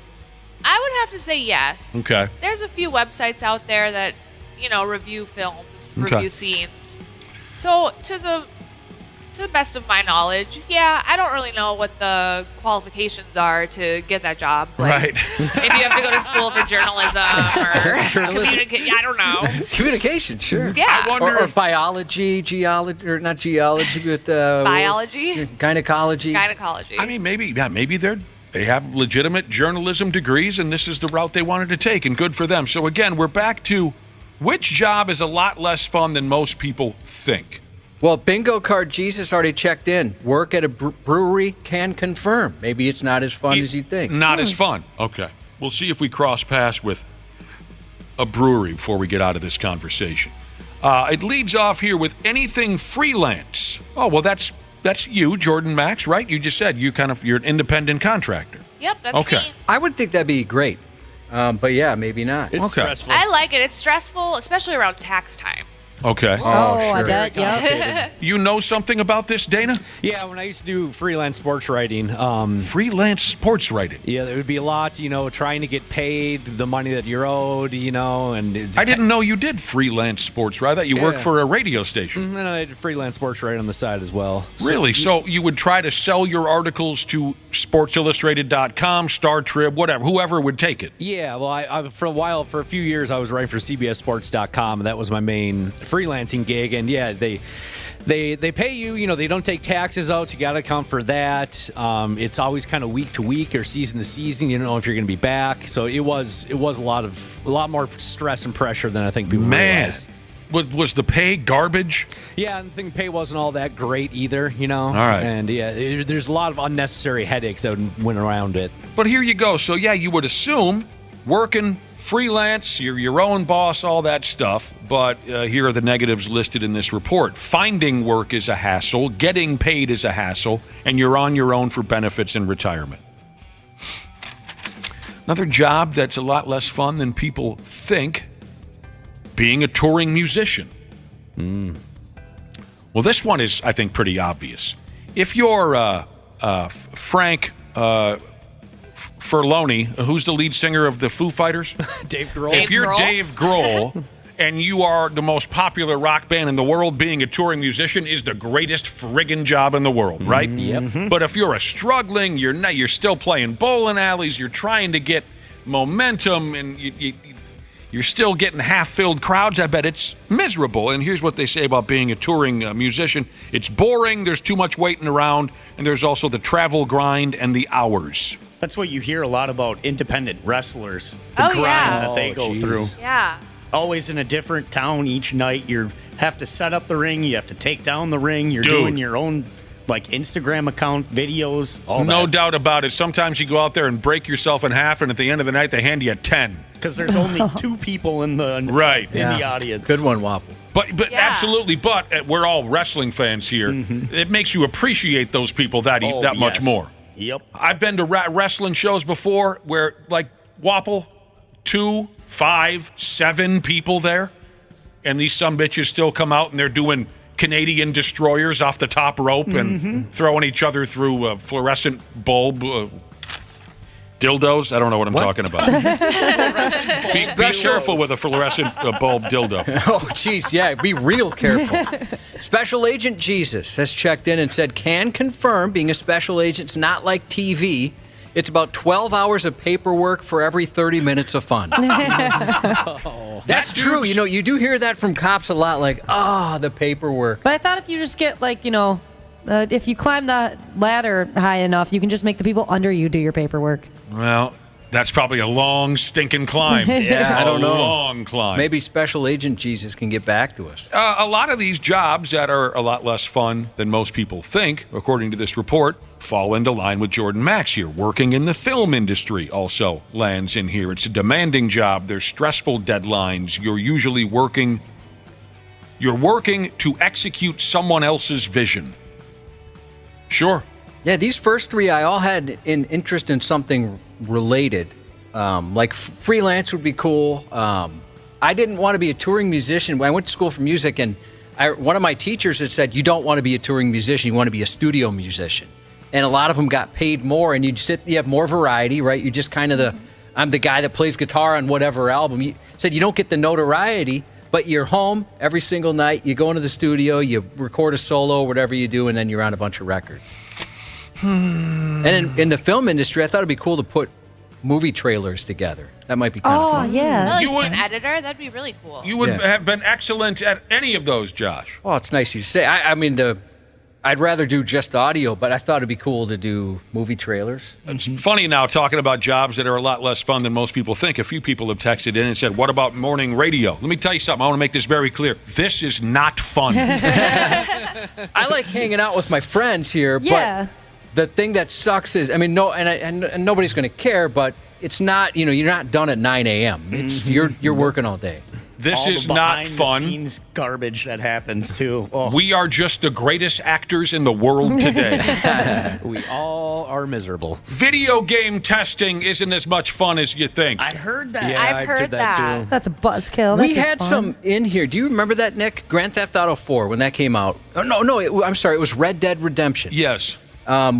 I would have to say yes. Okay. There's a few websites out there that, review films, review scenes. So to the best of my knowledge, I don't really know what the qualifications are to get that job. Right. If you have to go to school for journalism or communicate, I don't know. Communication, sure. Yeah. I wonder or biology, geology, or not geology, but biology, gynecology. I mean, maybe they have legitimate journalism degrees, and this is the route they wanted to take, and good for them. So again, we're back to which job is a lot less fun than most people think. Well, bingo card Jesus already checked in. Work at a brewery can confirm. Maybe it's not as fun as you think. Not as fun. Okay. We'll see if we cross paths with a brewery before we get out of this conversation. It leads off here with anything freelance. Oh, well, that's you, Jordan Maxx, right? You just said you're an independent contractor. Yep, that's okay. me. I would think that'd be great. But yeah, maybe not. It's stressful. I like it. It's stressful, especially around tax time. Okay. I bet. Yep. You know something about this, Dana? Yeah, when I used to do freelance sports writing. Freelance sports writing? Yeah, there would be a lot, trying to get paid the money that you're owed, and it's... I didn't know you did freelance sports writing. I thought you worked for a radio station. And I did freelance sports writing on the side as well. Really? So you would try to sell your articles to SportsIllustrated.com, Star Trib, whatever, whoever would take it? Yeah, well, I for a few years, I was writing for CBSSports.com, and that was my main freelancing gig. And yeah, they pay you, they don't take taxes out, so you got to account for that. It's always kind of week to week or season to season. You don't know if you're going to be back. So it was a lot more stress and pressure than I think people realize. Was the pay garbage? Yeah, I think pay wasn't all that great either, All right. And yeah, there's a lot of unnecessary headaches that went around it. But here you go. So yeah, you would assume working freelance, you're your own boss, all that stuff. But here are the negatives listed in this report. Finding work is a hassle, getting paid is a hassle, and you're on your own for benefits and retirement. Another job that's a lot less fun than people think, being a touring musician. Well, this one is, I think, pretty obvious. If you're Frank Furloni, who's the lead singer of the Foo Fighters? Dave Grohl. If you're Dave Grohl and you are the most popular rock band in the world, being a touring musician is the greatest friggin' job in the world, right? Yep. But if you're struggling, you're still playing bowling alleys, you're trying to get momentum, and you're still getting half-filled crowds, I bet it's miserable. And here's what they say about being a touring musician. It's boring, there's too much waiting around, and there's also the travel grind and the hours. That's what you hear a lot about independent wrestlers. The grind that they go through. Yeah. Always in a different town each night. You have to set up the ring. You have to take down the ring. You're doing your own Instagram account videos. No doubt about it. Sometimes you go out there and break yourself in half, and at the end of the night, they hand you 10. Because there's only 2 people in the the audience. Good one, Wapple. But absolutely. But we're all wrestling fans here. It makes you appreciate those people that much more. Yep. I've been to wrestling shows before where, Wapple, 2, 5, 7 people there, and these sumbitches still come out and they're doing Canadian destroyers off the top rope and throwing each other through fluorescent bulb dildos. I don't know what I'm talking about. Be careful with a fluorescent bulb dildo. Oh, jeez, yeah, be real careful. Special Agent Jesus has checked in and said, can confirm being a special agent's not like TV. It's about 12 hours of paperwork for every 30 minutes of fun. That's true. You do hear that from cops a lot, the paperwork. But I thought if you just get, if you climb the ladder high enough, you can just make the people under you do your paperwork. Well, that's probably a long, stinking climb. Yeah, I don't know. A long climb. Maybe Special Agent Jesus can get back to us. A lot of these jobs that are a lot less fun than most people think, according to this report, fall into line with Jordan Maxx here. Working in the film industry also lands in here. It's a demanding job. There's stressful deadlines. You're working to execute someone else's vision. Sure. Yeah, these first 3, I all had an interest in something related. Freelance would be cool. I didn't want to be a touring musician. I went to school for music, and one of my teachers had said, you don't want to be a touring musician, you want to be a studio musician. And a lot of them got paid more, and you have more variety, right? You're just kind of I'm the guy that plays guitar on whatever album. You said you don't get the notoriety, but you're home every single night. You go into the studio, you record a solo, whatever you do, and then you're on a bunch of records. And in the film industry, I thought it'd be cool to put movie trailers together. That might be kind of fun. Oh, yeah. You would an editor? That'd be really cool. You would have been excellent at any of those, Josh. Well, it's nice of you to say. I'd rather do just audio, but I thought it'd be cool to do movie trailers. It's funny now, talking about jobs that are a lot less fun than most people think. A few people have texted in and said, what about morning radio? Let me tell you something. I want to make this very clear. This is not fun. I like hanging out with my friends here, Yeah. but the thing that sucks is, I mean, and nobody's going to care, but it's not, you're not done at 9 a.m. It's you're working all day. This All is the not fun. behind-the-scenes garbage that happens too. Oh. We are just the greatest actors in the world today. We all are miserable. Video game testing isn't as much fun as you think. I heard that. Yeah, I've heard that. too. That's a buzzkill. We had some in here. Do you remember that, Nick? Grand Theft Auto 4 when that came out. Oh, no, I'm sorry. It was Red Dead Redemption. Yes.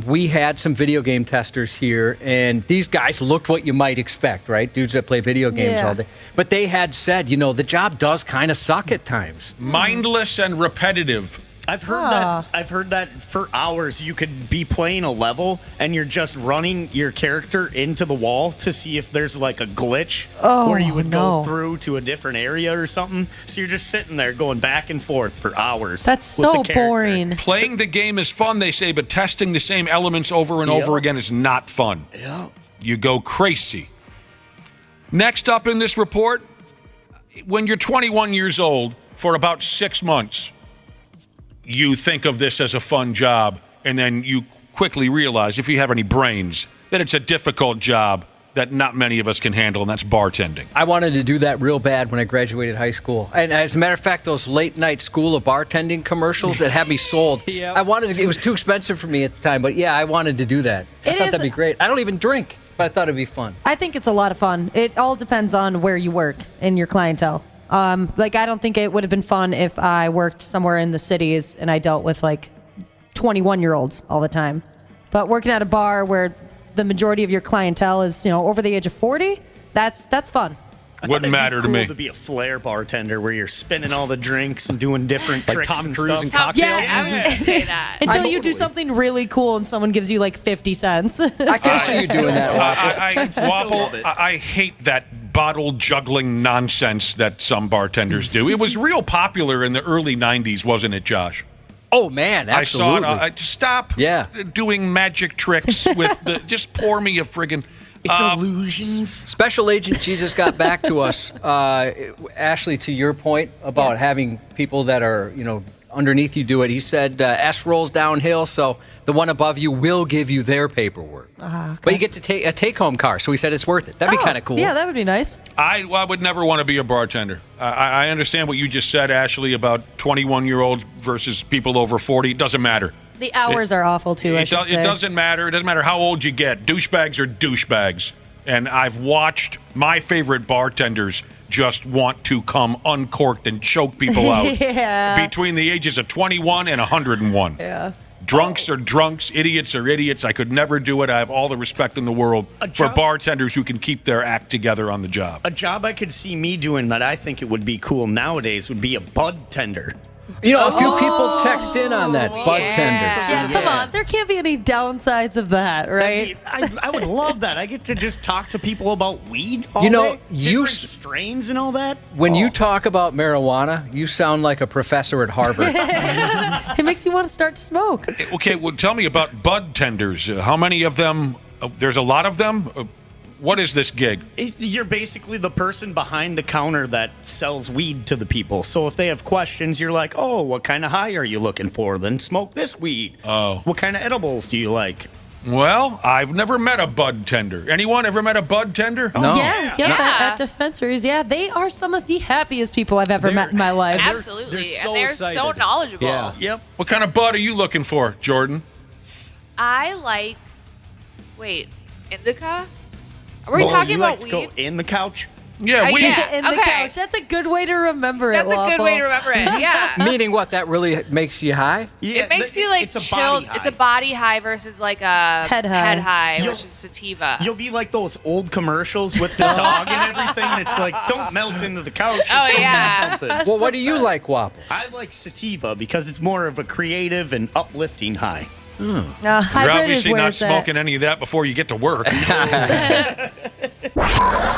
We had some video game testers here, and these guys looked what you might expect, right? Dudes that play video games all day. But they had said, the job does kind of suck at times. Mindless and repetitive. I've heard that for hours you could be playing a level and you're just running your character into the wall to see if there's like a glitch where you would go through to a different area or something. So you're just sitting there going back and forth for hours. That's so boring. Playing the game is fun, they say, but testing the same elements over and over again is not fun. Yeah. You go crazy. Next up in this report, when you're 21 years old, for about 6 months, you think of this as a fun job, and then you quickly realize, if you have any brains, that it's a difficult job that not many of us can handle, and that's bartending. I wanted to do that real bad when I graduated high school. And as a matter of fact, those late night School of Bartending commercials that had me sold, I wanted to, it was too expensive for me at the time, but yeah, I wanted to do that. I thought that'd be great. I don't even drink, but I thought it'd be fun. I think it's a lot of fun. It all depends on where you work and your clientele. I don't think it would have been fun if I worked somewhere in the cities and I dealt with 21-year-olds all the time. But working at a bar where the majority of your clientele is, over the age of 40, that's fun. Wouldn't matter to me. To be a flair bartender where you're spinning all the drinks and doing different Like tricks Tom and Cruise stuff. and cocktails. Yeah, I was going to say that. Until you do something really cool and someone gives you 50 cents. I can see you doing that, Waffle, I hate that bottle juggling nonsense that some bartenders do. It was real popular in the early 90s, wasn't it, Josh? Oh, man, absolutely. I saw it. Stop doing magic tricks with the... Just pour me a friggin'... It's illusions. Special Agent Jesus got back to us. Ashley, to your point about having people that are, underneath you do it, he said S rolls downhill, so the one above you will give you their paperwork. Okay. But you get to take a take-home car, so he said it's worth it. That'd be kind of cool. Yeah, that would be nice. I would never want to be a bartender. I understand what you just said, Ashley, about 21-year-olds versus people over 40. It doesn't matter. The hours are awful, too, I should say. It doesn't matter. It doesn't matter how old you get. Douchebags are douchebags. And I've watched my favorite bartenders just want to come uncorked and choke people out between the ages of 21 and 101. Yeah. Drunks are drunks. Idiots are idiots. I could never do it. I have all the respect in the world for bartenders who can keep their act together on the job. A job I could see me doing that I think it would be cool nowadays would be a bud tender. A few people text in on that bud tender. Yeah, come on. There can't be any downsides of that, right? I would love that. I get to just talk to people about weed all You know, day. you Different strains and all that. When you talk about marijuana, you sound like a professor at Harvard. It makes you want to start to smoke. Okay, well, tell me about bud tenders. How many of them? There's a lot of them? What is this gig? You're basically the person behind the counter that sells weed to the people. So if they have questions, you're like, oh, what kind of high are you looking for? Then smoke this weed. Oh. What kind of edibles do you like? Well, I've never met a bud tender. Anyone ever met a bud tender? No. Yeah. At dispensaries. Yeah, they are some of the happiest people I've ever met in my life. Absolutely. They're so and they're so knowledgeable. Yeah. Yep. What kind of bud are you looking for, Jordan? I like, indica? Are we talking about weed? Go in the couch? Yeah, weed. Yeah. In the couch. That's a good way to remember it, That's a good way to remember it, yeah. Meaning what? That really makes you high? It makes you it's a chilled. body high. It's a body high versus a head high, which is sativa. You'll be like those old commercials with the dog and everything. It's like, don't melt into the couch. It's Oh, gonna do yeah. something. Well, what do you like, Wapple? I like sativa because it's more of a creative and uplifting high. You're hybrid is obviously where not it's at. smoking any of that before you get to work.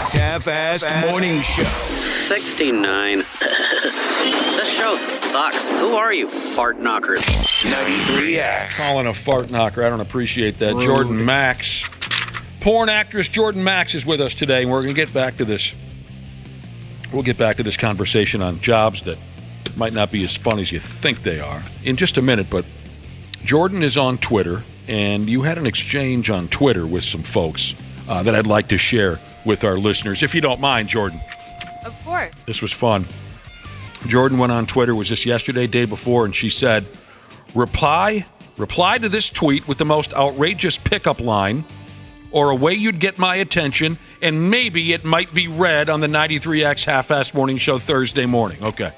Half-assed morning show. 69. This show sucks. Who are you, fart knockers? 93X. Calling a fart knocker. I don't appreciate that. Jordan Maxx. Porn actress Jordan Maxx is with us today, and we're going to get back to this. We'll get back to this conversation on jobs that might not be as fun as you think they are. In just a minute, but Jordan is on Twitter, and you had an exchange on Twitter with some folks that I'd like to share with our listeners, if you don't mind, Jordan. Of course. This was fun. Jordan went on Twitter, was this yesterday, day before, and she said, reply to this tweet with the most outrageous pickup line or a way you'd get my attention, and maybe it might be read on the 93X Half-Assed Morning Show Thursday morning. Okay.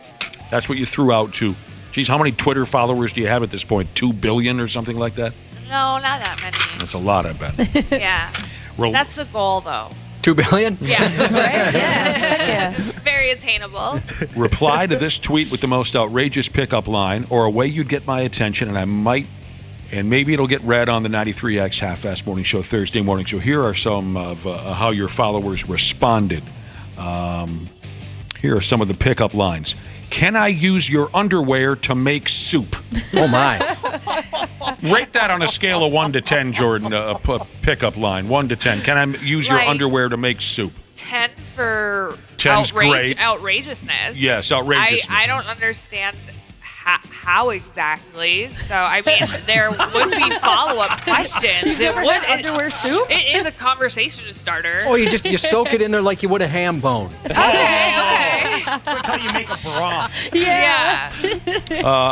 That's what you threw out to. Geez, how many Twitter followers do you have at this point? 2 billion or something like that? No, not that many. That's a lot, I bet. Yeah. That's the goal, though. 2 billion? Yeah. Right? Yeah. Very attainable. Reply to this tweet with the most outrageous pickup line or a way you'd get my attention, and maybe it'll get read on the 93X Half-Assed Morning Show Thursday morning. So here are some of how your followers responded. Here are some of the pickup lines. Can I use your underwear to make soup? Oh, my. Rate that on a scale of 1 to 10, Jordan, a pickup line. 1 to 10. Can I use your underwear to make soup? 10 for 10's great. Outrageousness. Yes, outrageousness. I don't understand how exactly. So, I mean, there would be follow-up questions. It would underwear soup? It is a conversation starter. Oh, you soak it in there like you would a ham bone. Okay. It's like how you make a broth. Yeah.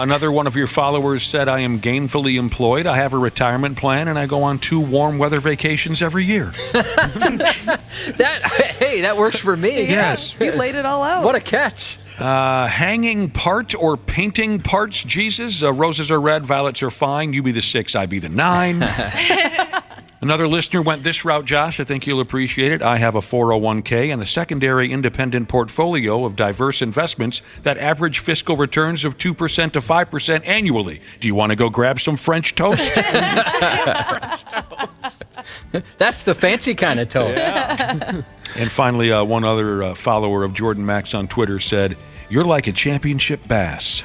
Another one of your followers said, I am gainfully employed. I have a retirement plan, and I go on 2 warm weather vacations every year. That works for me. Yes. You laid it all out. What a catch. Hanging part or painting parts, Jesus. Roses are red, violets are fine. You be the 6, I be the 9. Another listener went this route, Josh. I think you'll appreciate it. I have a 401k and a secondary independent portfolio of diverse investments that average fiscal returns of 2% to 5% annually. Do you want to go grab some French toast? That's the fancy kind of toast. Yeah. And finally, one other follower of Jordan Maxx on Twitter said, you're like a championship bass,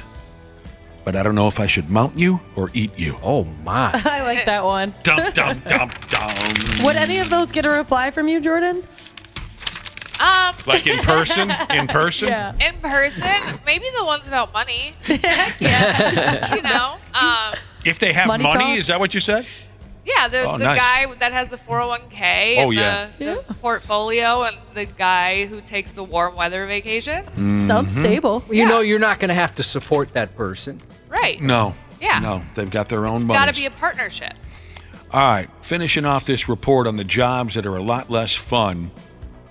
but I don't know if I should mount you or eat you. Oh, my. I like that one. Dum, dum, dum, dum. Would any of those get a reply from you, Jordan? Like in person? In person? Yeah. In person, maybe the ones about money. Yeah. You know? If they have money, is that what you said? Yeah, the nice. guy that has the 401k and the portfolio and the guy who takes the warm weather vacation. Sounds stable. You know you're not going to have to support that person. Right. No. Yeah. No, they've got their own It's money. got to be a partnership. All right, finishing off this report on the jobs that are a lot less fun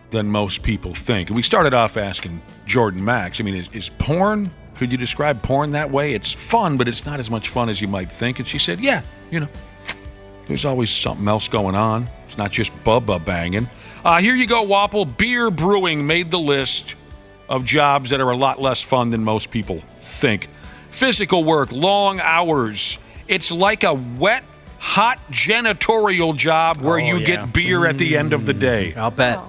than most people think. We started off asking Jordan Maxx, I mean, is porn, could you describe porn that way? It's fun, but it's not as much fun as you might think. And she said, yeah, there's always something else going on. It's not just Bubba banging. Here you go, Wapple. Beer brewing made the list of jobs that are a lot less fun than most people think. Physical work, long hours. It's like a wet, hot janitorial job where you get beer at the end of the day. I'll bet.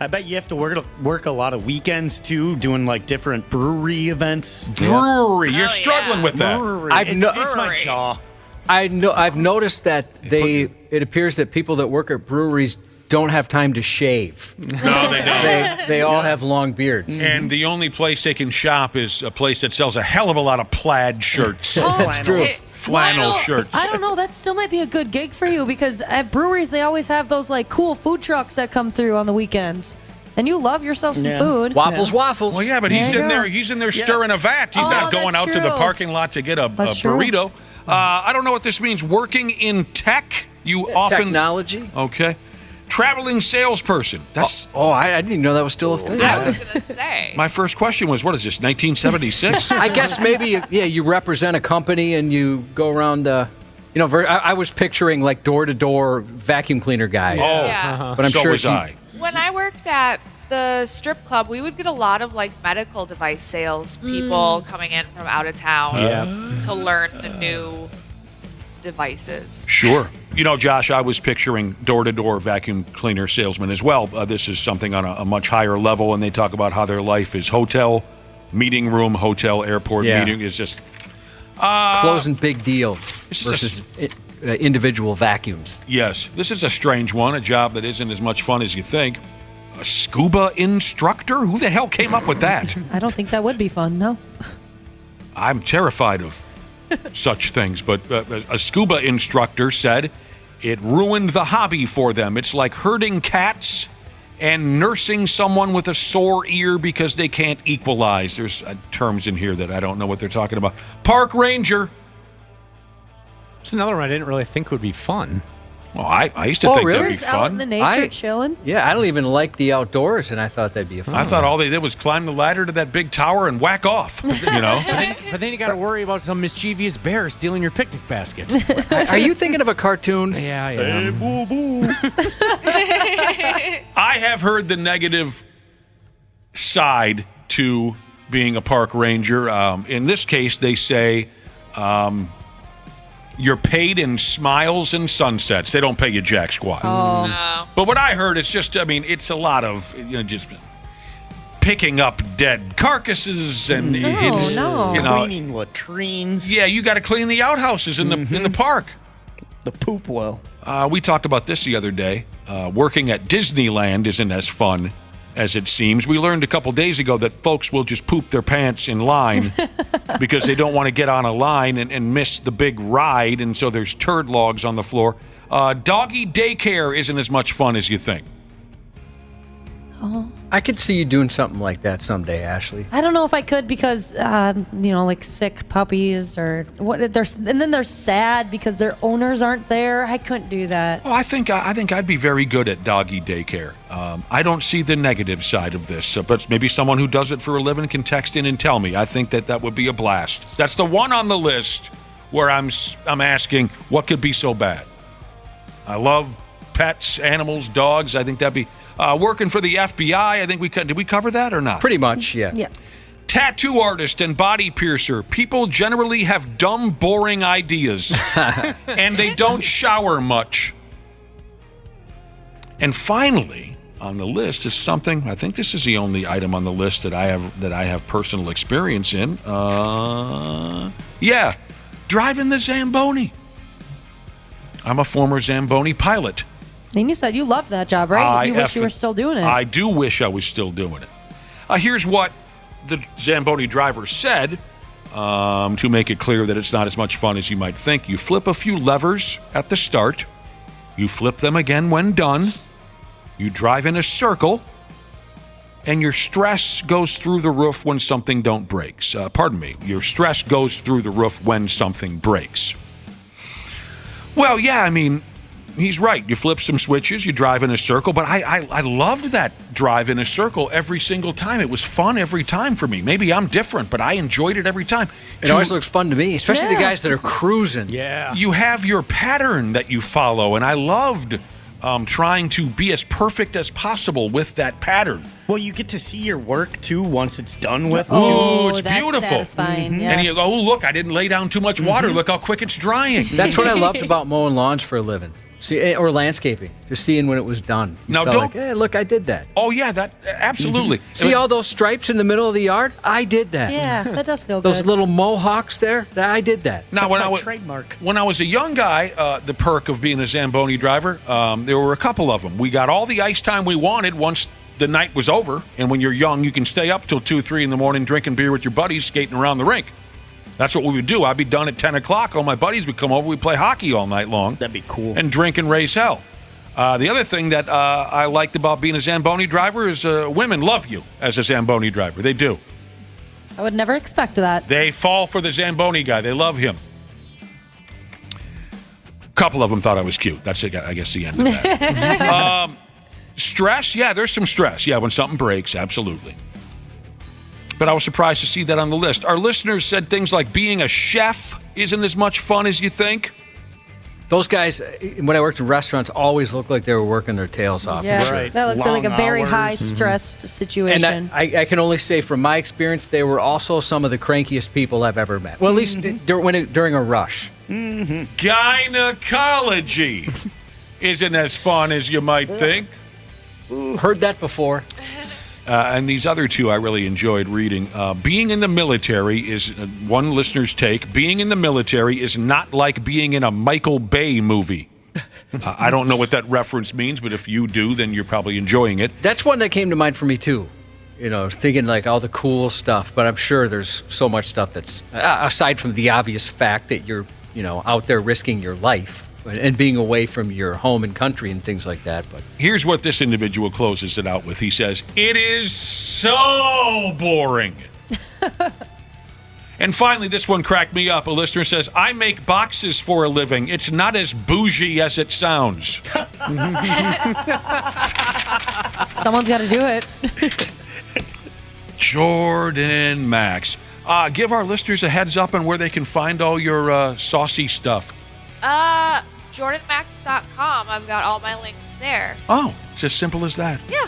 I bet you have to work a lot of weekends, too, doing, like, different brewery events. Brewery. You're struggling with that. Brewery. It's my jaw. I've noticed that it appears that people that work at breweries don't have time to shave. No, they don't. They all have long beards. And the only place they can shop is a place that sells a hell of a lot of plaid shirts. That's true. Flannel shirts. I don't know. That still might be a good gig for you because at breweries they always have those like cool food trucks that come through on the weekends. And you love yourself some food. Waffles. Well, yeah, but he's in there. He's in there stirring a vat. He's not going out to the parking lot to get a burrito. I don't know what this means. Working in tech, you often technology. Okay. Traveling salesperson. That's I didn't even know that was still a thing. I was gonna say. My first question was, what is this, 1976? I guess maybe you represent a company and you go around. I was picturing like door-to-door vacuum cleaner guy. But I'm sure was I. When I worked at the strip club, we would get a lot of like medical device sales people coming in from out of town to learn the new devices. Sure. Josh, I was picturing door-to-door vacuum cleaner salesman as well. This is something on a much higher level, and they talk about how their life is hotel, meeting room, hotel, airport meeting. It's just closing big deals versus individual vacuums. Yes. This is a strange one, a job that isn't as much fun as you think. A scuba instructor? Who the hell came up with that? I don't think that would be fun, no. I'm terrified of such things. But a scuba instructor said it ruined the hobby for them. It's like herding cats and nursing someone with a sore ear because they can't equalize. There's terms in here that I don't know what they're talking about. Park ranger. It's another one I didn't really think would be fun. Well, I used to think really? that'd be Just out fun. in the nature chilling. Yeah, I don't even like the outdoors, and I thought that'd be a fun. I thought all they did was climb the ladder to that big tower and whack off, you know? But then you got to worry about some mischievous bear stealing your picnic basket. Are you thinking of a cartoon? Yeah, I am. Hey, boo boo. I have heard the negative side to being a park ranger. In this case, they say you're paid in smiles and sunsets. They don't pay you jack squat. Oh. No. But what I heard, it's just, I mean, it's a lot of, just picking up dead carcasses and it's, cleaning latrines. Yeah, you got to clean the outhouses in the park. The poop well. We talked about this the other day. Working at Disneyland isn't as fun as it seems. We learned a couple days ago that folks will just poop their pants in line because they don't want to get on a line and miss the big ride, and so there's turd logs on the floor. Doggy daycare isn't as much fun as you think. Oh. I could see you doing something like that someday, Ashley. I don't know if I could because, like sick puppies or what. And then they're sad because their owners aren't there. I couldn't do that. Well, I think I'd be very good at doggy daycare. I don't see the negative side of this, but maybe someone who does it for a living can text in and tell me. I think that would be a blast. That's the one on the list where I'm asking what could be so bad. I love pets, animals, dogs. I think that'd be. Working for the FBI, I think did we cover that or not? Pretty much, yeah. Yeah. Tattoo artist and body piercer. People generally have dumb, boring ideas, and they don't shower much. And finally, on the list is something. I think this is the only item on the list that I have personal experience in. Driving the Zamboni. I'm a former Zamboni pilot. And you said you loved that job, right? You wish you were still doing it. I do wish I was still doing it. Here's what the Zamboni driver said to make it clear that it's not as much fun as you might think. You flip a few levers at the start. You flip them again when done. You drive in a circle. And your stress goes through the roof when something breaks. Your stress goes through the roof when something breaks. Well, yeah, I mean, he's right. You flip some switches, you drive in a circle, but I loved that drive in a circle every single time. It was fun every time for me. Maybe I'm different, but I enjoyed it every time. It always looks fun to me, especially the guys that are cruising. Yeah. You have your pattern that you follow, and I loved trying to be as perfect as possible with that pattern. Well, you get to see your work, too, once it's done with. Oh, it's that's beautiful. Satisfying, yes. And you go, oh, look, I didn't lay down too much water. Look how quick it's drying. That's what I loved about mowing lawns for a living. See, or landscaping, just seeing when it was done. Now, felt like, hey, look, I did that. Oh, yeah, that absolutely. See all those stripes in the middle of the yard? I did that. Yeah, that does feel good. Those little mohawks there? I did that. Now, trademark. When I was a young guy, the perk of being a Zamboni driver, there were a couple of them. We got all the ice time we wanted once the night was over. And when you're young, you can stay up till 2, 3 in the morning drinking beer with your buddies, skating around the rink. That's what we would do. I'd be done at 10 o'clock. All my buddies would come over. We'd play hockey all night long. That'd be cool. And drink and raise hell. The other thing that I liked about being a Zamboni driver is women love you as a Zamboni driver. They do. I would never expect that. They fall for the Zamboni guy. They love him. A couple of them thought I was cute. That's, I guess, the end of that. Stress? Yeah, there's some stress. Yeah, when something breaks, absolutely. But I was surprised to see that on the list. Our listeners said things like being a chef isn't as much fun as you think. Those guys, when I worked in restaurants, always looked like they were working their tails off. Yeah, Right. that looks like a very high-stressed situation. And I can only say from my experience, they were also some of the crankiest people I've ever met. Well, at least during a rush. Gynecology isn't as fun as you might think. Heard that before. And these other two I really enjoyed reading. Being in the military is, one listener's take, being in the military is not like being in a Michael Bay movie. I don't know what that reference means, but if you do, then you're probably enjoying it. That's one that came to mind for me, too. thinking like all the cool stuff, but I'm sure there's so much stuff that's aside from the obvious fact that you're, out there risking your life and being away from your home and country and things like that. But here's what this individual closes it out with. He says, "It is so boring." And finally, this one cracked me up. A listener says, "I make boxes for a living. It's not as bougie as it sounds." Someone's got to do it. Jordan Maxx. Give our listeners a heads up on where they can find all your saucy stuff. JordanMax.com. I've got all my links there. Oh, it's as simple as that. Yeah.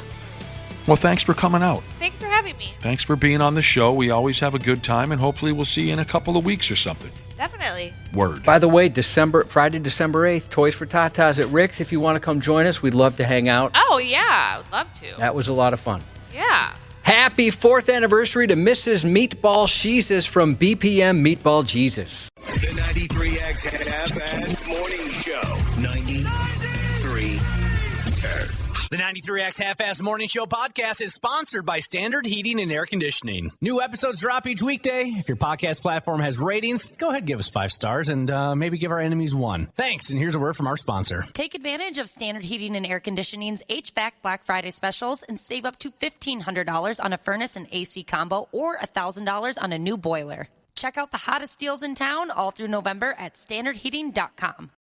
Well, thanks for coming out. Thanks for having me. Thanks for being on the show. We always have a good time, and hopefully we'll see you in a couple of weeks or something. Definitely. Word. By the way, Friday, December 8th, Toys for Tatas at Rick's. If you want to come join us, we'd love to hang out. Oh, yeah. I would love to. That was a lot of fun. Yeah. Happy 4th anniversary to Mrs. Meatball Jesus from BPM Meatball Jesus. The 93X Half-Assed Morning Show. 93. The 93X Half-Assed Morning Show podcast is sponsored by Standard Heating and Air Conditioning. New episodes drop each weekday. If your podcast platform has ratings, go ahead and give us 5 stars and maybe give our enemies 1. Thanks, and here's a word from our sponsor. Take advantage of Standard Heating and Air Conditioning's HVAC Black Friday specials and save up to $1,500 on a furnace and AC combo or $1,000 on a new boiler. Check out the hottest deals in town all through November at standardheating.com.